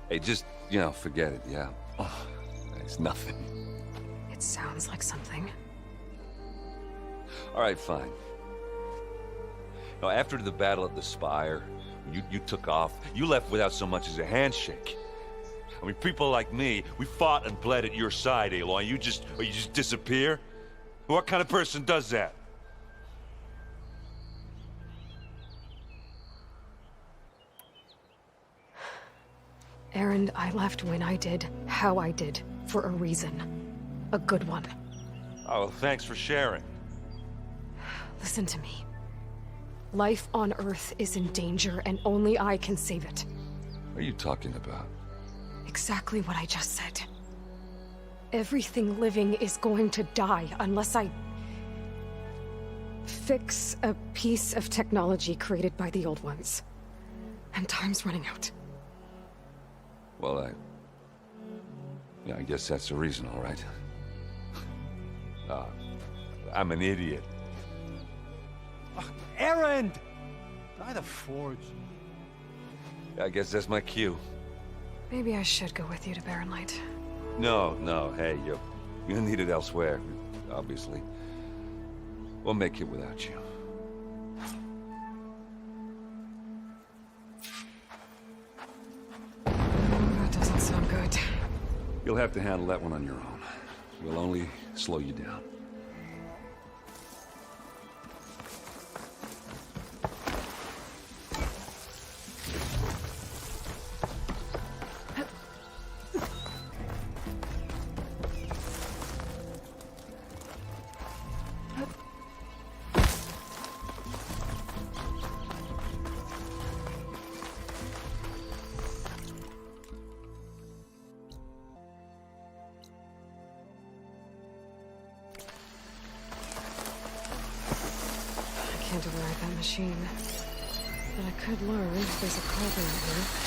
Hey, just, forget it, yeah? Oh, it's nothing. It sounds like something. All right, fine. Now, after the battle at the Spire, you took off. You left without so much as a handshake. I mean, people like me, we fought and bled at your side, Aloy. You just disappear? What kind of person does that? Erend, I left when I did, how I did, for a reason. A good one. Oh, well, thanks for sharing. Listen to me. Life on Earth is in danger, and only I can save it. What are you talking about? Exactly what I just said. Everything living is going to die unless I fix a piece of technology created by the old ones. And time's running out. Well, I guess that's the reason, all right. I'm an idiot. Erend! By the Forge. I guess that's my cue. Maybe I should go with you to Barren Light. No, hey, you're needed elsewhere, obviously. We'll make it without you. That doesn't sound good. You'll have to handle that one on your own. We'll only slow you down. I can't override that machine. But I could learn if there's a cauldron in here.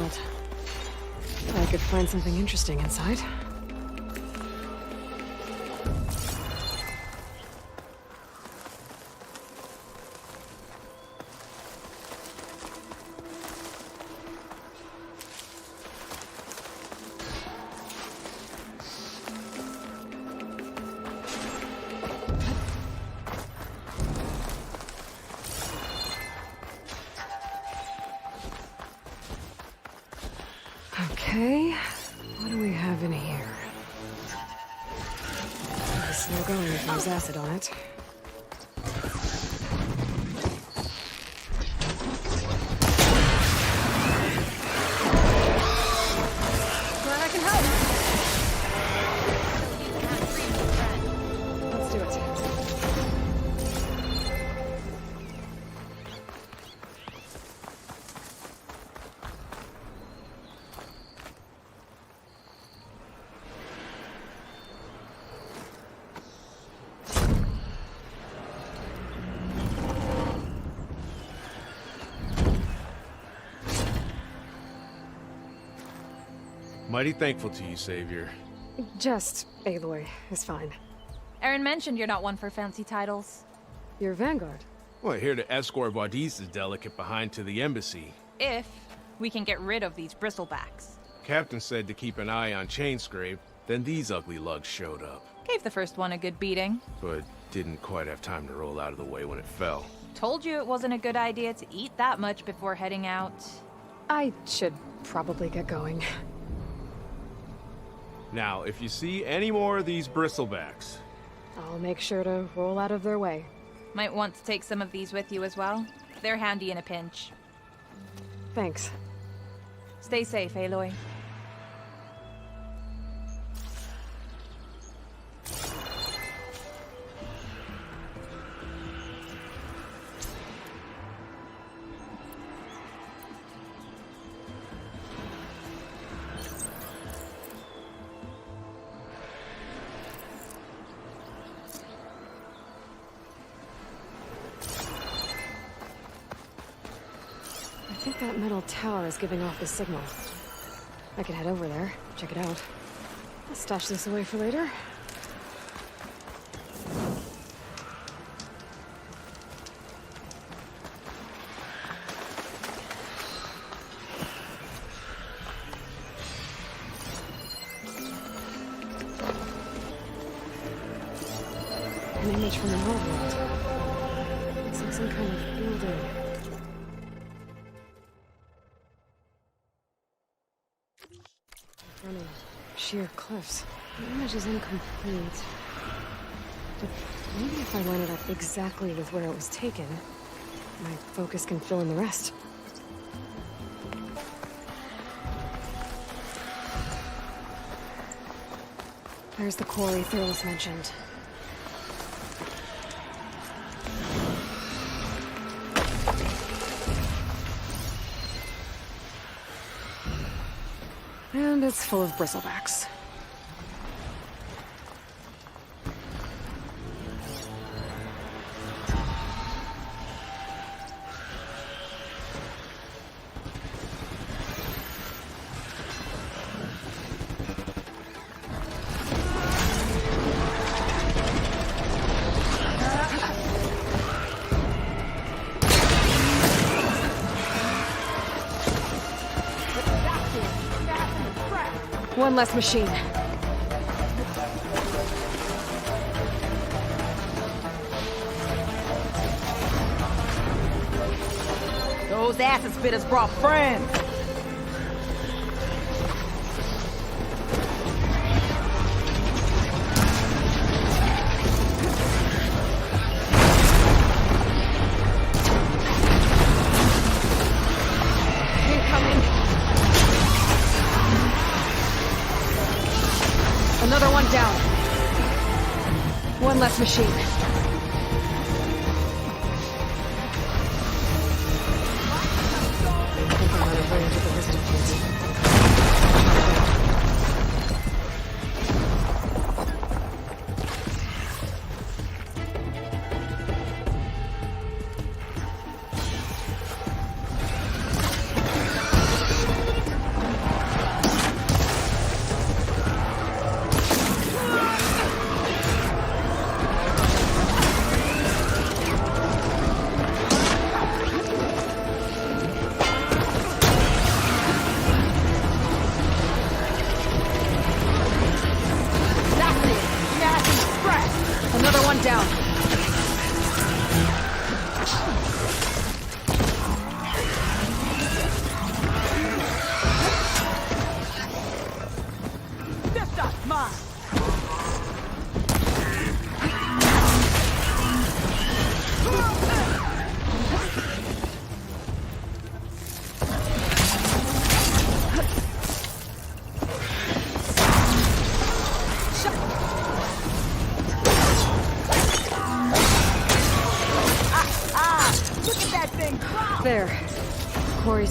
world. I could find something interesting inside. Okay, what do we have in here? It's slow going if there's acid on it. Glad I can help. Let's do it. Mighty thankful to you, Savior. Just Aloy is fine. Aaron mentioned you're not one for fancy titles. You're Vanguard. Well, here to escort Wadis' delicate behind to the embassy. If we can get rid of these bristlebacks. Captain said to keep an eye on Chainscrape, then these ugly lugs showed up. Gave the first one a good beating. But didn't quite have time to roll out of the way when it fell. Told you it wasn't a good idea to eat that much before heading out. I should probably get going. Now, if you see any more of these bristlebacks... I'll make sure to roll out of their way. Might want to take some of these with you as well. They're handy in a pinch. Thanks. Stay safe, Aloy. I think that metal tower is giving off the signal. I could head over there, check it out. I'll stash this away for later. An image from the old world. Looks like some kind of building. Running sheer cliffs. The image is incomplete. But maybe if I line it up exactly with where it was taken, my focus can fill in the rest. There's the quarry Thurles mentioned. And it's full of bristlebacks. One less machine. Those acid spitters brought friends. Another one down. One less machine. I think I'm out of range of the resistance points.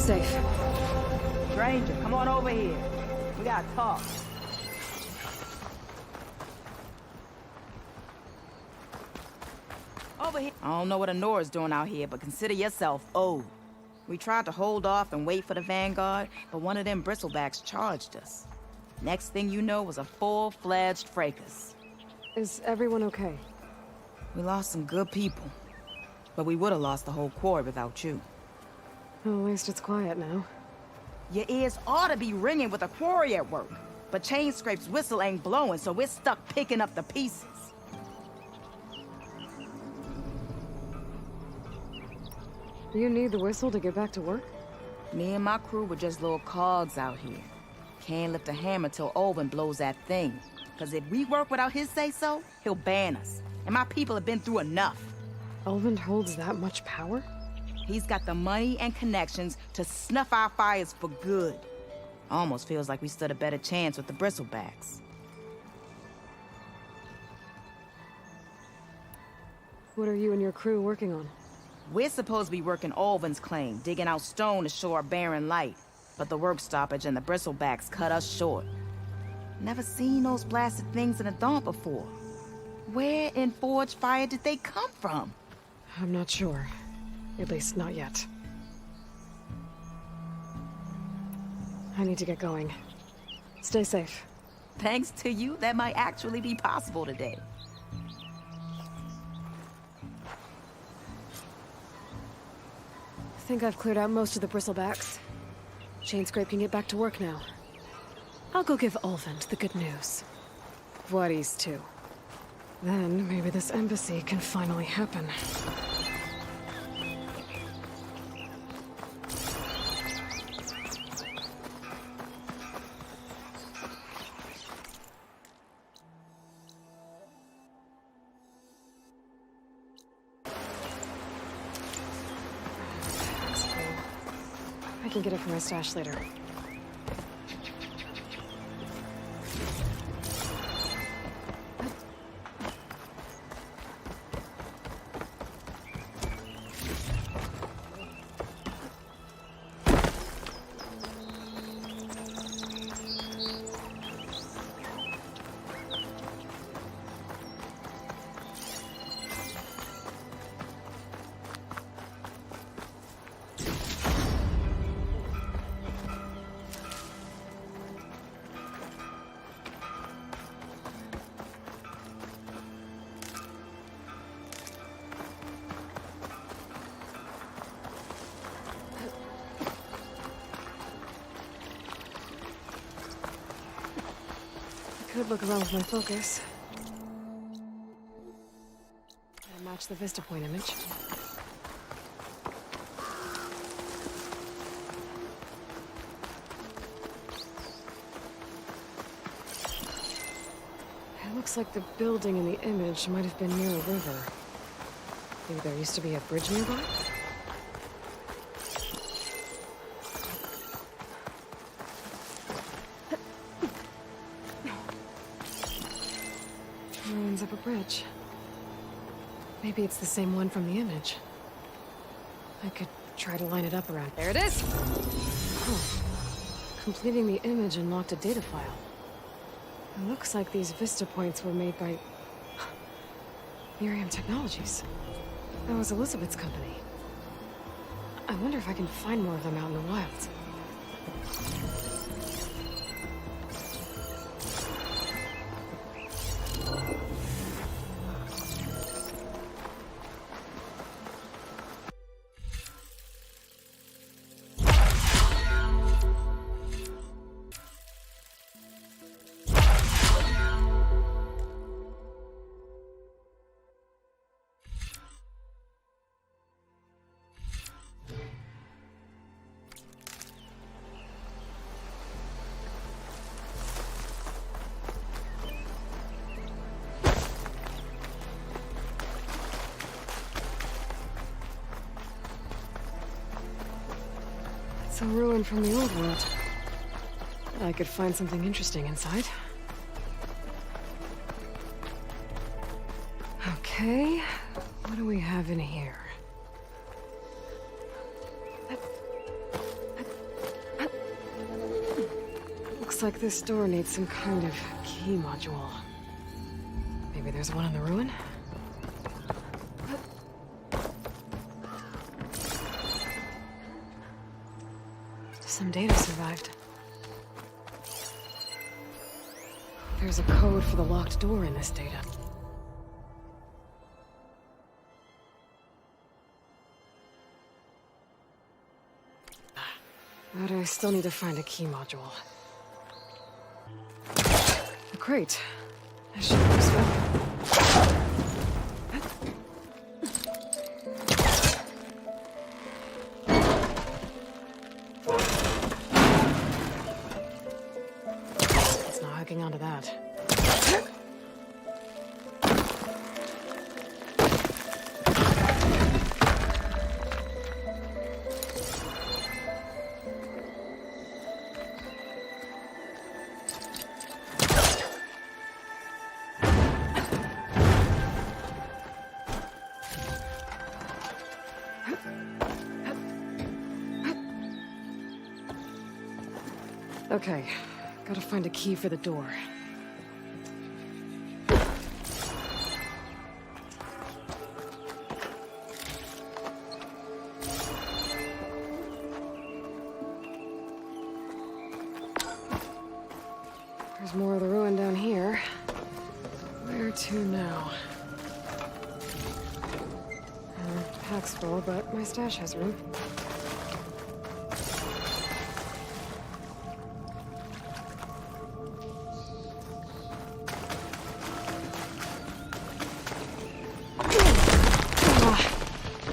safe. Stranger, come on over here. We gotta talk. Over here. I don't know what Honora's doing out here, but consider yourself owed. We tried to hold off and wait for the Vanguard, but one of them bristlebacks charged us. Next thing you know was a full-fledged fracas. Is everyone okay? We lost some good people, but we would have lost the whole quarry without you. Well, at least it's quiet now. Your ears ought to be ringing with a quarry at work, but Chainscrape's whistle ain't blowing, so we're stuck picking up the pieces. You need the whistle to get back to work? Me and my crew were just little cogs out here. Can't lift a hammer till Olvin blows that thing. Cause if we work without his say-so, he'll ban us. And my people have been through enough. Olvin holds that much power? He's got the money and connections to snuff our fires for good. Almost feels like we stood a better chance with the bristlebacks. What are you and your crew working on? We're supposed to be working Olvin's claim, digging out stone to show our barren light. But the work stoppage and the bristlebacks cut us short. Never seen those blasted things in a dawn before. Where in Forge Fire did they come from? I'm not sure. At least not yet. I need to get going. Stay safe. Thanks to you, that might actually be possible today. I think I've cleared out most of the bristlebacks. Chainscrape can get back to work now. I'll go give Olvin the good news. Voorhees too. Then maybe this embassy can finally happen. I can get it from my stash later. Could look around with my focus. And match the Vista Point image. It looks like the building in the image might have been near a river. Maybe there used to be a bridge nearby? Ruins of a bridge. Maybe it's the same one from the image. I could try to line it up around. There it is! Oh. Completing the image unlocked a data file. It looks like these Vista Points were made by Miriam Technologies. That was Elizabeth's company. I wonder if I can find more of them out in the wild. It's a ruin from the old world. I could find something interesting inside. Okay, what do we have in here? Looks like this door needs some kind of key module. Maybe there's one in the ruin? Some data survived. There's a code for the locked door in this data. But I still need to find a key module. A crate. That should be useful. It's not hooking onto that. Okay, gotta find a key for the door. There's more of the ruin down here. Where to now? Pack's full, but my stash has room.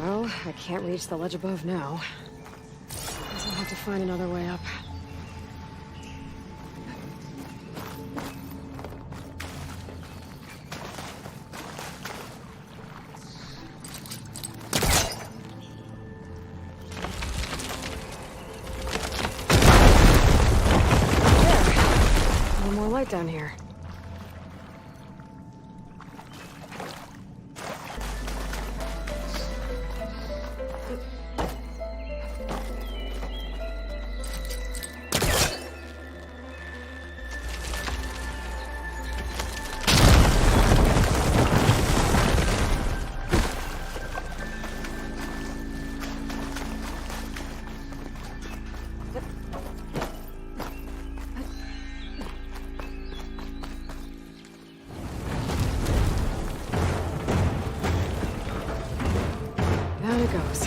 Well, I can't reach the ledge above now. Guess I'll have to find another way up. Down here. Down it goes.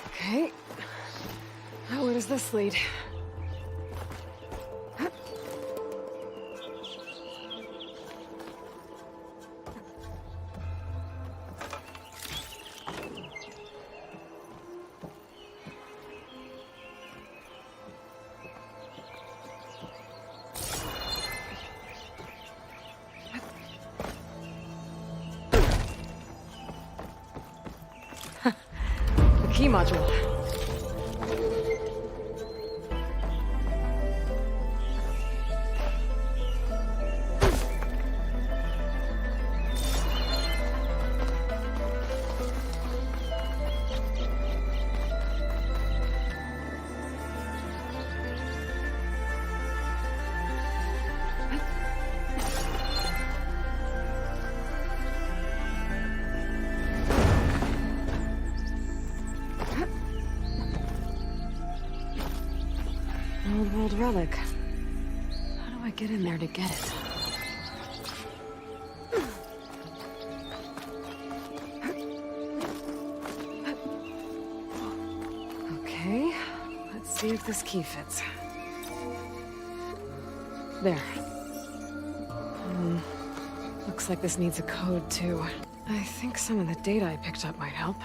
Okay. Now where does this lead? Key module. Old world relic. How do I get in there to get it? Okay, let's see if this key fits. There. Looks like this needs a code too. I think some of the data I picked up might help.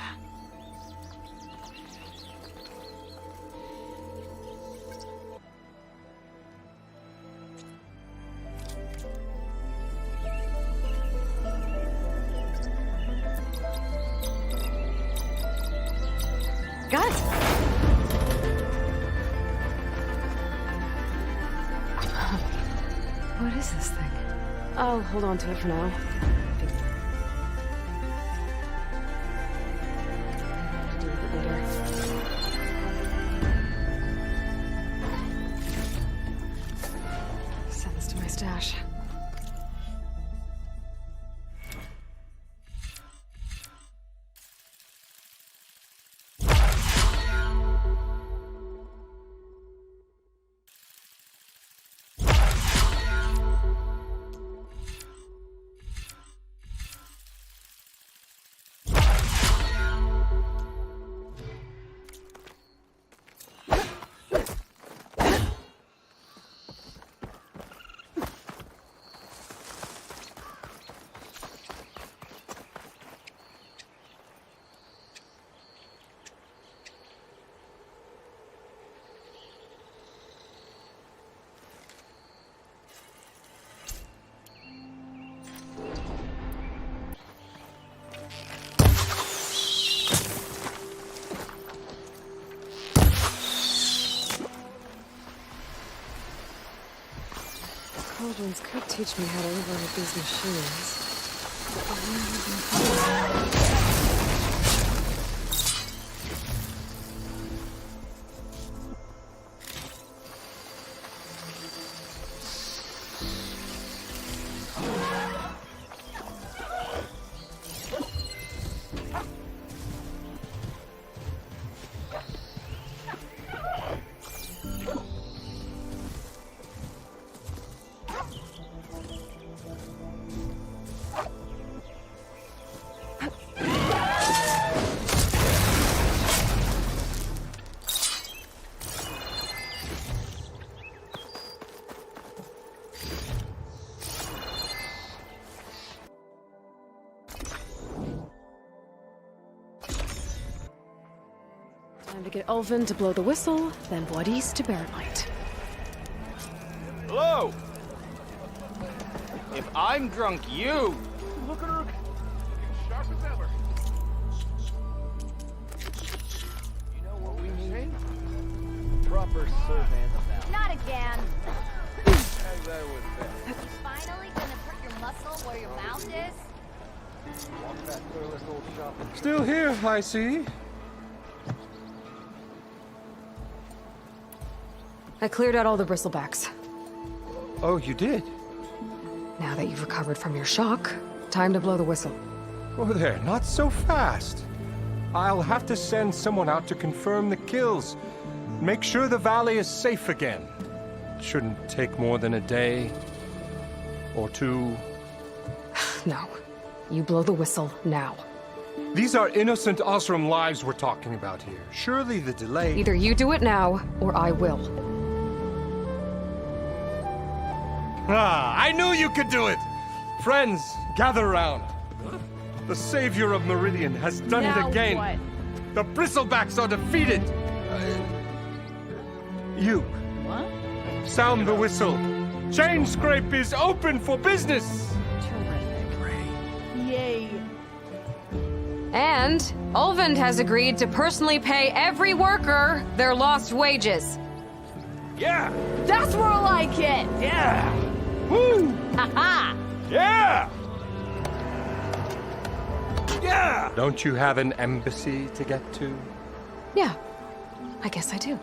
Got it! What is this thing? I'll hold on to it for now. To do with it later. Send this to my stash. Cauldrons could teach me how to override these machines. Time to get Ulvin to blow the whistle, then Wadis to bear light. Hello! If I'm drunk, you... Look at her. Sharp as ever. You know what we need? Proper survey of the Not again. How's that with that? Finally gonna put your muscle where your mouth is? Walk that careless old shop. Still here, I see. I cleared out all the bristlebacks. Oh, you did? Now that you've recovered from your shock, time to blow the whistle. Oh there, not so fast. I'll have to send someone out to confirm the kills. Make sure the valley is safe again. Shouldn't take more than a day. Or two. No. You blow the whistle now. These are innocent Osram lives we're talking about here. Surely the delay... Either you do it now, or I will. Ah, I knew you could do it! Friends, gather around. The savior of Meridian has done it again. What? The bristlebacks are defeated. You. What? Sound the whistle. Chain Scrape is open for business. Yay. And Ulvin has agreed to personally pay every worker their lost wages. Yeah! That's more like it! Yeah! Woo! Haha! Yeah! Yeah! Don't you have an embassy to get to? Yeah, I guess I do.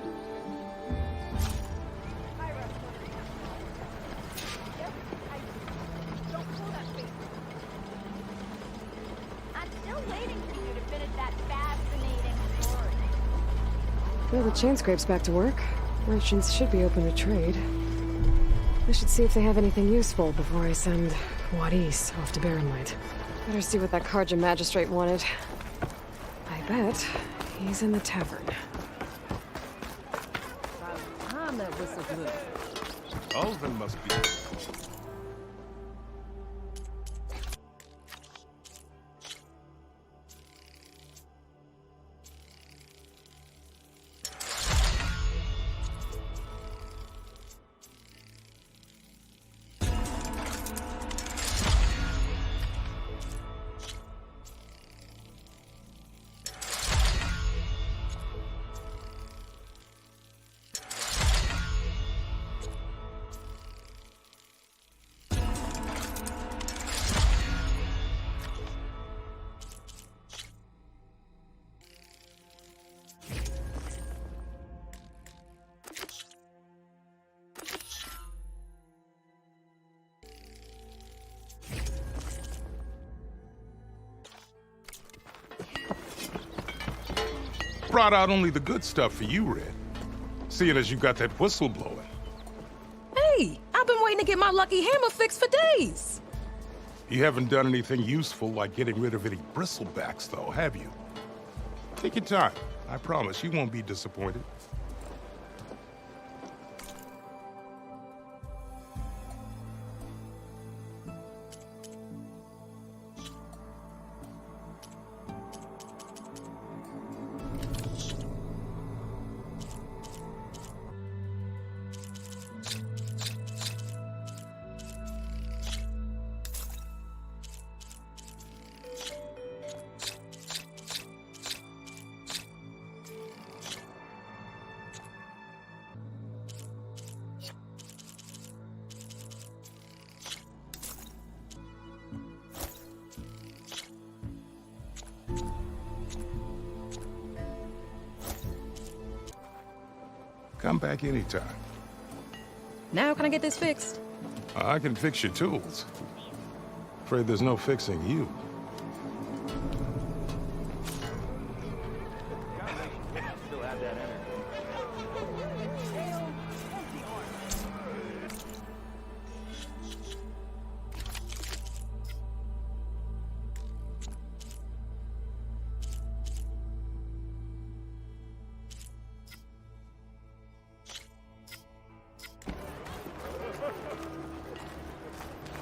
I'm still waiting for you to finish that fascinating story. Well, the chain scrape's back to work. Merchants should be open to trade. I should see if they have anything useful before I send Wadis off to Barrenlight. Better see what that Karja magistrate wanted. I bet he's in the tavern. Time that whistle blew. Ulvin must be... brought out only the good stuff for you, Red. Seeing as you got that whistle blowing. Hey, I've been waiting to get my lucky hammer fixed for days. You haven't done anything useful like getting rid of any bristlebacks, though, have you? Take your time. I promise you won't be disappointed. Come back anytime. Now can I get this fixed? I can fix your tools. Afraid there's no fixing you.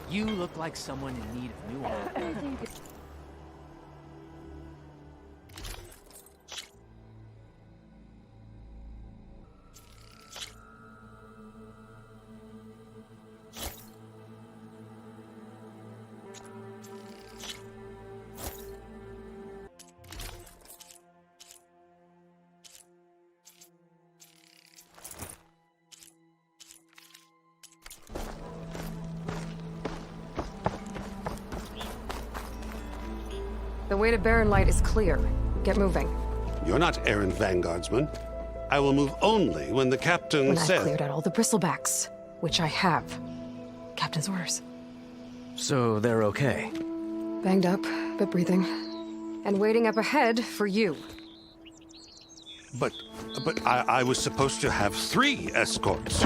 You look like someone in need of new armor. The way to Barren Light is clear. Get moving. You're not errant vanguardsman. I will move only when the captain When says... I've cleared out all the bristlebacks, which I have. Captain's orders. So they're okay? Banged up, but breathing. And waiting up ahead for you. But I was supposed to have 3 escorts.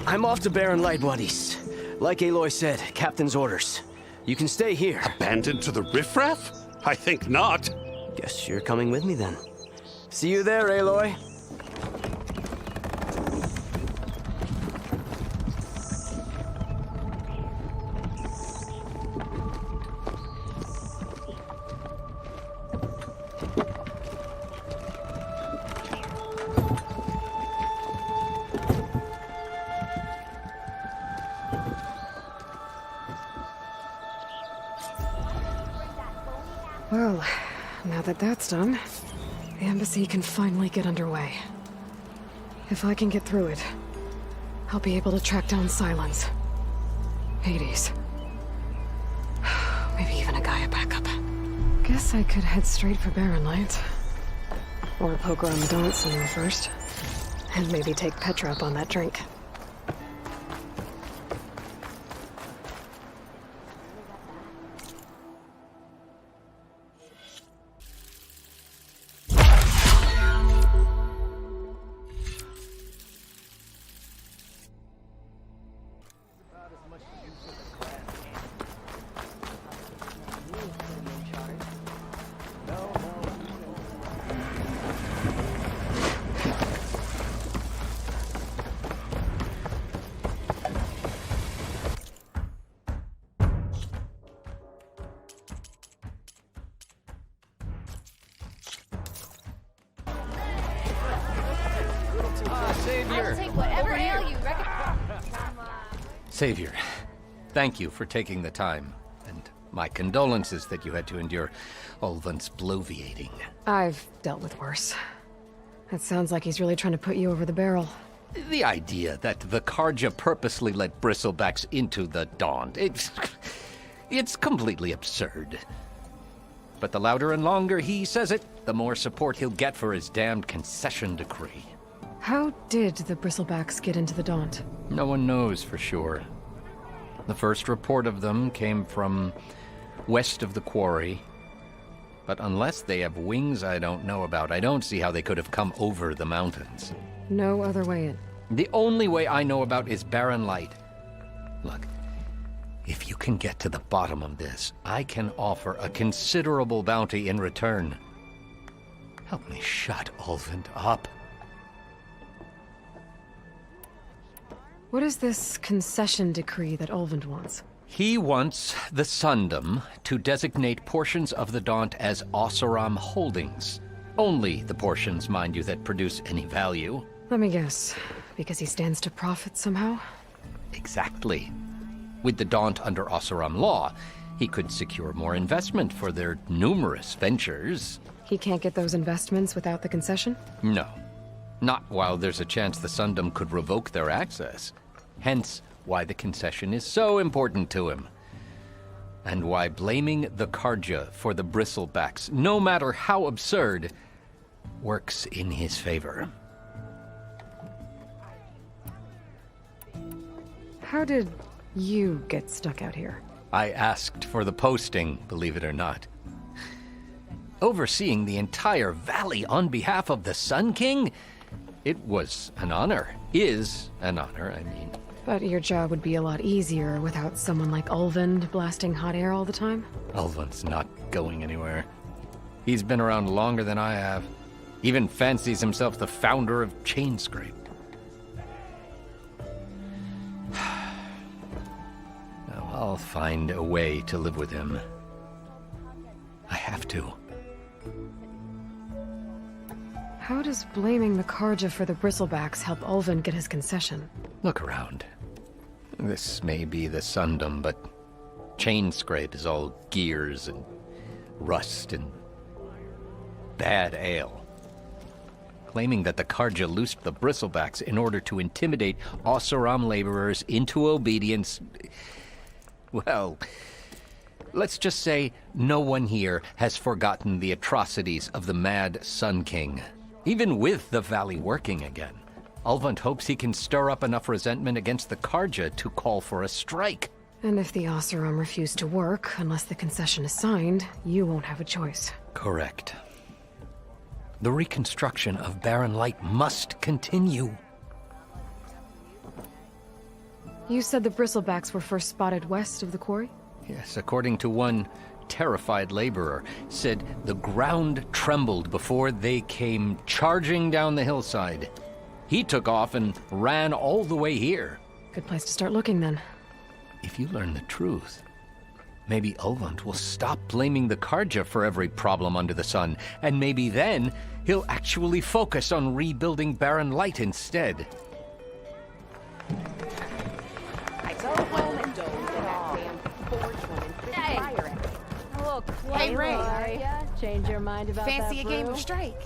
I'm off to Barren Light, buddies. Like Aloy said, captain's orders. You can stay here. Abandoned to the riffraff? I think not. Guess you're coming with me then. See you there, Aloy. Well, now that that's done, the embassy can finally get underway. If I can get through it, I'll be able to track down Silence, Hades, maybe even a Gaia backup. Guess I could head straight for Barren Light. Or poke around the Daunt somewhere first. And maybe take Petra up on that drink. I'll take whatever ale you recommend. Savior, thank you for taking the time, and my condolences that you had to endure Ulvin's bloviating. I've dealt with worse. It sounds like he's really trying to put you over the barrel. The idea that the Karja purposely let bristlebacks into the Daunt, it's completely absurd. But the louder and longer he says it, the more support he'll get for his damned concession decree. How did the bristlebacks get into the Daunt? No one knows for sure. The first report of them came from west of the quarry, But unless they have wings I don't know about, I don't see how they could have come over the mountains. No other way in. The only way I know about is barren light. Look, if you can get to the bottom of this, I can offer a considerable bounty in return. Help me shut Ulvund up. What is this concession decree that Ulvund wants? He wants the Sundom to designate portions of the Daunt as Oseram holdings. Only the portions, mind you, that produce any value. Let me guess. Because he stands to profit somehow? Exactly. With the Daunt under Oseram law, he could secure more investment for their numerous ventures. He can't get those investments without the concession? No. Not while there's a chance the Sundom could revoke their access. Hence, why the concession is so important to him. And why blaming the Karja for the bristlebacks, no matter how absurd, works in his favor. How did you get stuck out here? I asked for the posting, believe it or not. Overseeing the entire valley on behalf of the Sun King? It was an honor. Is an honor, I mean. But your job would be a lot easier without someone like Ulvund blasting hot air all the time? Ulvund's not going anywhere. He's been around longer than I have. Even fancies himself the founder of Chainscrape. Now, I'll find a way to live with him. I have to. How does blaming the Karja for the bristlebacks help Ulvund get his concession? Look around. This may be the Sundom, but Chainscrape is all gears and rust and bad ale. Claiming that the Karja loosed the bristlebacks in order to intimidate Oseram laborers into obedience. Well, let's just say no one here has forgotten the atrocities of the mad Sun King. Even with the valley working again, Ulvund hopes he can stir up enough resentment against the Karja to call for a strike. And if the Oseram refuse to work, unless the concession is signed, you won't have a choice. Correct. The reconstruction of Barren Light must continue. You said the bristlebacks were first spotted west of the quarry? Yes, according to one terrified laborer, said the ground trembled before they came charging down the hillside. He took off and ran all the way here. Good place to start looking, then. If you learn the truth, maybe Ulvund will stop blaming the Karja for every problem under the sun, and maybe then he'll actually focus on rebuilding Barren Light instead. Hey, Ray. Change your mind about Fancy that a game brew? of strike?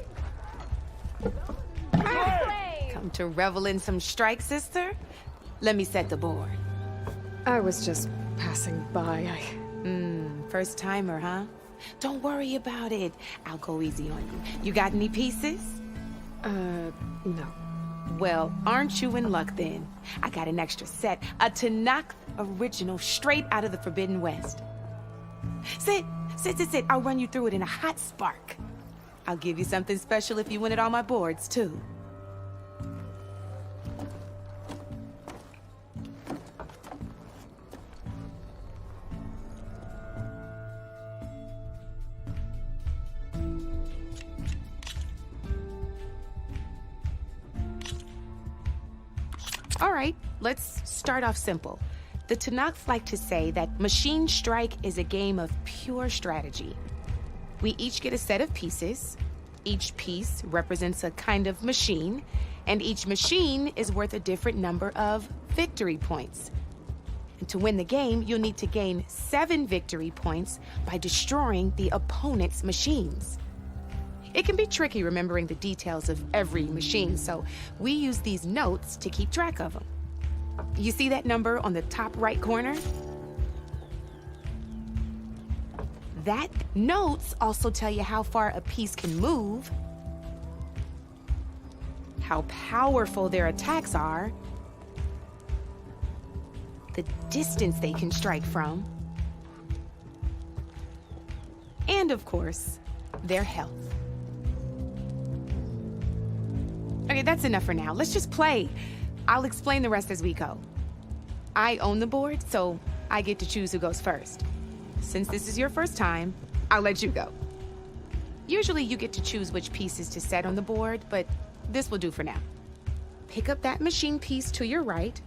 Come to revel in some strike, sister? Let me set the board. I was just passing by. First timer, huh? Don't worry about it. I'll go easy on you. You got any pieces? No. Well, aren't you in luck then? I got an extra set, a Tanakh original straight out of the Forbidden West. Sit. I'll run you through it in a hot spark. I'll give you something special if you win at all my boards, too. All right, let's start off simple. The Tanakhs like to say that Machine Strike is a game of pure strategy. We each get a set of pieces. Each piece represents a kind of machine, and each machine is worth a different number of victory points. And to win the game, you'll need to gain 7 victory points by destroying the opponent's machines. It can be tricky remembering the details of every machine, so we use these notes to keep track of them. You see that number on the top right corner? That notes also tell you how far a piece can move, how powerful their attacks are, the distance they can strike from, and of course, their health. Okay, that's enough for now. Let's just play. I'll explain the rest as we go. I own the board, so I get to choose who goes first. Since this is your first time, I'll let you go. Usually you get to choose which pieces to set on the board, but this will do for now. Pick up that machine piece to your right,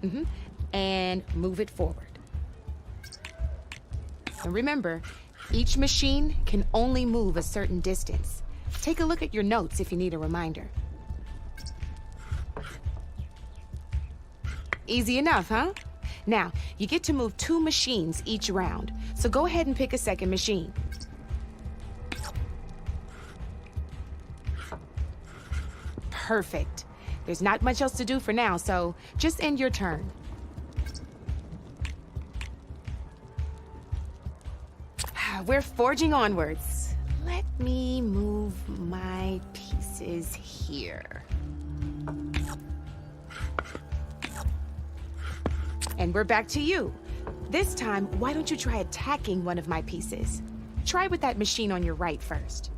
and move it forward. And remember, each machine can only move a certain distance. Take a look at your notes if you need a reminder. Easy enough, huh? Now, you get to move 2 machines each round, so go ahead and pick a second machine. Perfect. There's not much else to do for now, so just end your turn. We're forging onwards. Let me move my pieces here. And we're back to you. This time, why don't you try attacking one of my pieces? Try with that machine on your right first.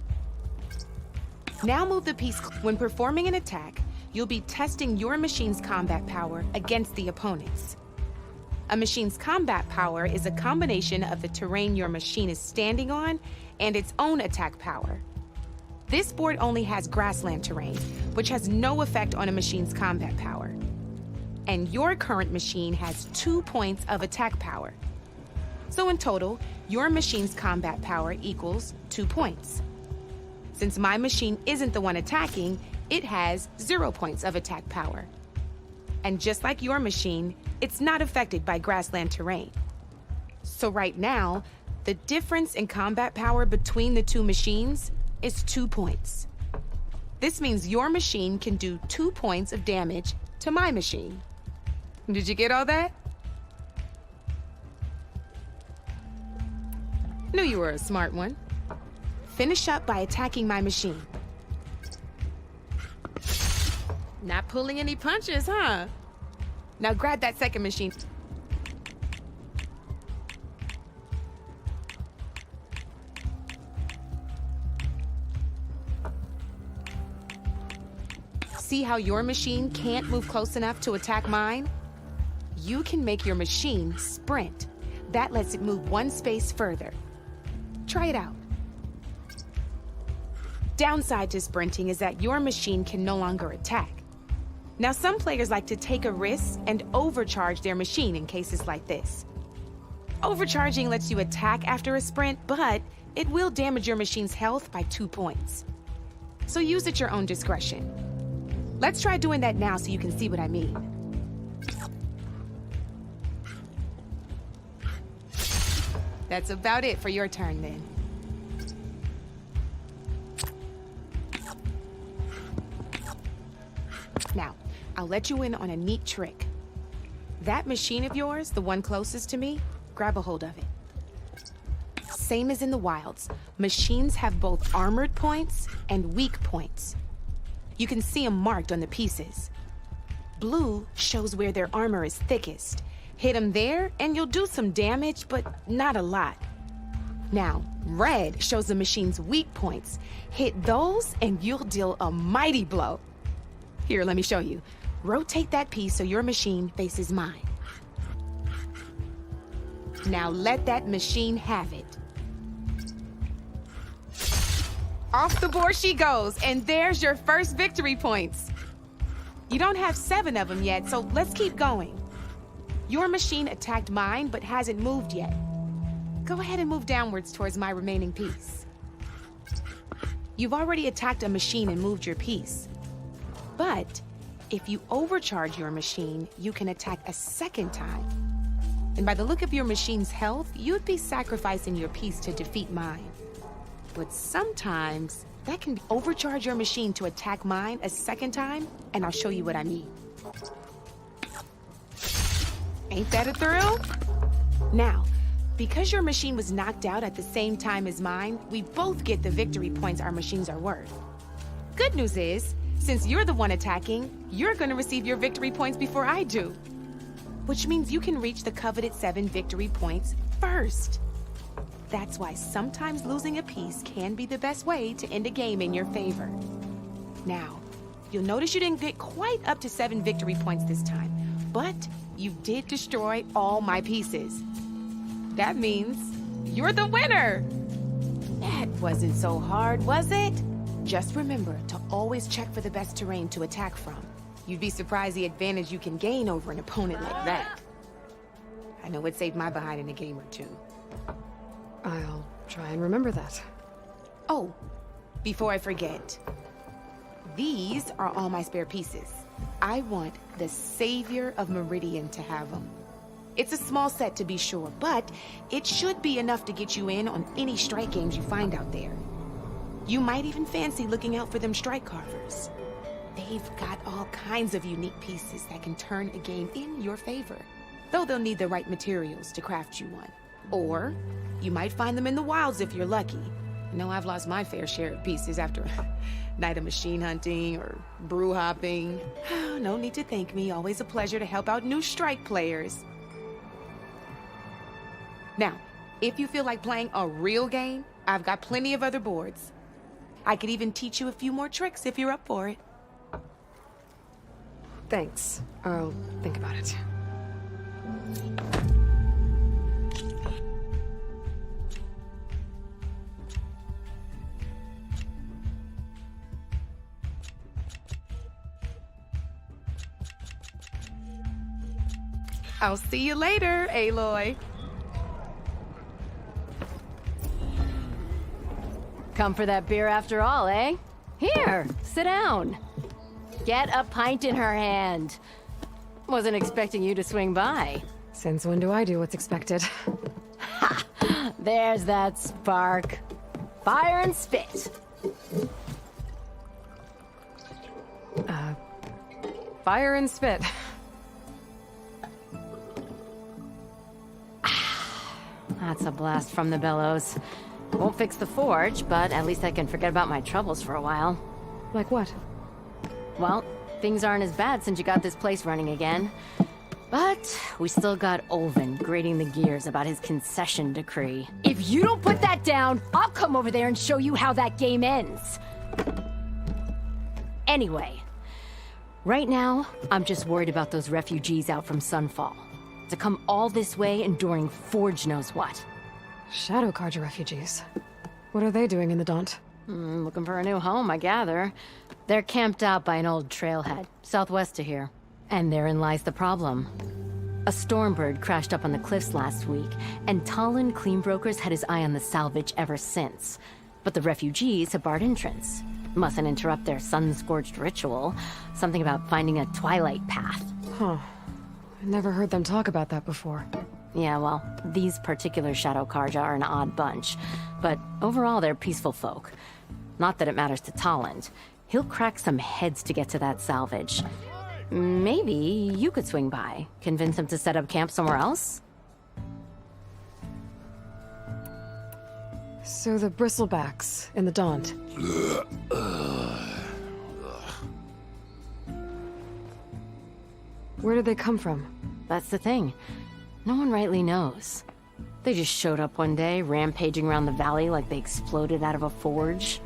Now move the piece. When performing an attack, you'll be testing your machine's combat power against the opponent's. A machine's combat power is a combination of the terrain your machine is standing on and its own attack power. This board only has grassland terrain, which has no effect on a machine's combat power. And your current machine has 2 points of attack power. So in total, your machine's combat power equals 2 points. Since my machine isn't the one attacking, it has 0 points of attack power. And just like your machine, it's not affected by grassland terrain. So right now, the difference in combat power between the 2 machines is 2 points. This means your machine can do 2 points of damage to my machine. Did you get all that? Knew you were a smart one. Finish up by attacking my machine. Not pulling any punches, huh? Now grab that second machine. See how your machine can't move close enough to attack mine? You can make your machine sprint. That lets it move 1 space further. Try it out. Downside to sprinting is that your machine can no longer attack. Now, some players like to take a risk and overcharge their machine in cases like this. Overcharging lets you attack after a sprint, but it will damage your machine's health by 2 points. So use at your own discretion. Let's try doing that now so you can see what I mean. That's about it for your turn, then. Now, I'll let you in on a neat trick. That machine of yours, the one closest to me, grab a hold of it. Same as in the wilds, machines have both armored points and weak points. You can see them marked on the pieces. Blue shows where their armor is thickest. Hit them there, and you'll do some damage, but not a lot. Now, red shows the machine's weak points. Hit those, and you'll deal a mighty blow. Here, let me show you. Rotate that piece so your machine faces mine. Now let that machine have it. Off the board she goes, and there's your first victory points. You don't have 7 of them yet, so let's keep going. Your machine attacked mine, but hasn't moved yet. Go ahead and move downwards towards my remaining piece. You've already attacked a machine and moved your piece. But if you overcharge your machine, you can attack a second time. And by the look of your machine's health, you'd be sacrificing your piece to defeat mine. But sometimes, that can overcharge your machine to attack mine a second time, and I'll show you what I mean. Ain't that a thrill? Now, because your machine was knocked out at the same time as mine, we both get the victory points our machines are worth. Good news is, since you're the one attacking, you're gonna receive your victory points before I do. Which means you can reach the coveted 7 victory points first. That's why sometimes losing a piece can be the best way to end a game in your favor. Now, you'll notice you didn't get quite up to 7 victory points this time, but you did destroy all my pieces. That means you're the winner! That wasn't so hard, was it? Just remember to always check for the best terrain to attack from. You'd be surprised the advantage you can gain over an opponent like that. I know it saved my behind in a game or two. I'll try and remember that. Oh, before I forget, these are all my spare pieces. I want the Savior of Meridian to have them. It's a small set to be sure, but it should be enough to get you in on any strike games you find out there. You might even fancy looking out for them strike carvers. They've got all kinds of unique pieces that can turn a game in your favor, though they'll need the right materials to craft you one. Or you might find them in the wilds if you're lucky. You know, I've lost my fair share of pieces after a night of machine hunting or brew hopping. No need to thank me. Always a pleasure to help out new strike players. Now, if you feel like playing a real game, I've got plenty of other boards. I could even teach you a few more tricks if you're up for it. Thanks. I'll think about it. I'll see you later, Aloy. Come for that beer after all, eh? Here, sit down. Get a pint in her hand. Wasn't expecting you to swing by. Since when do I do what's expected? Ha! There's that spark. Fire and spit. Fire and spit. That's a blast from the bellows. Won't fix the forge, but at least I can forget about my troubles for a while. Like what? Well, things aren't as bad since you got this place running again. But we still got Olvin grating the gears about his concession decree. If you don't put that down, I'll come over there and show you how that game ends. Anyway, right now, I'm just worried about those refugees out from Sunfall. To come all this way enduring Forge knows what. Shadow Carja refugees. What are they doing in the Daunt? Looking for a new home, I gather. They're camped out by an old trailhead, southwest of here. And therein lies the problem. A stormbird crashed up on the cliffs last week, and Talon Cleanbrokers had his eye on the salvage ever since. But the refugees have barred entrance. Mustn't interrupt their sun-scorched ritual. Something about finding a twilight path. Huh. I never heard them talk about that before. Yeah, well, these particular Shadow Carja are an odd bunch. But overall, they're peaceful folk. Not that it matters to Talon. He'll crack some heads to get to that salvage. Maybe you could swing by, convince him to set up camp somewhere else? So the bristlebacks in the Daunt. Where did they come from? That's the thing. No one rightly knows. They just showed up one day, rampaging around the valley like they exploded out of a forge.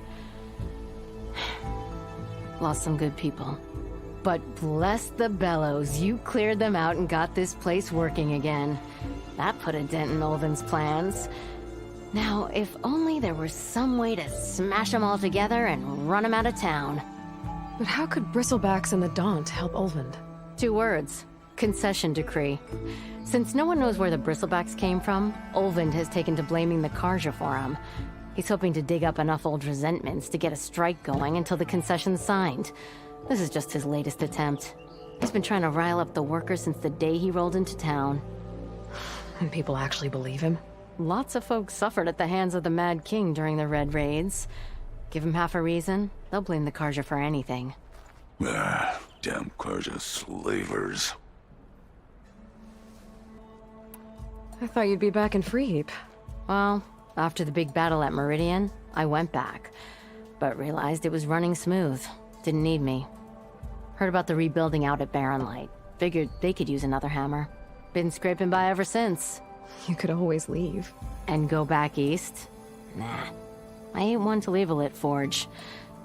Lost some good people. But bless the bellows, you cleared them out and got this place working again. That put a dent in Olvin's plans. Now, if only there were some way to smash them all together and run them out of town. But how could bristlebacks in the Daunt help Olvin? 2 words. Concession decree. Since no one knows where the bristlebacks came from, Olvind has taken to blaming the Carja for them. He's hoping to dig up enough old resentments to get a strike going until the concession's signed. This is just his latest attempt. He's been trying to rile up the workers since the day he rolled into town. And people actually believe him? Lots of folks suffered at the hands of the Mad King during the Red Raids. Give him half a reason, they'll blame the Carja for anything. Damn Carja slavers. I thought you'd be back in Freeheap. Well, after the big battle at Meridian, I went back. But realized it was running smooth. Didn't need me. Heard about the rebuilding out at Barren Light. Figured they could use another hammer. Been scraping by ever since. You could always leave. And go back east? Nah. I ain't one to leave a lit forge.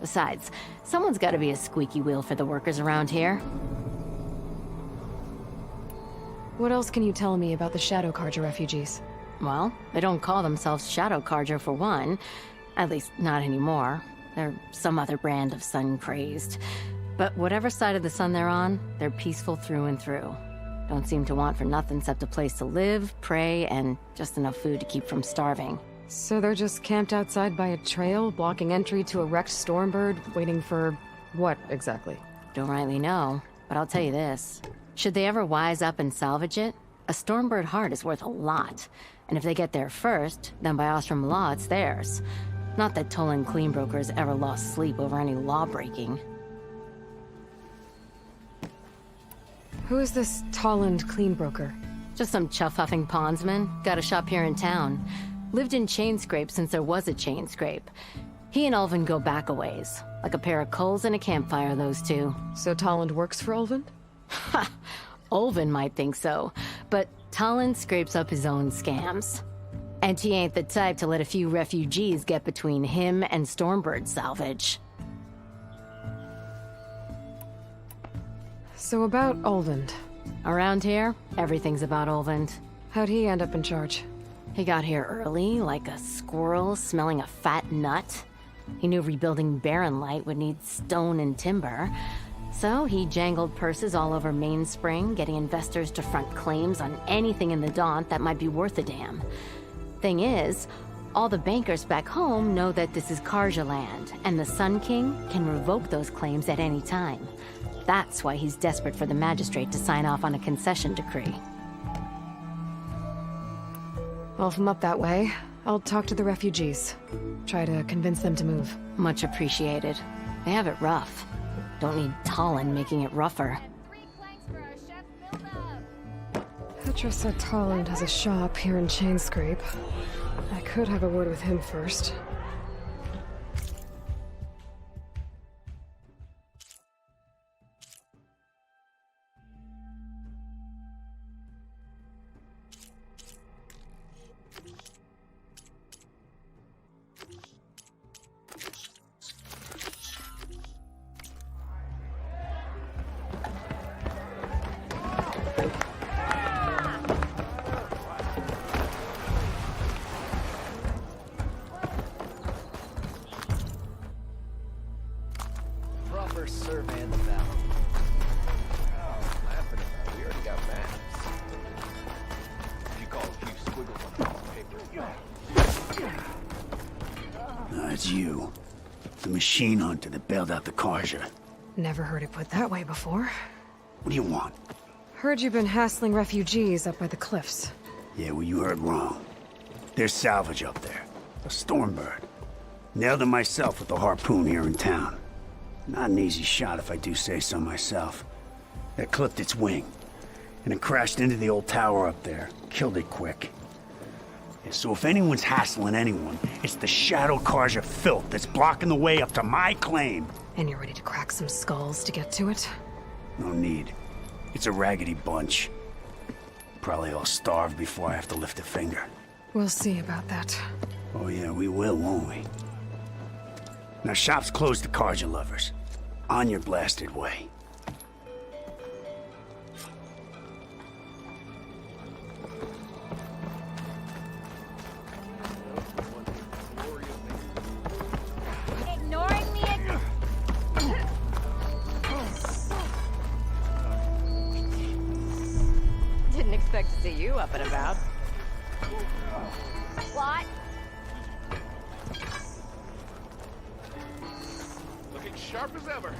Besides, someone's gotta be a squeaky wheel for the workers around here. What else can you tell me about the Shadow Carja refugees? Well, they don't call themselves Shadow Carja for one. At least, not anymore. They're some other brand of sun-crazed. But whatever side of the sun they're on, they're peaceful through and through. Don't seem to want for nothing except a place to live, pray, and just enough food to keep from starving. So they're just camped outside by a trail, blocking entry to a wrecked Stormbird, waiting for what, exactly? Don't rightly know, but I'll tell you this. Should they ever wise up and salvage it, a Stormbird heart is worth a lot. And if they get there first, then by Ostrom law, it's theirs. Not that Tolan Cleanbrokers ever lost sleep over any law-breaking. Who is this Tolland Cleanbroker? Just some chuff-huffing pondsman. Got a shop here in town. Lived in Chainscrape since there was a Chainscrape. He and Ulvin go back a ways. Like a pair of coals and a campfire, those two. So Tolland works for Ulvin? Ha! Ulvin might think so, but Tolland scrapes up his own scams. And he ain't the type to let a few refugees get between him and Stormbird salvage. So about Ulvin. Around here, everything's about Ulvin. How'd he end up in charge? He got here early, like a squirrel smelling a fat nut. He knew rebuilding Barren Light would need stone and timber. So he jangled purses all over Mainspring, getting investors to front claims on anything in the Daunt that might be worth a damn. Thing is, all the bankers back home know that this is Carja land, and the Sun King can revoke those claims at any time. That's why he's desperate for the magistrate to sign off on a concession decree. Well, if I'm up that way, I'll talk to the refugees. Try to convince them to move. Much appreciated. They have it rough. Don't need Tolland making it rougher. Petra said Tolland has a shop here in Chainscrape. I could have a word with him first. Surveying the valley. Oh, laughing about it. We already got maps. If you call a few squiggles on the paper. It's you. The machine hunter that bailed out the Carja. Never heard it put that way before. What do you want? Heard you've been hassling refugees up by the cliffs. Yeah, well, you heard wrong. There's salvage up there. A Stormbird. Nailed it myself with the harpoon here in town. Not an easy shot, if I do say so myself. That clipped its wing, and it crashed into the old tower up there. Killed it quick. Yeah, so if anyone's hassling anyone, it's the Shadow Carja filth that's blocking the way up to my claim. And you're ready to crack some skulls to get to it? No need. It's a raggedy bunch. Probably all starved before I have to lift a finger. We'll see about that. Oh yeah, we will, won't we? Now, shop's closed to Carja lovers. On your blasted way. Ignoring me again. Didn't expect to see you up and about. What? Looking sharp as ever.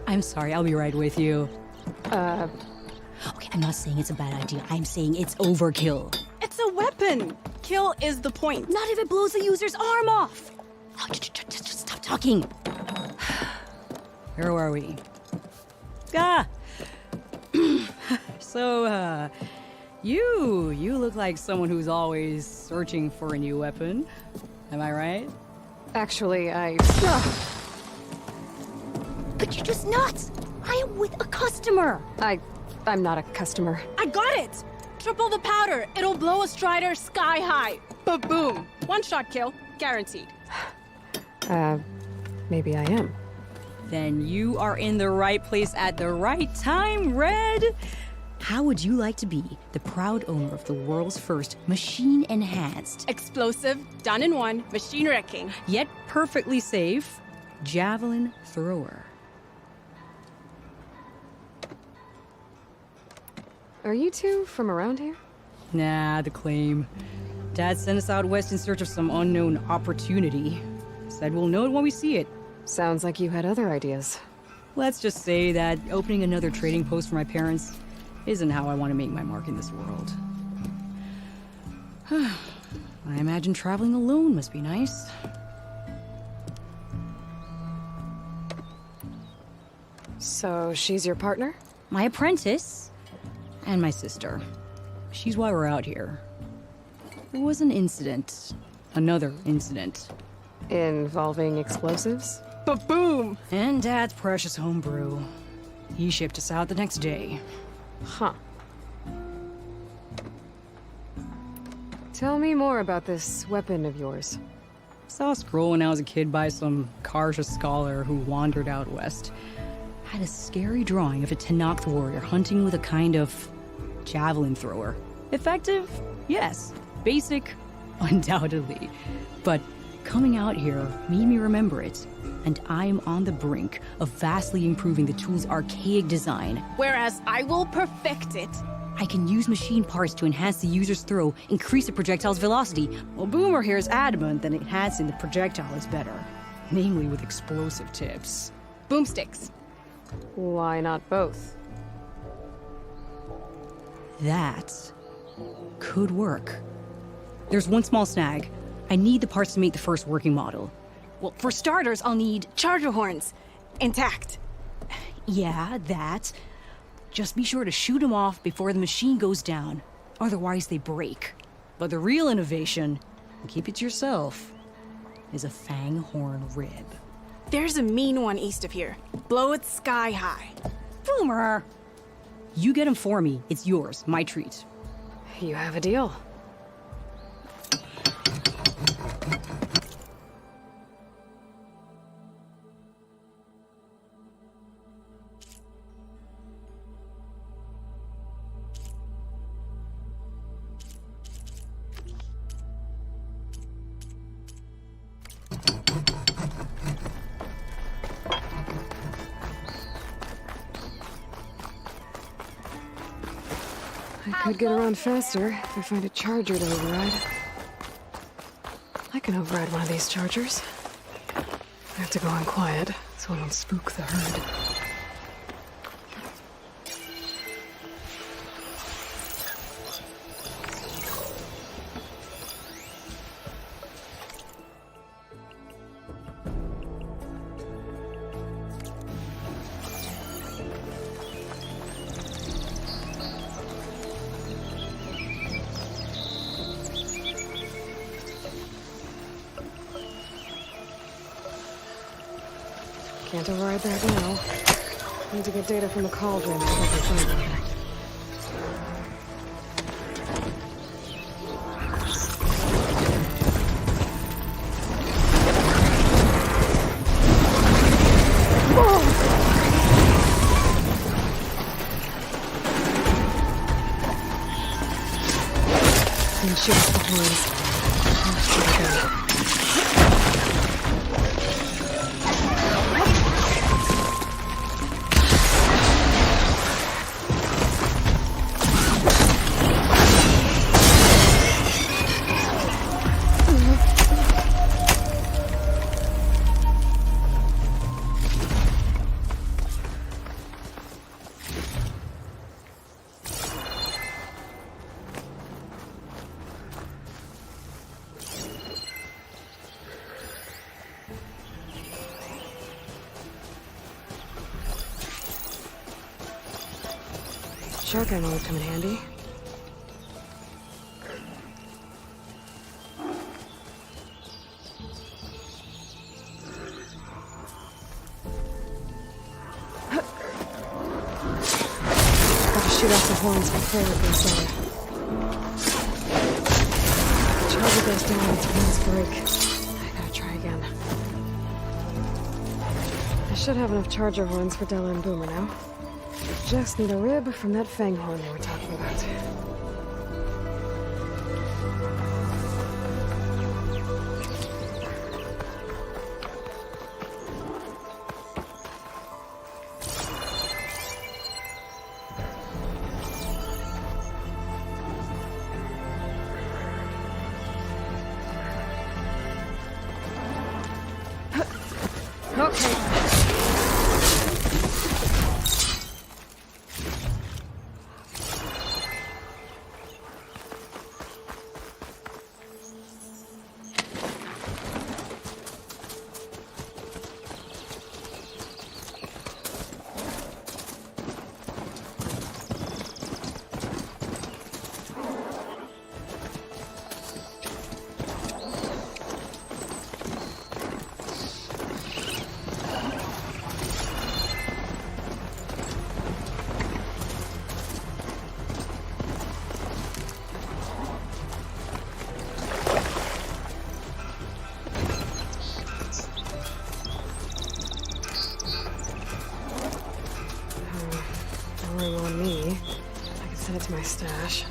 I'm sorry, I'll be right with you. Okay, I'm not saying it's a bad idea. I'm saying it's overkill. It's a weapon! Kill is the point. Not if it blows the user's arm off! Oh, just stop talking. Where are we? So, you look like someone who's always searching for a new weapon. Am I right? Actually, But you're just nuts! I am with a customer! I'm not a customer. I got it! Triple the powder. It'll blow a Strider sky high. Ba-boom. One shot kill. Guaranteed. Maybe I am. Then you are in the right place at the right time, Red! How would you like to be the proud owner of the world's first machine-enhanced, Explosive, done in one, machine wrecking. yet perfectly safe, javelin thrower? Are you two from around here? Nah, the claim. Dad sent us out west in search of some unknown opportunity. Said we'll know it when we see it. Sounds like you had other ideas. Let's just say that opening another trading post for my parents isn't how I want to make my mark in this world. I imagine traveling alone must be nice. So she's your partner? My apprentice and my sister. She's why we're out here. There was an incident. Another incident. Involving explosives? Ba-boom! And Dad's precious homebrew. He shipped us out the next day. Huh. Tell me more about this weapon of yours. Saw a scroll when I was a kid by some Karja scholar who wandered out west. Had a scary drawing of a Tenakth warrior hunting with a kind of javelin thrower. Effective? Yes. Basic? Undoubtedly. But coming out here made me remember it, and I am on the brink of vastly improving the tool's archaic design. Whereas I will perfect it. I can use machine parts to enhance the user's throw, increase the projectile's velocity. Well, Boomer here is adamant that enhancing the projectile is better, namely with explosive tips. Boomsticks. Why not both? That could work. There's one small snag. I need the parts to make the first working model. Well, for starters, I'll need charger horns. Intact. Yeah, that. Just be sure to shoot them off before the machine goes down. Otherwise, they break. But the real innovation, and keep it to yourself, is a fang horn rib. There's a mean one east of here. Blow it sky high. Boomer! You get him for me. It's yours. My treat. You have a deal. I could get around faster if I find a charger to override. I can override one of these chargers. I have to go in quiet so I don't spook the herd. Can't override that now. Need to get data from the cauldron before I can find anything. And shoot off the horns. Here we go. Shotgun would come in handy. horns for therapy, so... The charger goes down, its horns break. I gotta try again. I should have enough charger horns for Della and Boomer now. Just need a rib from that fang horn they were talking about. Okay. On me. I can send it to my stash.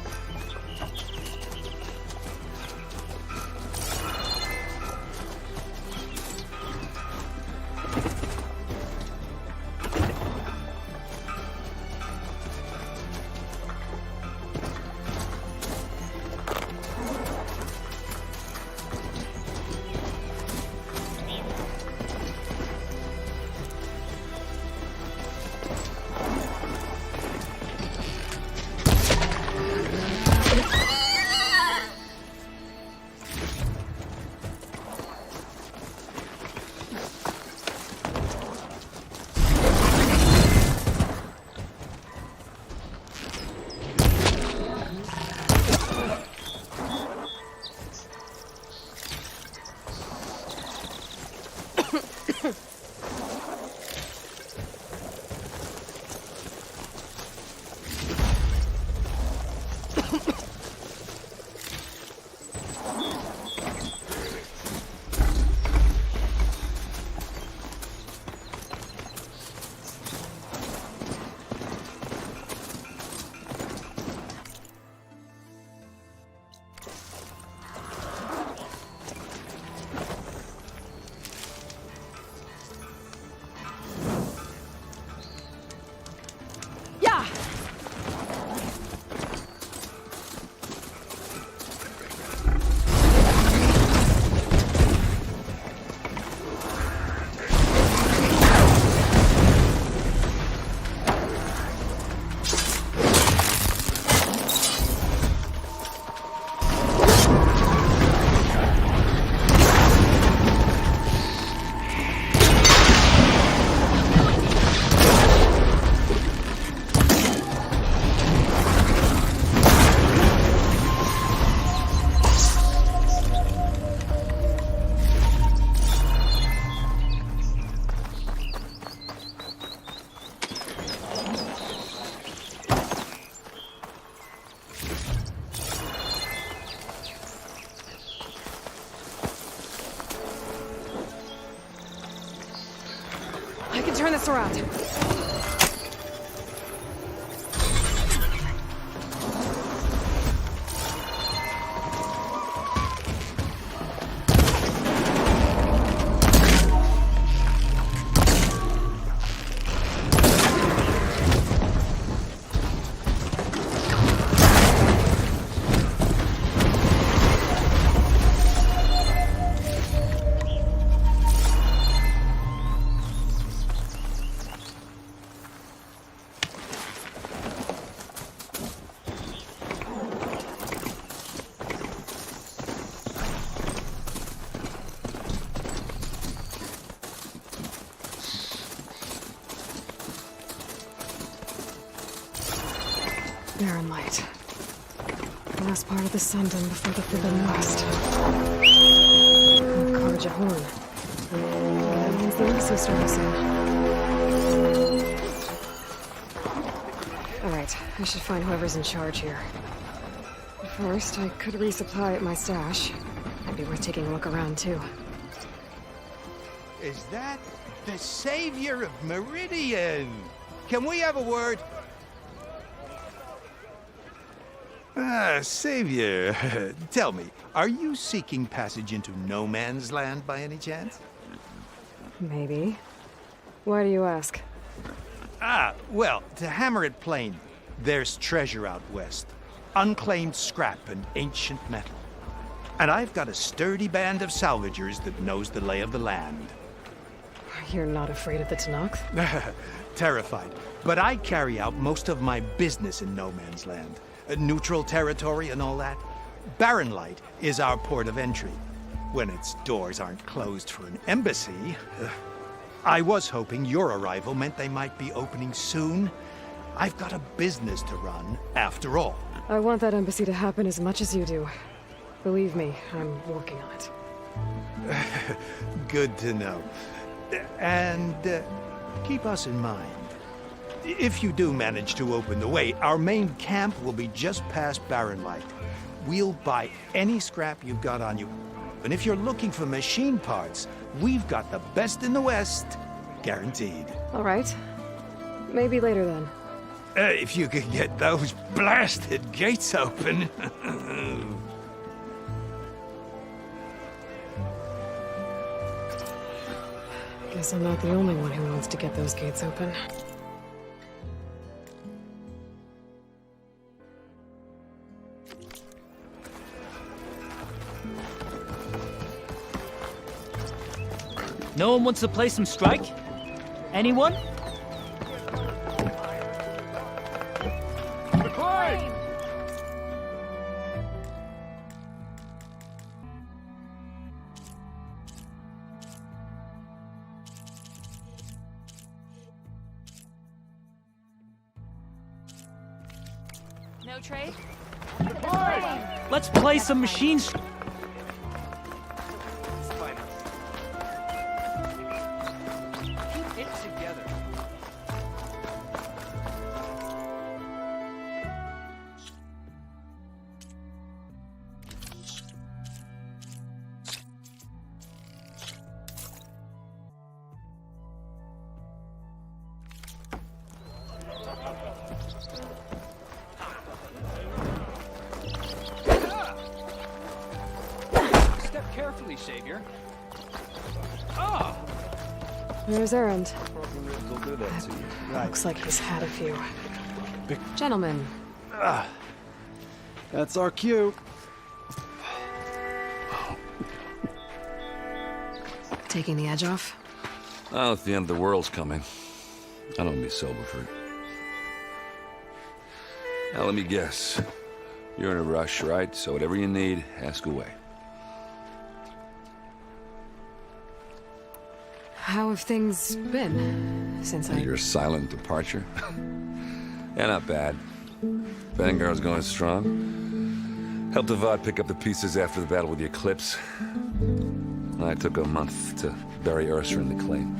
Turn this around. Barren light. The last part of the sun done before the forbidden west. Carja horn. That means the East is starting soon. Alright. right. I should find whoever's in charge here. First, I could resupply at my stash. Might be worth taking a look around, too. Is that the savior of Meridian? Can we have a word? Savior, tell me, are you seeking passage into no man's land by any chance? Maybe. Why do you ask? Well, to hammer it plain, there's treasure out west. Unclaimed scrap and ancient metal. And I've got a sturdy band of salvagers that knows the lay of the land. You're not afraid of the Tanakh? Terrified. But I carry out most of my business in no man's land. Neutral territory and all that. Barren Light is our port of entry. When its doors aren't closed for an embassy. I was hoping your arrival meant they might be opening soon. I've got a business to run, after all. I want that embassy to happen as much as you do. Believe me, I'm working on it. Good to know. And keep us in mind. If you do manage to open the way, our main camp will be just past Barren Light. We'll buy any scrap you've got on you. And if you're looking for machine parts, we've got the best in the West, guaranteed. All right. Maybe later then. If you could get those blasted gates open. Guess I'm not the only one who wants to get those gates open. No one wants to play some strike? Anyone? Climb! No trade? Let's play some machines. Keep it together. Step carefully, Savior. There's Errand. Will do that to you. Looks like he's had a few. Gentlemen. That's our cue. Taking the edge off? Oh, if the end of the world's coming, I don't be sober for it. Now, let me guess. You're in a rush, right? So whatever you need, ask away. How have things been since Your silent departure? Yeah, not bad. Vanguard's going strong. Helped Avad pick up the pieces after the battle with the Eclipse. I took a month to bury Ursa in the claim.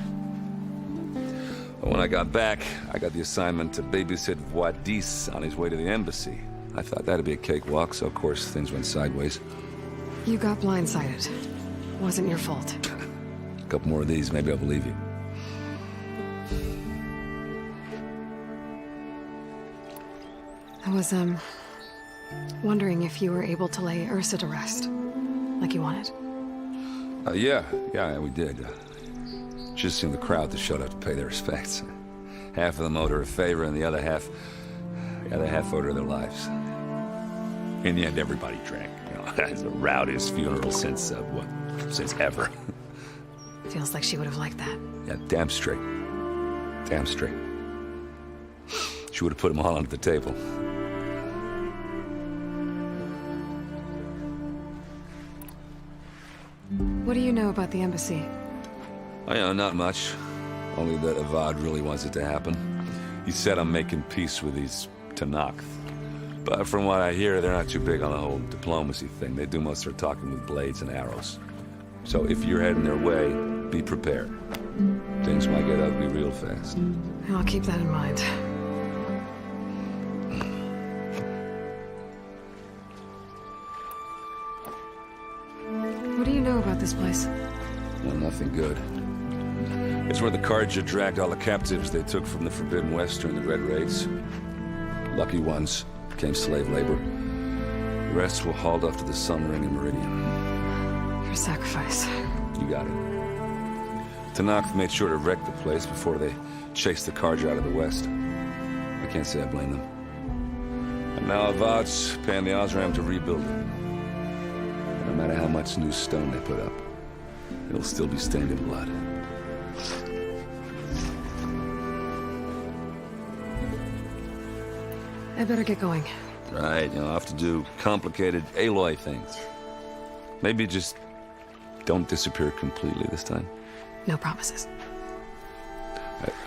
But when I got back, I got the assignment to babysit Wadis on his way to the embassy. I thought that'd be a cakewalk, so of course things went sideways. You got blindsided. Wasn't your fault. A couple more of these, maybe I'll believe you. I was, wondering if you were able to lay Ursa to rest, like you wanted. Yeah, we did. Just seemed the crowd that showed up to pay their respects. Half of them owed her a favor, and the other half owed her their lives. In the end, everybody drank. You know, it's the rowdiest funeral since ever. Feels like she would have liked that. Yeah, damn straight. Damn straight. She would have put them all under the table. What do you know about the embassy? Oh, yeah, not much. Only that Avad really wants it to happen. He said I'm making peace with these Tanakh. But from what I hear, they're not too big on the whole diplomacy thing. They do most of their talking with blades and arrows. So if you're heading their way, be prepared. Things might get ugly real fast. I'll keep that in mind. about this place? Well, nothing good. It's where the Carja dragged all the captives they took from the Forbidden West during the Red Raids. Lucky ones became slave labor. The rest were hauled off to the Sun Ring and Meridian. Your sacrifice. You got it. Tanakh made sure to wreck the place before they chased the Carja out of the West. I can't say I blame them. And now Avad's paying the Osram to rebuild it. No matter how much new stone they put up, it'll still be stained in blood. I better get going. Right, I'll have to do complicated Aloy things. Maybe just don't disappear completely this time. No promises.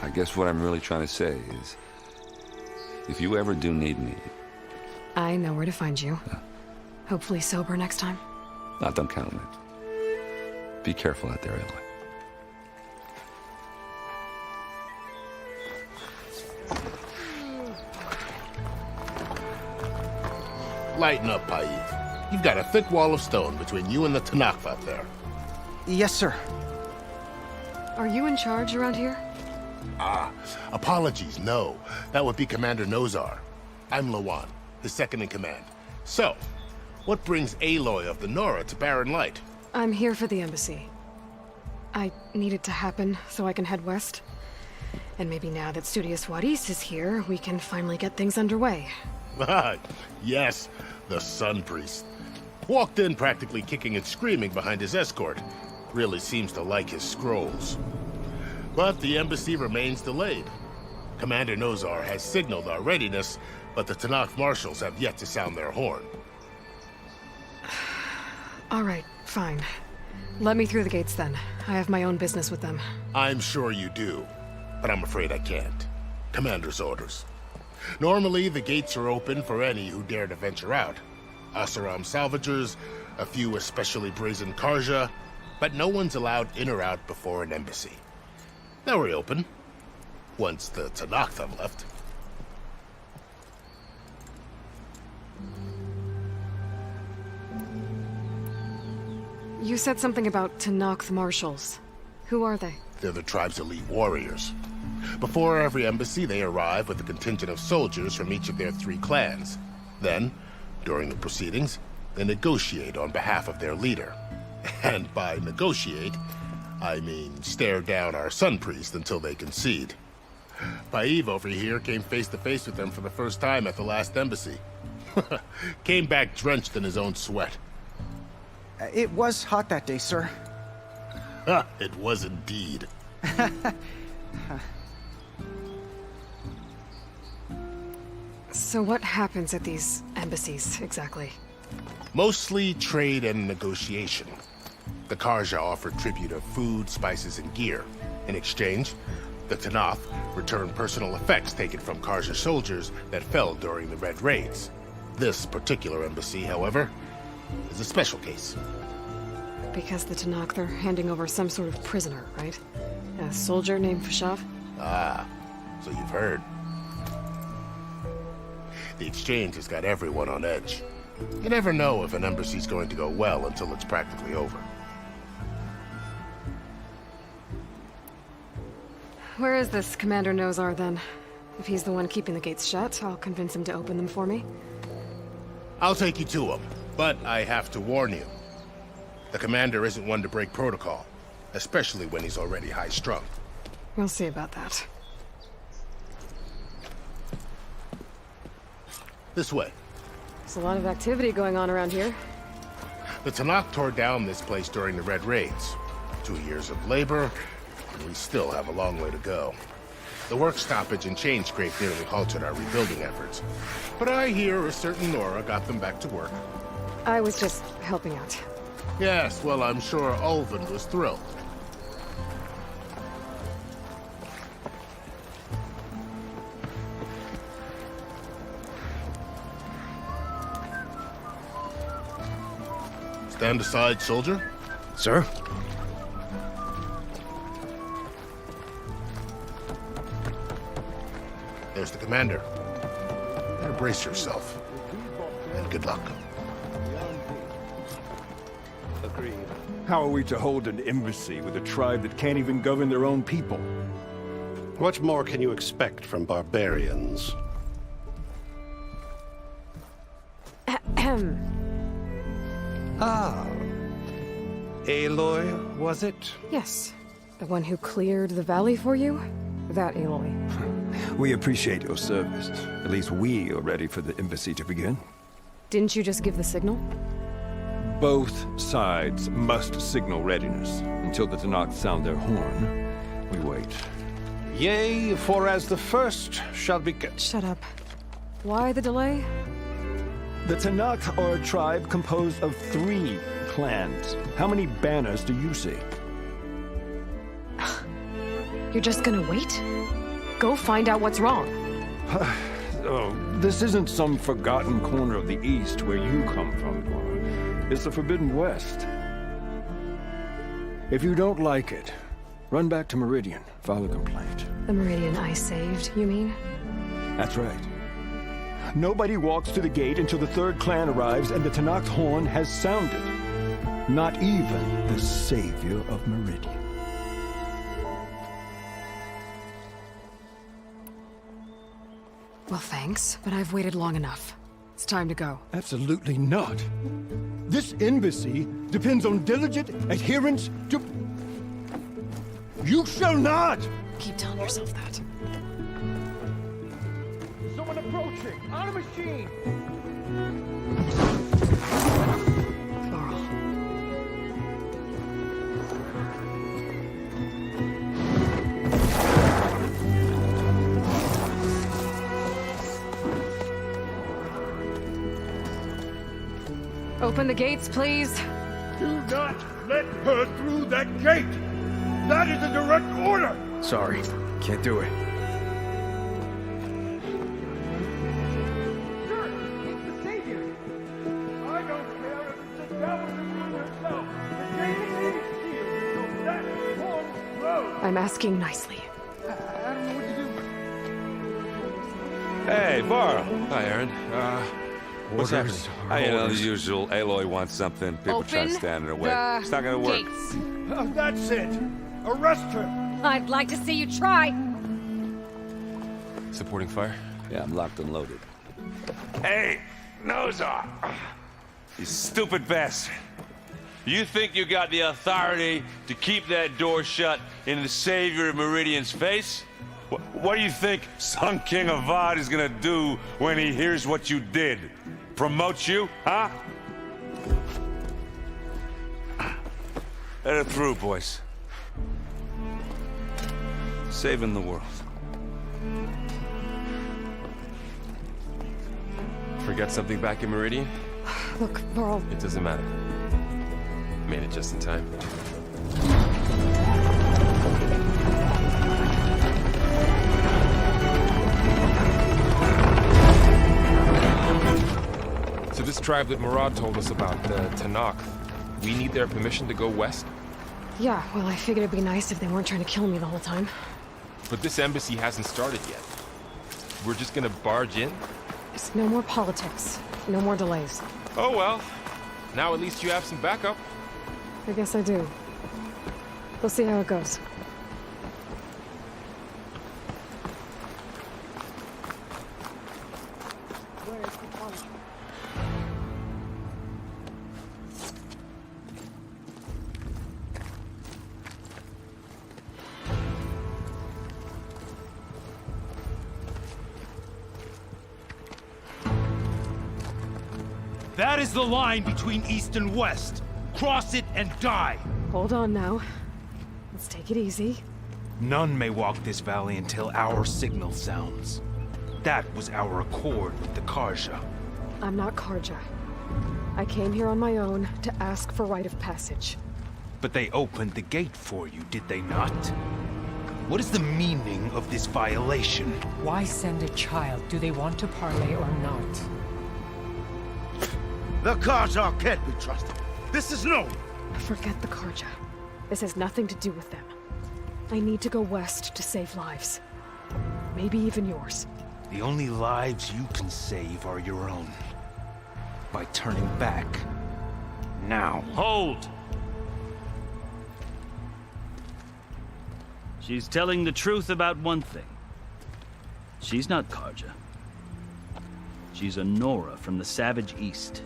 I guess what I'm really trying to say is, if you ever do need me... I know where to find you. Hopefully sober next time. Don't count on it. Be careful out there, Aloy. Lighten up, Paiv. You've got a thick wall of stone between you and the Tanakh out there. Yes, sir. Are you in charge around here? Apologies, no. That would be Commander Nozar. I'm Lawan, his second-in-command. So, what brings Aloy of the Nora to Barren Light? I'm here for the embassy. I need it to happen so I can head west. And maybe now that Studious Wadis is here, we can finally get things underway. Yes, the Sun Priest. Walked in practically kicking and screaming behind his escort. Really seems to like his scrolls. But the embassy remains delayed. Commander Nozar has signaled our readiness, but the Tanakh marshals have yet to sound their horn. All right, fine. Let me through the gates then. I have my own business with them. I'm sure you do, but I'm afraid I can't. Commander's orders. Normally, the gates are open for any who dare to venture out. Asaram salvagers, a few especially brazen Carja, but no one's allowed in or out before an embassy. They'll reopen, once the Tanakh have left. You said something about Tanakh marshals. Who are they? They're the tribe's elite warriors. Before every embassy, they arrive with a contingent of soldiers from each of their 3 clans. Then, during the proceedings, they negotiate on behalf of their leader. And by negotiate, I mean stare down our Sun Priest until they concede. Paiv over here came face to face with them for the first time at the last embassy. Came back drenched in his own sweat. It was hot that day, sir. It was indeed. So what happens at these embassies, exactly? Mostly trade and negotiation. The Carja offer tribute of food, spices, and gear. In exchange, the Tanakh return personal effects taken from Carja soldiers that fell during the Red Raids. This particular embassy, however, is a special case. Because the Tanakh, they're handing over some sort of prisoner, right? A soldier named Fashav? So you've heard. The exchange has got everyone on edge. You never know if an embassy's going to go well until it's practically over. Where is this Commander Nozar, then? If he's the one keeping the gates shut, I'll convince him to open them for me. I'll take you to him, but I have to warn you. The commander isn't one to break protocol, especially when he's already high-strung. We'll see about that. This way. There's a lot of activity going on around here. The Tanakh tore down this place during the Red Raids. 2 years of labor, and we still have a long way to go. The work stoppage and chain scrape nearly halted our rebuilding efforts. But I hear a certain Nora got them back to work. I was just helping out. Yes, well, I'm sure Ulvin was thrilled. Stand aside, soldier. Sir? There's the commander. Better brace yourself. And good luck. Agreed. How are we to hold an embassy with a tribe that can't even govern their own people? What more can you expect from barbarians? Ah. Aloy, was it? Yes. The one who cleared the valley for you? That Aloy. We appreciate your service. At least we are ready for the embassy to begin. Didn't you just give the signal? Both sides must signal readiness. Until the Tanakh sound their horn, we wait. Yea, for as the first shall be... Shut up. Why the delay? The Tanakh are a tribe composed of 3 clans. How many banners do you see? You're just gonna wait? Go find out what's wrong. Oh, this isn't some forgotten corner of the East where you come from, Laura. It's the Forbidden West. If you don't like it, run back to Meridian, file a complaint. The Meridian I saved, you mean? That's right. Nobody walks to the gate until the 3rd clan arrives and the Tanakh's horn has sounded. Not even the savior of Meridian. Well, thanks, but I've waited long enough. It's time to go. Absolutely not. This embassy depends on diligent adherence to... You shall not! Keep telling yourself that. Someone approaching! On a machine! Open the gates, please. Do not let her through that gate! That is a direct order! Sorry, can't do it. Sir, it's the savior! I don't care if it's the devil who herself! The gate is sealed, so that horn blows! I'm asking nicely. I don't know what to do. Hey, Varl. Hi, Aaron. What's happening? You know, the usual. Aloy wants something. People try to stand in her way. It's not gonna work. That's it! Arrest her! I'd like to see you try. Supporting fire? Yeah, I'm locked and loaded. Hey, nose off. You stupid bastard. You think you got the authority to keep that door shut in the savior of Meridian's face? What do you think Sun King Avad is gonna do when he hears what you did? Promote you, huh? Let her through, boys. Saving the world. Forget something back in Meridian? Look, Varl. It doesn't matter. Made it just in time. So this tribe that Murad told us about, the Tanakh, we need their permission to go west? Yeah, well, I figured it'd be nice if they weren't trying to kill me the whole time. But this embassy hasn't started yet. We're just gonna barge in? There's no more politics. No more delays. Oh well. Now at least you have some backup. I guess I do. We'll see how it goes. That is the line between East and West. Cross it and die. Hold on now. Let's take it easy. None may walk this valley until our signal sounds. That was our accord with the Karja. I'm not Karja. I came here on my own to ask for rite of passage. But they opened the gate for you, did they not? What is the meaning of this violation? Why send a child? Do they want to parley or not? The Karja can't be trusted. This is known. Forget the Karja. This has nothing to do with them. I need to go west to save lives. Maybe even yours. The only lives you can save are your own. By turning back. Now. Hold! She's telling the truth about one thing. She's not Karja. She's a Nora from the Savage East.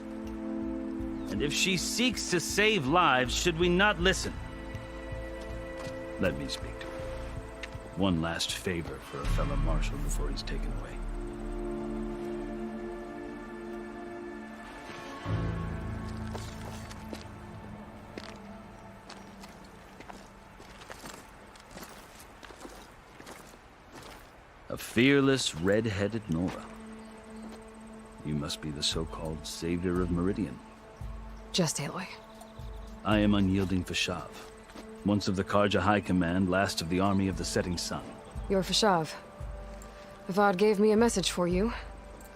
And if she seeks to save lives, should we not listen? Let me speak to her. One last favor for a fellow marshal before he's taken away. A fearless, red-headed Nora. You must be the so-called savior of Meridian. Just Aloy. I am unyielding Fashav. Once of the Karja High Command, last of the army of the setting sun. You're Fashav. Avad gave me a message for you.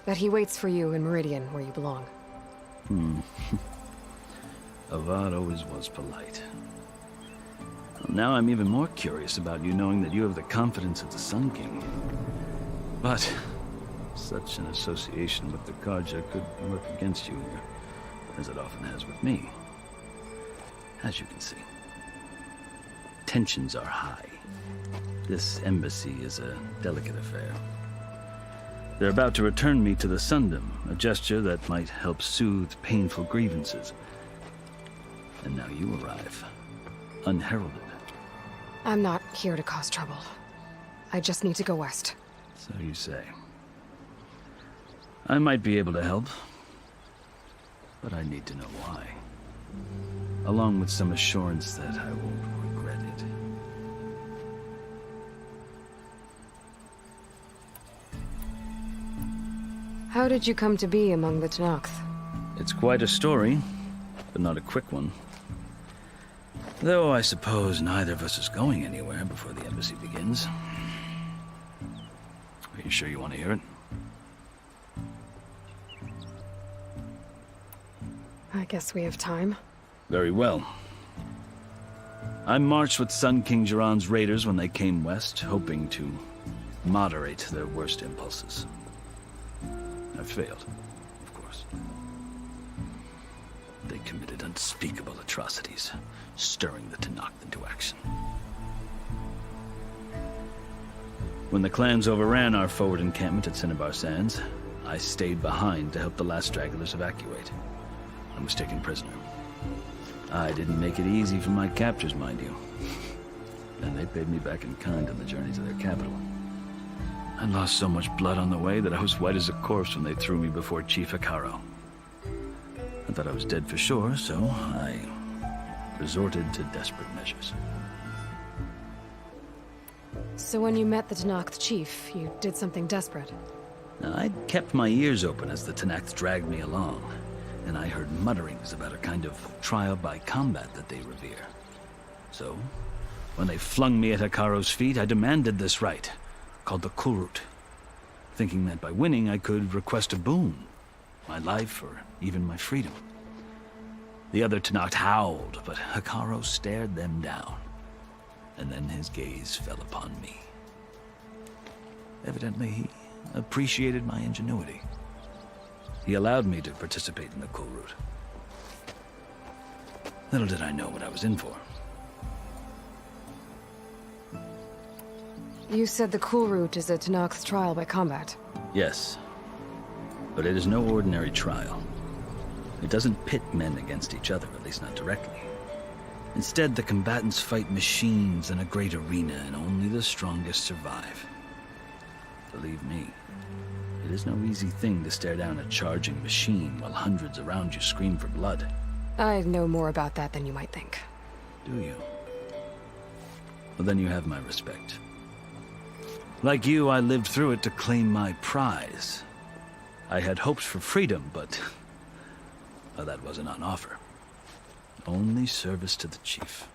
That he waits for you in Meridian, where you belong. Avad always was polite. Well, now I'm even more curious about you knowing that you have the confidence of the Sun King. But such an association with the Karja could work against you here, as it often has with me. As you can see. Tensions are high. This embassy is a delicate affair. They're about to return me to the Sundom, a gesture that might help soothe painful grievances. And now you arrive, unheralded. I'm not here to cause trouble. I just need to go west. So you say. I might be able to help, but I need to know why. Along with some assurance that I won't regret it. How did you come to be among the Tenakth? It's quite a story, but not a quick one. Though I suppose neither of us is going anywhere before the embassy begins. Are you sure you want to hear it? I guess we have time. Very well. I marched with Sun King Jiran's raiders when they came west, hoping to moderate their worst impulses. I failed, of course. They committed unspeakable atrocities, stirring the Tenakth into action. When the clans overran our forward encampment at Cinnabar Sands, I stayed behind to help the last stragglers evacuate. I was taken prisoner. I didn't make it easy for my captors, mind you. And they paid me back in kind on the journey to their capital. I lost so much blood on the way that I was white as a corpse when they threw me before Chief Hikaru. I thought I was dead for sure, so I resorted to desperate measures. So when you met the Tenakth chief, you did something desperate? Now, I'd kept my ears open as the Tenakth dragged me along, and I heard mutterings about a kind of trial by combat that they revere. So, when they flung me at Hikaru's feet, I demanded this right, called the Kulrut, thinking that by winning I could request a boon, my life or even my freedom. The other Tenakth howled, but Hikaru stared them down, and then his gaze fell upon me. Evidently, he appreciated my ingenuity. He allowed me to participate in the Kulrut. Little did I know what I was in for. You said the Kulrut is a Tenakth's trial by combat. Yes, but it is no ordinary trial. It doesn't pit men against each other, at least not directly. Instead, the combatants fight machines in a great arena, and only the strongest survive. Believe me, it is no easy thing to stare down a charging machine while hundreds around you scream for blood. I know more about that than you might think. Do you? Well, then you have my respect. Like you, I lived through it to claim my prize. I had hoped for freedom, but well, that wasn't on offer. Only service to the chief.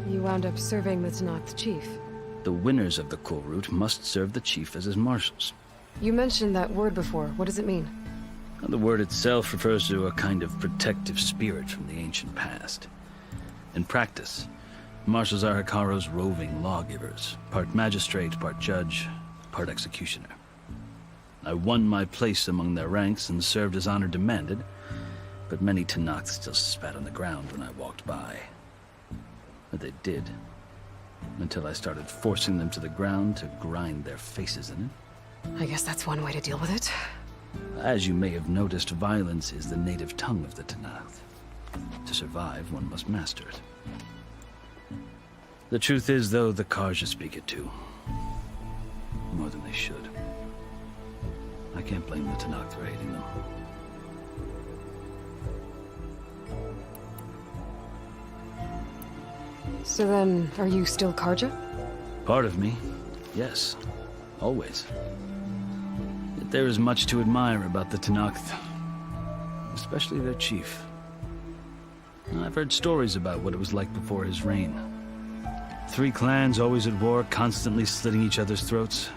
You wound up serving the Tenakth chief. The winners of the Kulrut must serve the chief as his marshals. You mentioned that word before. What does it mean? The word itself refers to a kind of protective spirit from the ancient past. In practice, marshals are Hikaru's roving lawgivers, part magistrate, part judge, part executioner. I won my place among their ranks and served as honor demanded, but many Tenakth still spat on the ground when I walked by. Or they did. Until I started forcing them to the ground to grind their faces in it. I guess that's one way to deal with it. As you may have noticed, violence is the native tongue of the Tenakth. To survive, one must master it. The truth is, though, the Karja speak it too. More than they should. I can't blame the Tenakth for hating them. So then, are you still Karja? Part of me, yes. Always. Yet there is much to admire about the Tenakth. Especially their chief. I've heard stories about what it was like before his reign. 3 clans always at war, constantly slitting each other's throats.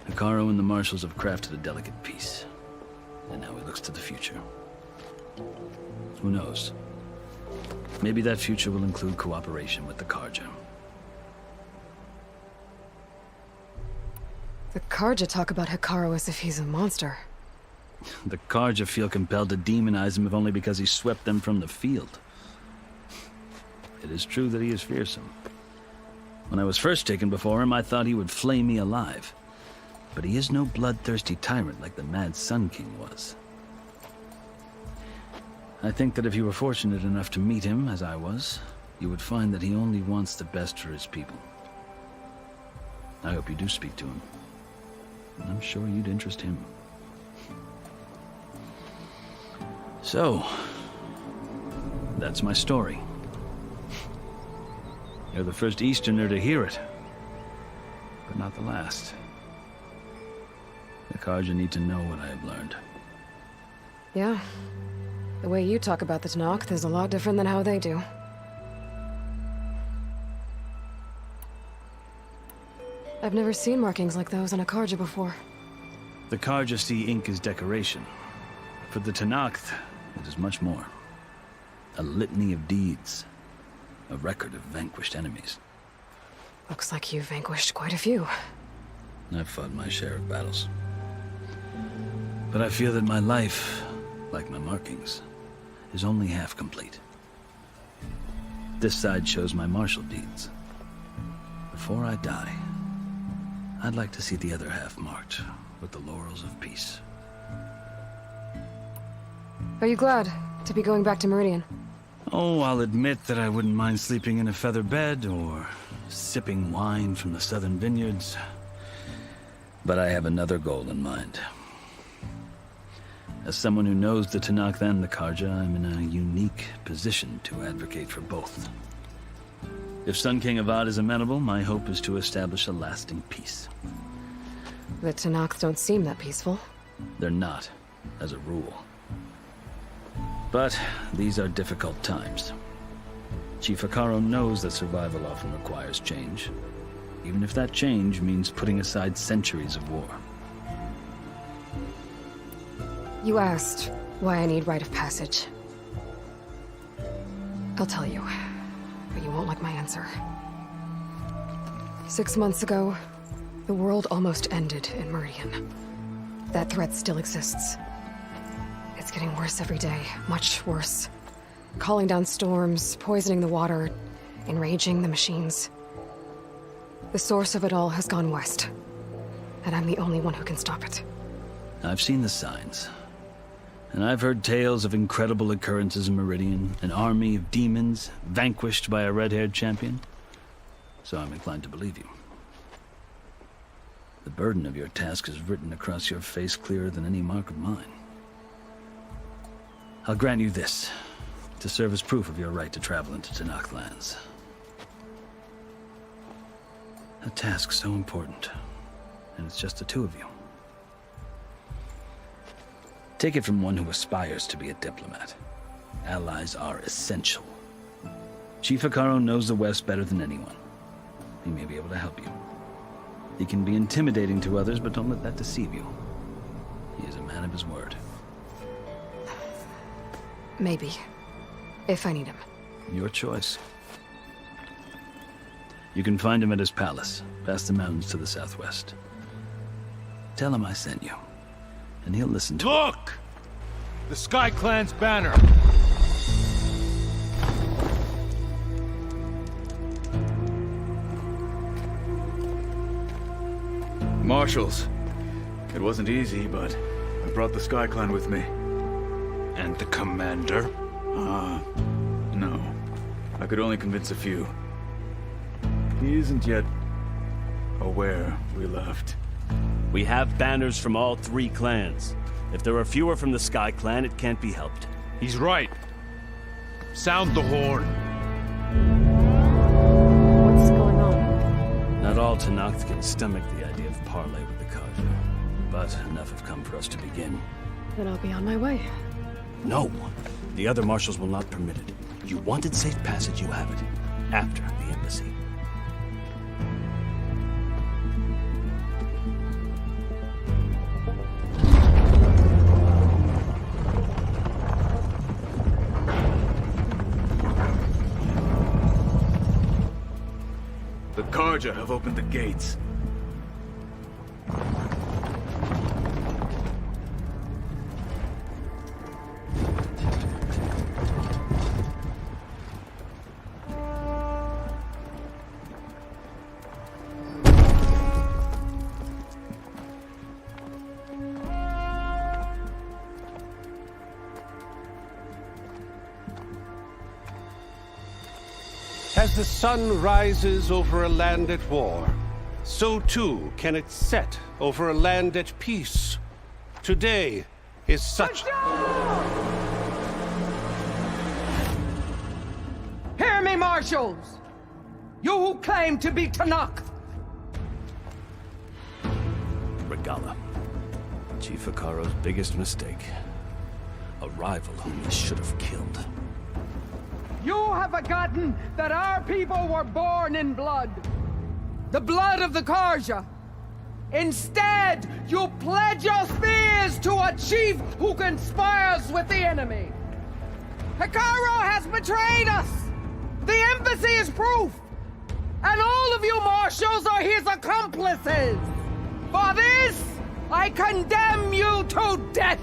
Hekarro and the Marshals have crafted a delicate peace. And now he looks to the future. Who knows? Maybe that future will include cooperation with the Karja. The Karja talk about Hekarro as if he's a monster. The Karja feel compelled to demonize him if only because he swept them from the field. It is true that he is fearsome. When I was first taken before him, I thought he would flay me alive. But he is no bloodthirsty tyrant like the Mad Sun King was. I think that if you were fortunate enough to meet him, as I was, you would find that he only wants the best for his people. I hope you do speak to him. I'm sure you'd interest him. So, that's my story. You're the first Easterner to hear it, but not the last. The Karja need to know what I have learned. Yeah. The way you talk about the Tenakth is a lot different than how they do. I've never seen markings like those on a Karja before. The Karja see ink as decoration. For the Tenakth, it is much more. A litany of deeds. A record of vanquished enemies. Looks like you've vanquished quite a few. I've fought my share of battles. But I feel that my life, like my markings, is only half complete. This side shows my martial deeds. Before I die, I'd like to see the other half marked with the laurels of peace. Are you glad to be going back to Meridian? Oh, I'll admit that I wouldn't mind sleeping in a feather bed or sipping wine from the southern vineyards. But I have another goal in mind. As someone who knows the Tenakth and the Karja, I'm in a unique position to advocate for both. If Sun King Avad is amenable, my hope is to establish a lasting peace. The Tenakth don't seem that peaceful. They're not, as a rule. But these are difficult times. Chief Hekarro knows that survival often requires change, even if that change means putting aside centuries of war. You asked why I need rite of passage. I'll tell you, but you won't like my answer. 6 months ago, the world almost ended in Meridian. That threat still exists. It's getting worse every day, much worse. Calling down storms, poisoning the water, enraging the machines. The source of it all has gone west, and I'm the only one who can stop it. I've seen the signs. And I've heard tales of incredible occurrences in Meridian, an army of demons vanquished by a red-haired champion. So I'm inclined to believe you. The burden of your task is written across your face clearer than any mark of mine. I'll grant you this, to serve as proof of your right to travel into Tenakth lands. A task so important, and it's just the two of you. Take it from one who aspires to be a diplomat. Allies are essential. Chief Hekarro knows the West better than anyone. He may be able to help you. He can be intimidating to others, but don't let that deceive you. He is a man of his word. Maybe. If I need him. Your choice. You can find him at his palace, past the mountains to the southwest. Tell him I sent you, and he'll listen to Look! The Sky Clan's banner! Marshals. It wasn't easy, but I brought the Sky Clan with me. And the commander? No. I could only convince a few. He isn't yet aware we left. We have banners from all 3 clans. If there are fewer from the Sky Clan, it can't be helped. He's right. Sound the horn. What's going on? Not all Tenakth can stomach the idea of parley with the Carja, but enough have come for us to begin. Then I'll be on my way. No! The other marshals will not permit it. You wanted safe passage, you have it. After the embassy. The Carja have opened the gates. As the sun rises over a land at war, so too can it set over a land at peace. Today is such... Hear me, marshals! You who claim to be Tenakth! Regala. Chief Hikaro's biggest mistake. A rival whom he should have killed. You have forgotten that our people were born in blood. The blood of the Carja. Instead, you pledge your spears to a chief who conspires with the enemy. Hikaro has betrayed us. The embassy is proof. And all of you marshals are his accomplices. For this, I condemn you to death.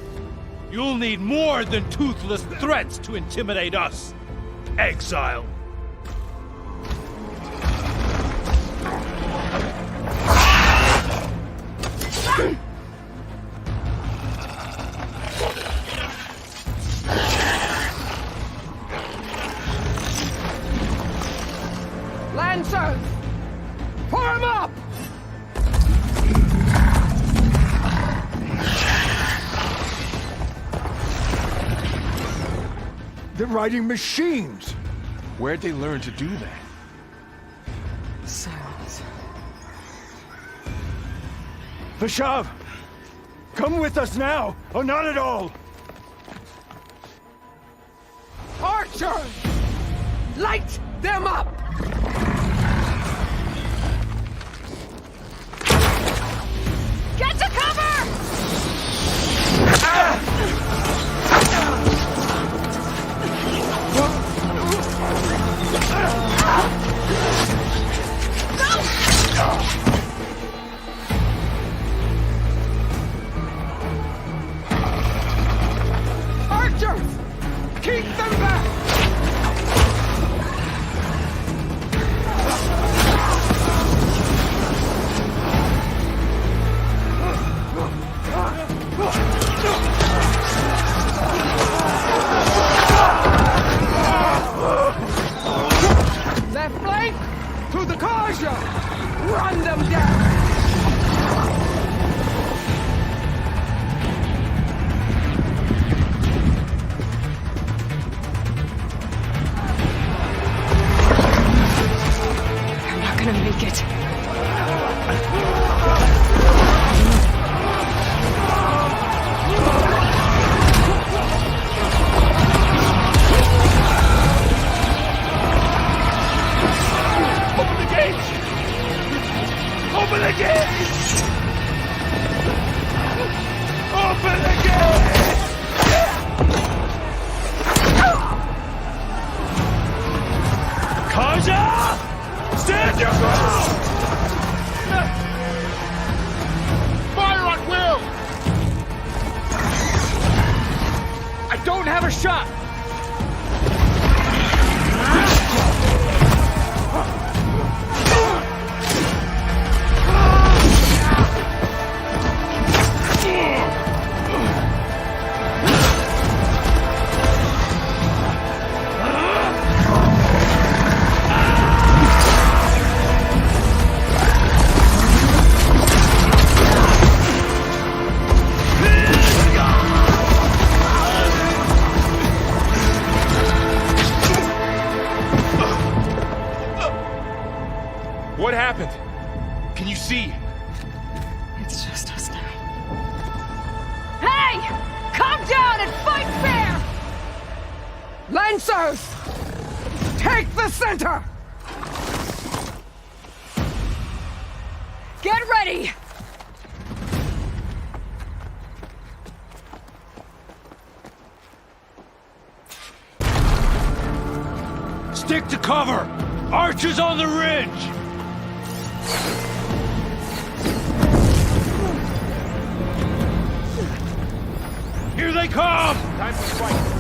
You'll need more than toothless threats to intimidate us. Exile. Lancers! Form up! They're riding machines! Where'd they learn to do that? Silence. Vashav! Come with us now, or not at all! Archers! Light them up! Get to cover! Archers! Keep them back! Left flank! To the Carja! Run them down! You're not gonna make it. Open the gates! Open the gates! Open the gates! Carja! Stand your ground! Fire at will! I don't have a shot! Lancers! Take the center! Get ready! Stick to cover! Archers on the ridge! Here they come! Time to fight.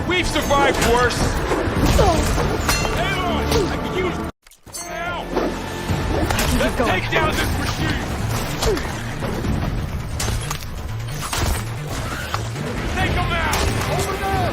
We've survived worse. Aloy, I can use now. Let's take down this machine. Take them out. Over there.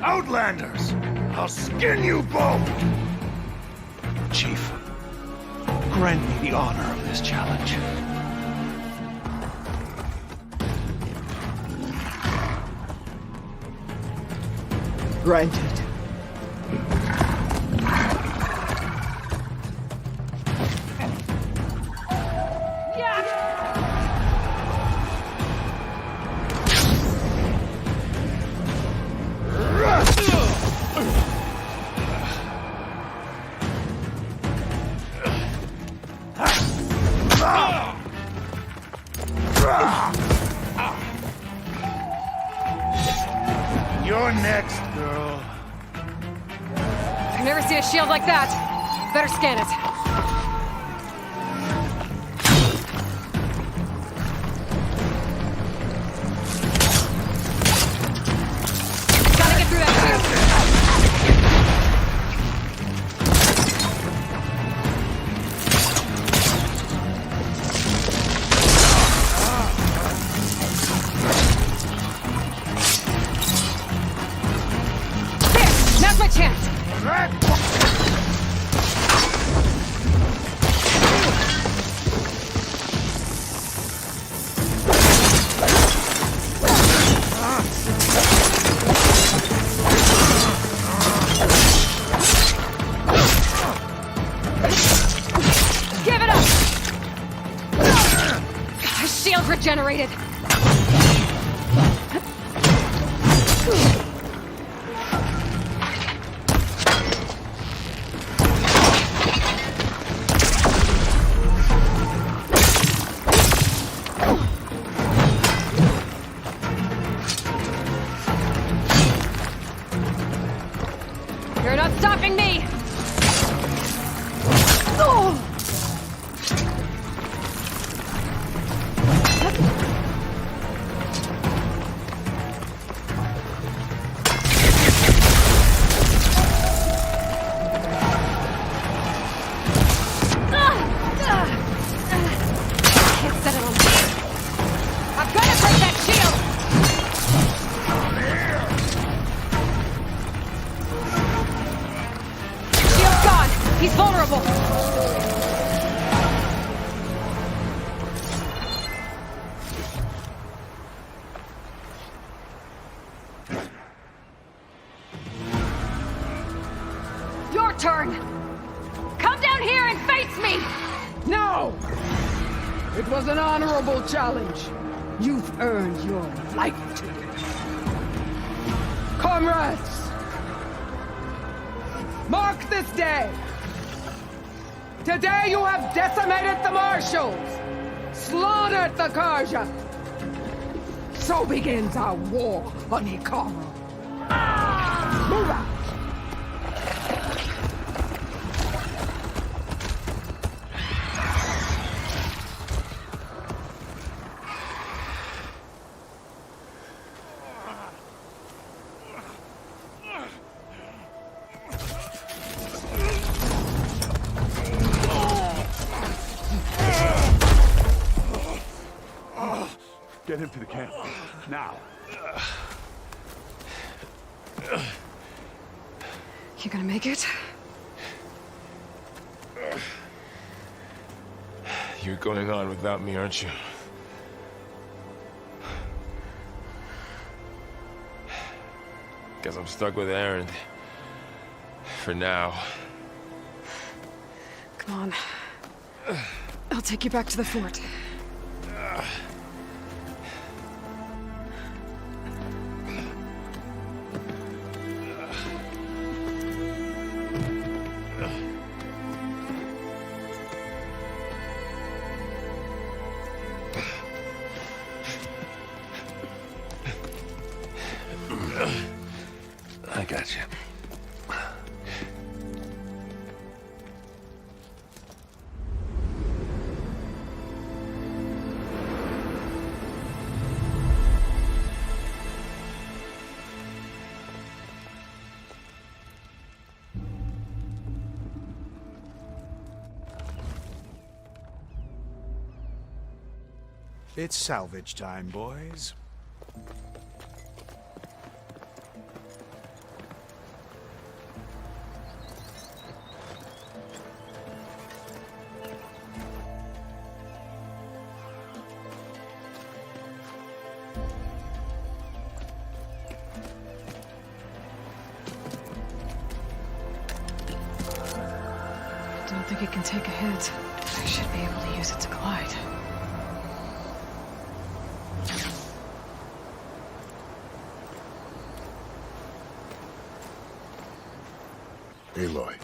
Outlanders! I'll skin you both! Chief, grant me the honor of this challenge. Granted. Never seen a shield like that. Better scan it. Gotta get through that Now's my chance! Give it up! Shield regenerated! You're not stopping me! Oh! Can't set it on me. I've got to break that shield! Shield's gone! He's vulnerable! Your turn! Come down here and face me! No! It was an honorable challenge. You've earned your life ticket. Comrades! Mark this day! Today you have decimated the Marshals! Slaughtered the Karja! So begins our war on Hikaru. Move out! Get him to the camp. Now. You gonna make it? You're going on without me, aren't you? Guess I'm stuck with Aaron. For now. Come on. I'll take you back to the fort. I got you. It's salvage time, boys. Don't think it can take a hit. I should be able to use it to glide. Aloy.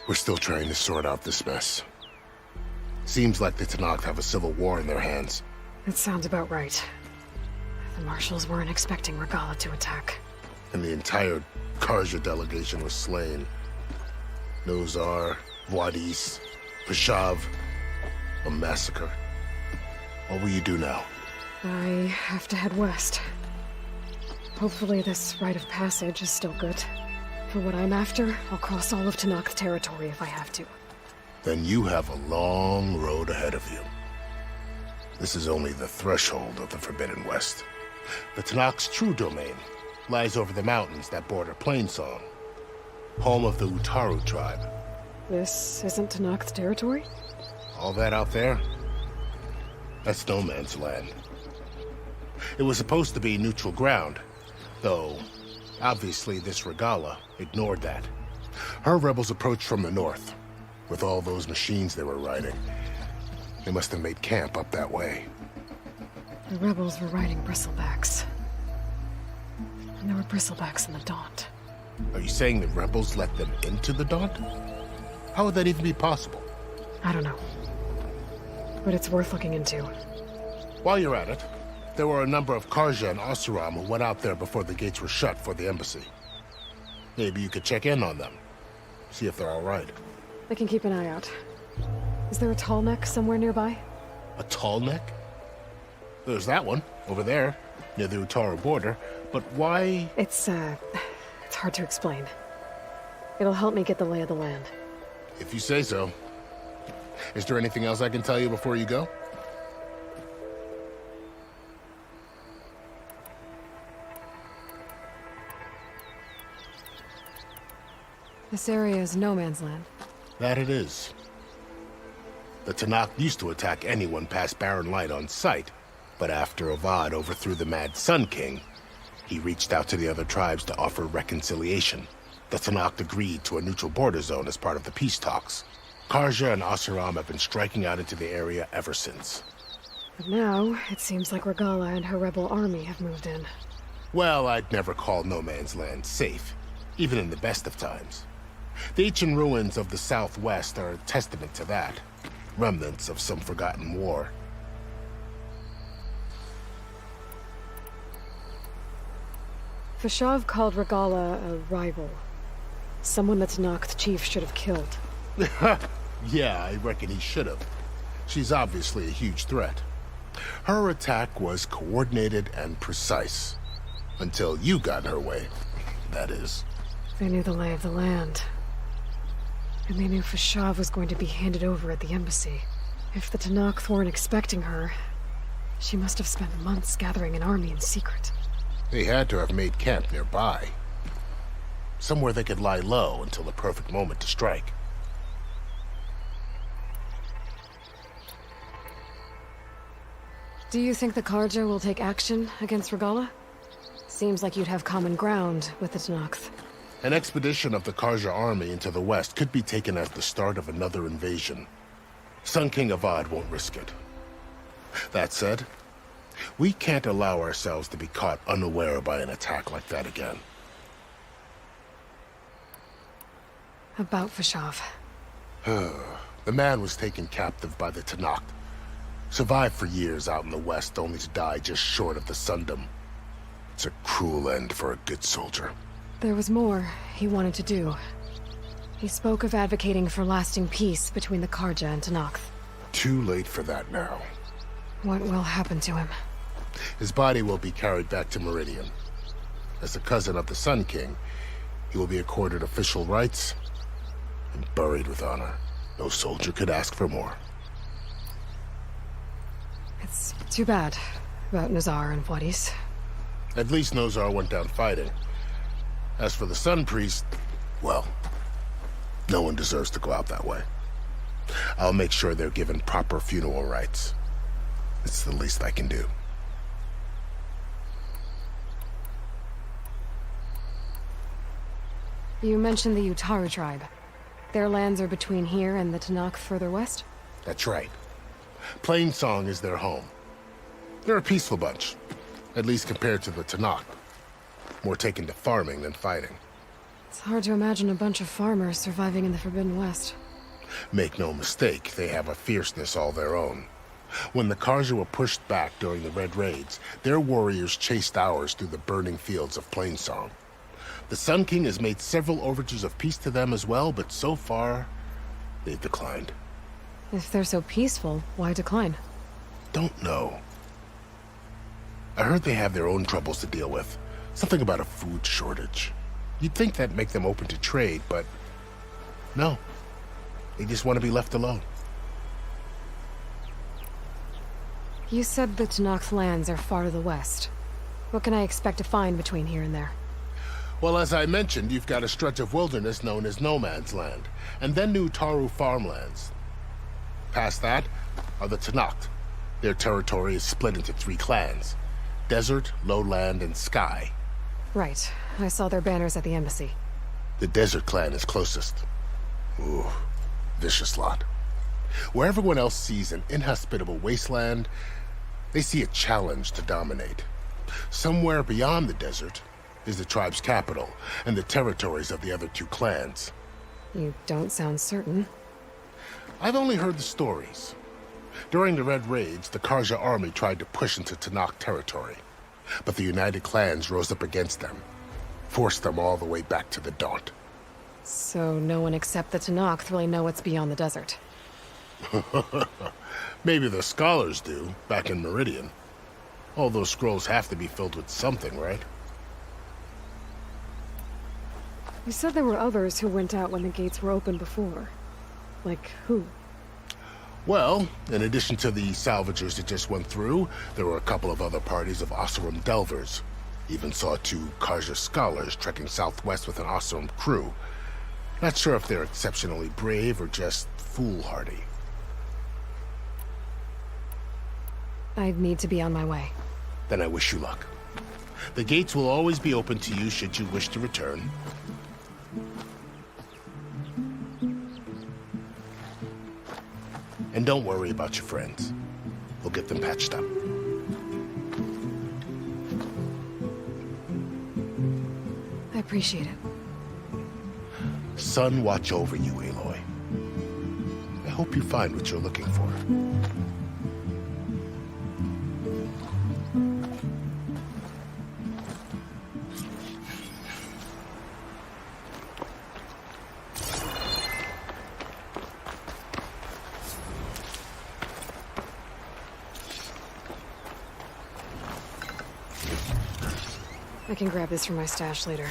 We're still trying to sort out this mess. Seems like the Tenakth have a civil war in their hands. That sounds about right. The Marshals weren't expecting Regalla to attack. And the entire Karja delegation was slain. Nozar, Wadis, Peshav, a massacre. What will you do now? I have to head west. Hopefully this rite of passage is still good. For what I'm after, I'll cross all of Tenakth territory if I have to. Then you have a long road ahead of you. This is only the threshold of the Forbidden West. The Tenakth's true domain lies over the mountains that border Plainsong, home of the Utaru tribe. This isn't Tenakth territory? All that out there? That's no man's land. It was supposed to be neutral ground, though obviously this Regalla ignored that. Her rebels approached from the north, with all those machines they were riding. They must have made camp up that way. The rebels were riding bristlebacks. And there were bristlebacks in the Daunt. Are you saying the rebels let them into the Daunt? How would that even be possible? I don't know. But it's worth looking into. While you're at it, there were a number of Karja and Oseram who went out there before the gates were shut for the embassy. Maybe you could check in on them. See if they're all right. I can keep an eye out. Is there a tall neck somewhere nearby? A tall neck? There's that one, over there, near the Utaru border. But why? It's hard to explain. It'll help me get the lay of the land. If you say so. Is there anything else I can tell you before you go? This area is no man's land. That it is. The Tenakth used to attack anyone past Barren Light on sight, but after Avad overthrew the Mad Sun King, he reached out to the other tribes to offer reconciliation. The Tenakth agreed to a neutral border zone as part of the peace talks. Karja and Oseram have been striking out into the area ever since. But now, it seems like Regalla and her rebel army have moved in. Well, I'd never call no man's land safe, even in the best of times. The ancient ruins of the southwest are a testament to that. Remnants of some forgotten war. Peshav called Regalla a rival. Someone that Tenakth chief should have killed. Yeah, I reckon he should have. She's obviously a huge threat. Her attack was coordinated and precise. Until you got in her way, that is. They knew the lay of the land. And they knew Peshav was going to be handed over at the embassy. If the Tenakth weren't expecting her, she must have spent months gathering an army in secret. They had to have made camp nearby. Somewhere they could lie low until the perfect moment to strike. Do you think the Karja will take action against Regalla? Seems like you'd have common ground with the Tenakth. An expedition of the Karja army into the west could be taken as the start of another invasion. Sun King Avad won't risk it. That said, we can't allow ourselves to be caught unaware by an attack like that again. About Peshav. The man was taken captive by the Tenakth. Survived for years out in the west, only to die just short of the Sundom. It's a cruel end for a good soldier. There was more he wanted to do. He spoke of advocating for lasting peace between the Karja and Tenakth. Too late for that now. What will happen to him? His body will be carried back to Meridian. As a cousin of the Sun King, he will be accorded official rights and buried with honor. No soldier could ask for more. It's too bad about Nazar and Wadis. At least Nozar went down fighting. As for the Sun Priest, well, no one deserves to go out that way. I'll make sure they're given proper funeral rites. It's the least I can do. You mentioned the Utaru tribe. Their lands are between here and the Tenakth further west? That's right. Plainsong is their home. They're a peaceful bunch, at least compared to the Tenakth. More taken to farming than fighting. It's hard to imagine a bunch of farmers surviving in the Forbidden West. Make no mistake, they have a fierceness all their own. When the Karja were pushed back during the Red Raids, their warriors chased ours through the burning fields of Plainsong. The Sun King has made several overtures of peace to them as well, but so far, they've declined. If they're so peaceful, why decline? Don't know. I heard they have their own troubles to deal with. Something about a food shortage. You'd think that'd make them open to trade, but no. They just want to be left alone. You said the Tenakth lands are far to the west. What can I expect to find between here and there? Well, as I mentioned, you've got a stretch of wilderness known as No Man's Land, and then new Taru farmlands. Past that are the Tenakth. Their territory is split into 3 clans: Desert, Lowland, and Sky. Right. I saw their banners at the embassy. The Desert clan is closest. Ooh, vicious lot. Where everyone else sees an inhospitable wasteland, they see a challenge to dominate. Somewhere beyond the desert is the tribe's capital and the territories of the other 2 clans. You don't sound certain. I've only heard the stories. During the Red Raids, the Karja army tried to push into Tenakth territory, but the United Clans rose up against them, forced them all the way back to the Daunt. So no one except the Tenakth really know what's beyond the desert. Maybe the scholars do, back in Meridian. All those scrolls have to be filled with something, right? You said there were others who went out when the gates were open before. Like who? Well, in addition to the salvagers that just went through, there were a couple of other parties of Oseram delvers. Even saw 2 Karja scholars trekking southwest with an Oseram crew. Not sure if they're exceptionally brave or just foolhardy. I'd need to be on my way. Then I wish you luck. The gates will always be open to you should you wish to return. And don't worry about your friends. We'll get them patched up. I appreciate it. Sun watch over you, Aloy. I hope you find what you're looking for. I can grab this from my stash later.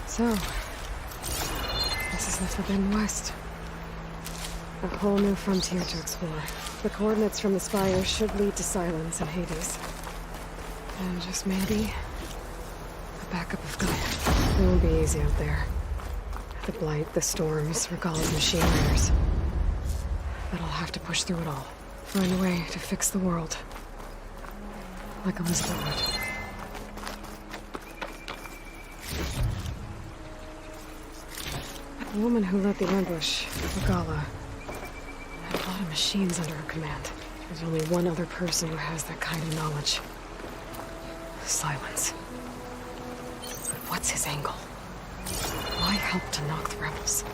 So, this is the Forbidden West. A whole new frontier to explore. The coordinates from the spire should lead to Silence and Hades. And just maybe, a backup of Gaia. It won't be easy out there. The blight, the storms, Regalla's machine raiders. But I'll have to push through it all. Find a way to fix the world. Like Elizabeth would. The woman who led the ambush, Regalla, had a lot of machines under her command. There's only one other person who has that kind of knowledge. Silence. But what's his angle? Why help Tenakth rebels?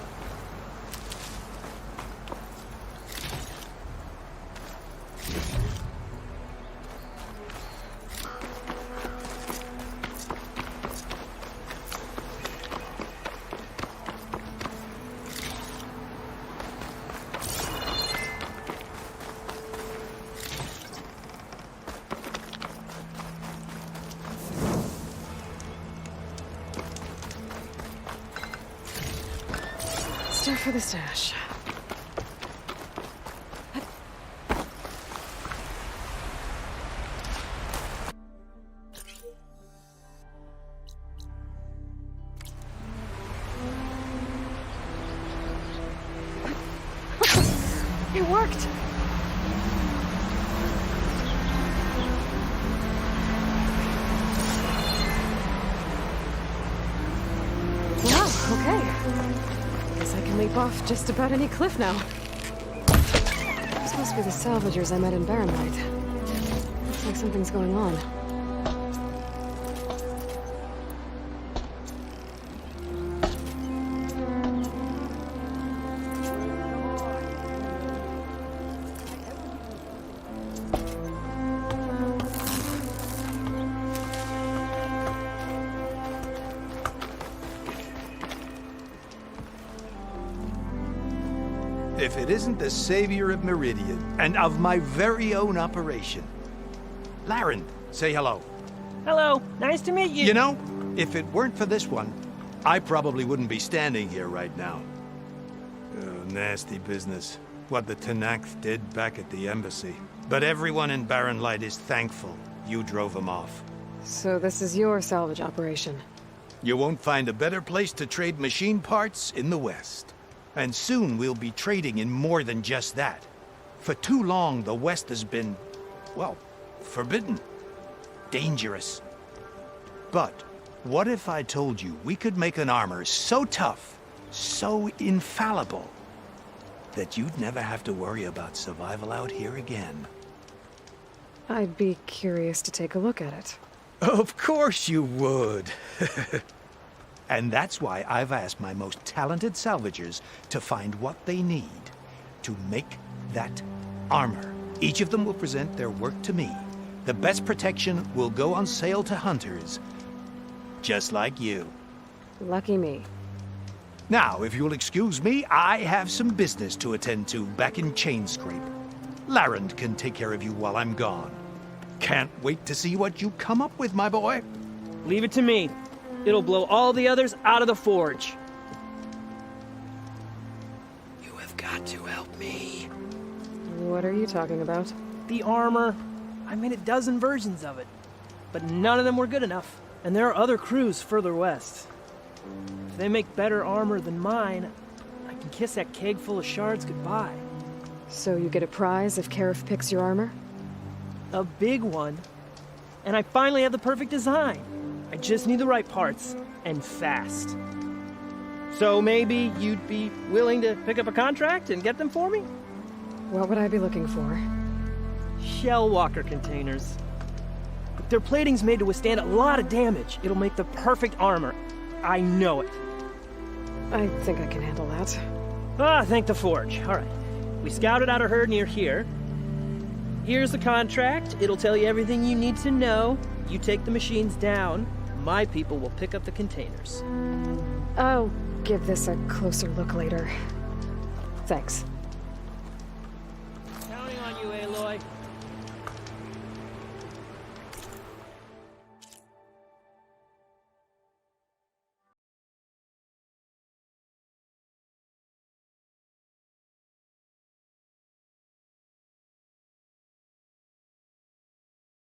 Stuff for the stash. It worked! Wow, okay. Guess I can leap off just about any cliff now. This must be the salvagers I met in Barrenlight. Looks like something's going on. if it isn't the savior of Meridian and of my very own operation. Laren, say hello. Hello, nice to meet you. You know, if it weren't for this one, I probably wouldn't be standing here right now. Oh, nasty business. What the Tenakth did back at the embassy. But everyone in Barren Light is thankful you drove them off. So this is your salvage operation? You won't find a better place to trade machine parts in the West. And soon we'll be trading in more than just that. For too long, the West has been, well, forbidden. Dangerous. But what if I told you we could make an armor so tough, so infallible, that you'd never have to worry about survival out here again? I'd be curious to take a look at it. Of course you would. And that's why I've asked my most talented salvagers to find what they need to make that armor. Each of them will present their work to me. The best protection will go on sale to hunters, just like you. Lucky me. Now, if you'll excuse me, I have some business to attend to back in Chainscrape. Laren can take care of you while I'm gone. Can't wait to see what you come up with, my boy. Leave it to me. It'll blow all the others out of the forge. You have got to help me. What are you talking about? The armor. I made a dozen versions of it, but none of them were good enough. And there are other crews further west. If they make better armor than mine, I can kiss that keg full of shards goodbye. So you get a prize if Karif picks your armor? A big one. And I finally have the perfect design. I just need the right parts, and fast. So maybe you'd be willing to pick up a contract and get them for me? What would I be looking for? Shell walker containers. If their plating's made to withstand a lot of damage, it'll make the perfect armor. I know it. I think I can handle that. Ah, thank the forge. All right. We scouted out a herd near here. Here's the contract. It'll tell you everything you need to know. You take the machines down. My people will pick up the containers. I'll give this a closer look later. Thanks.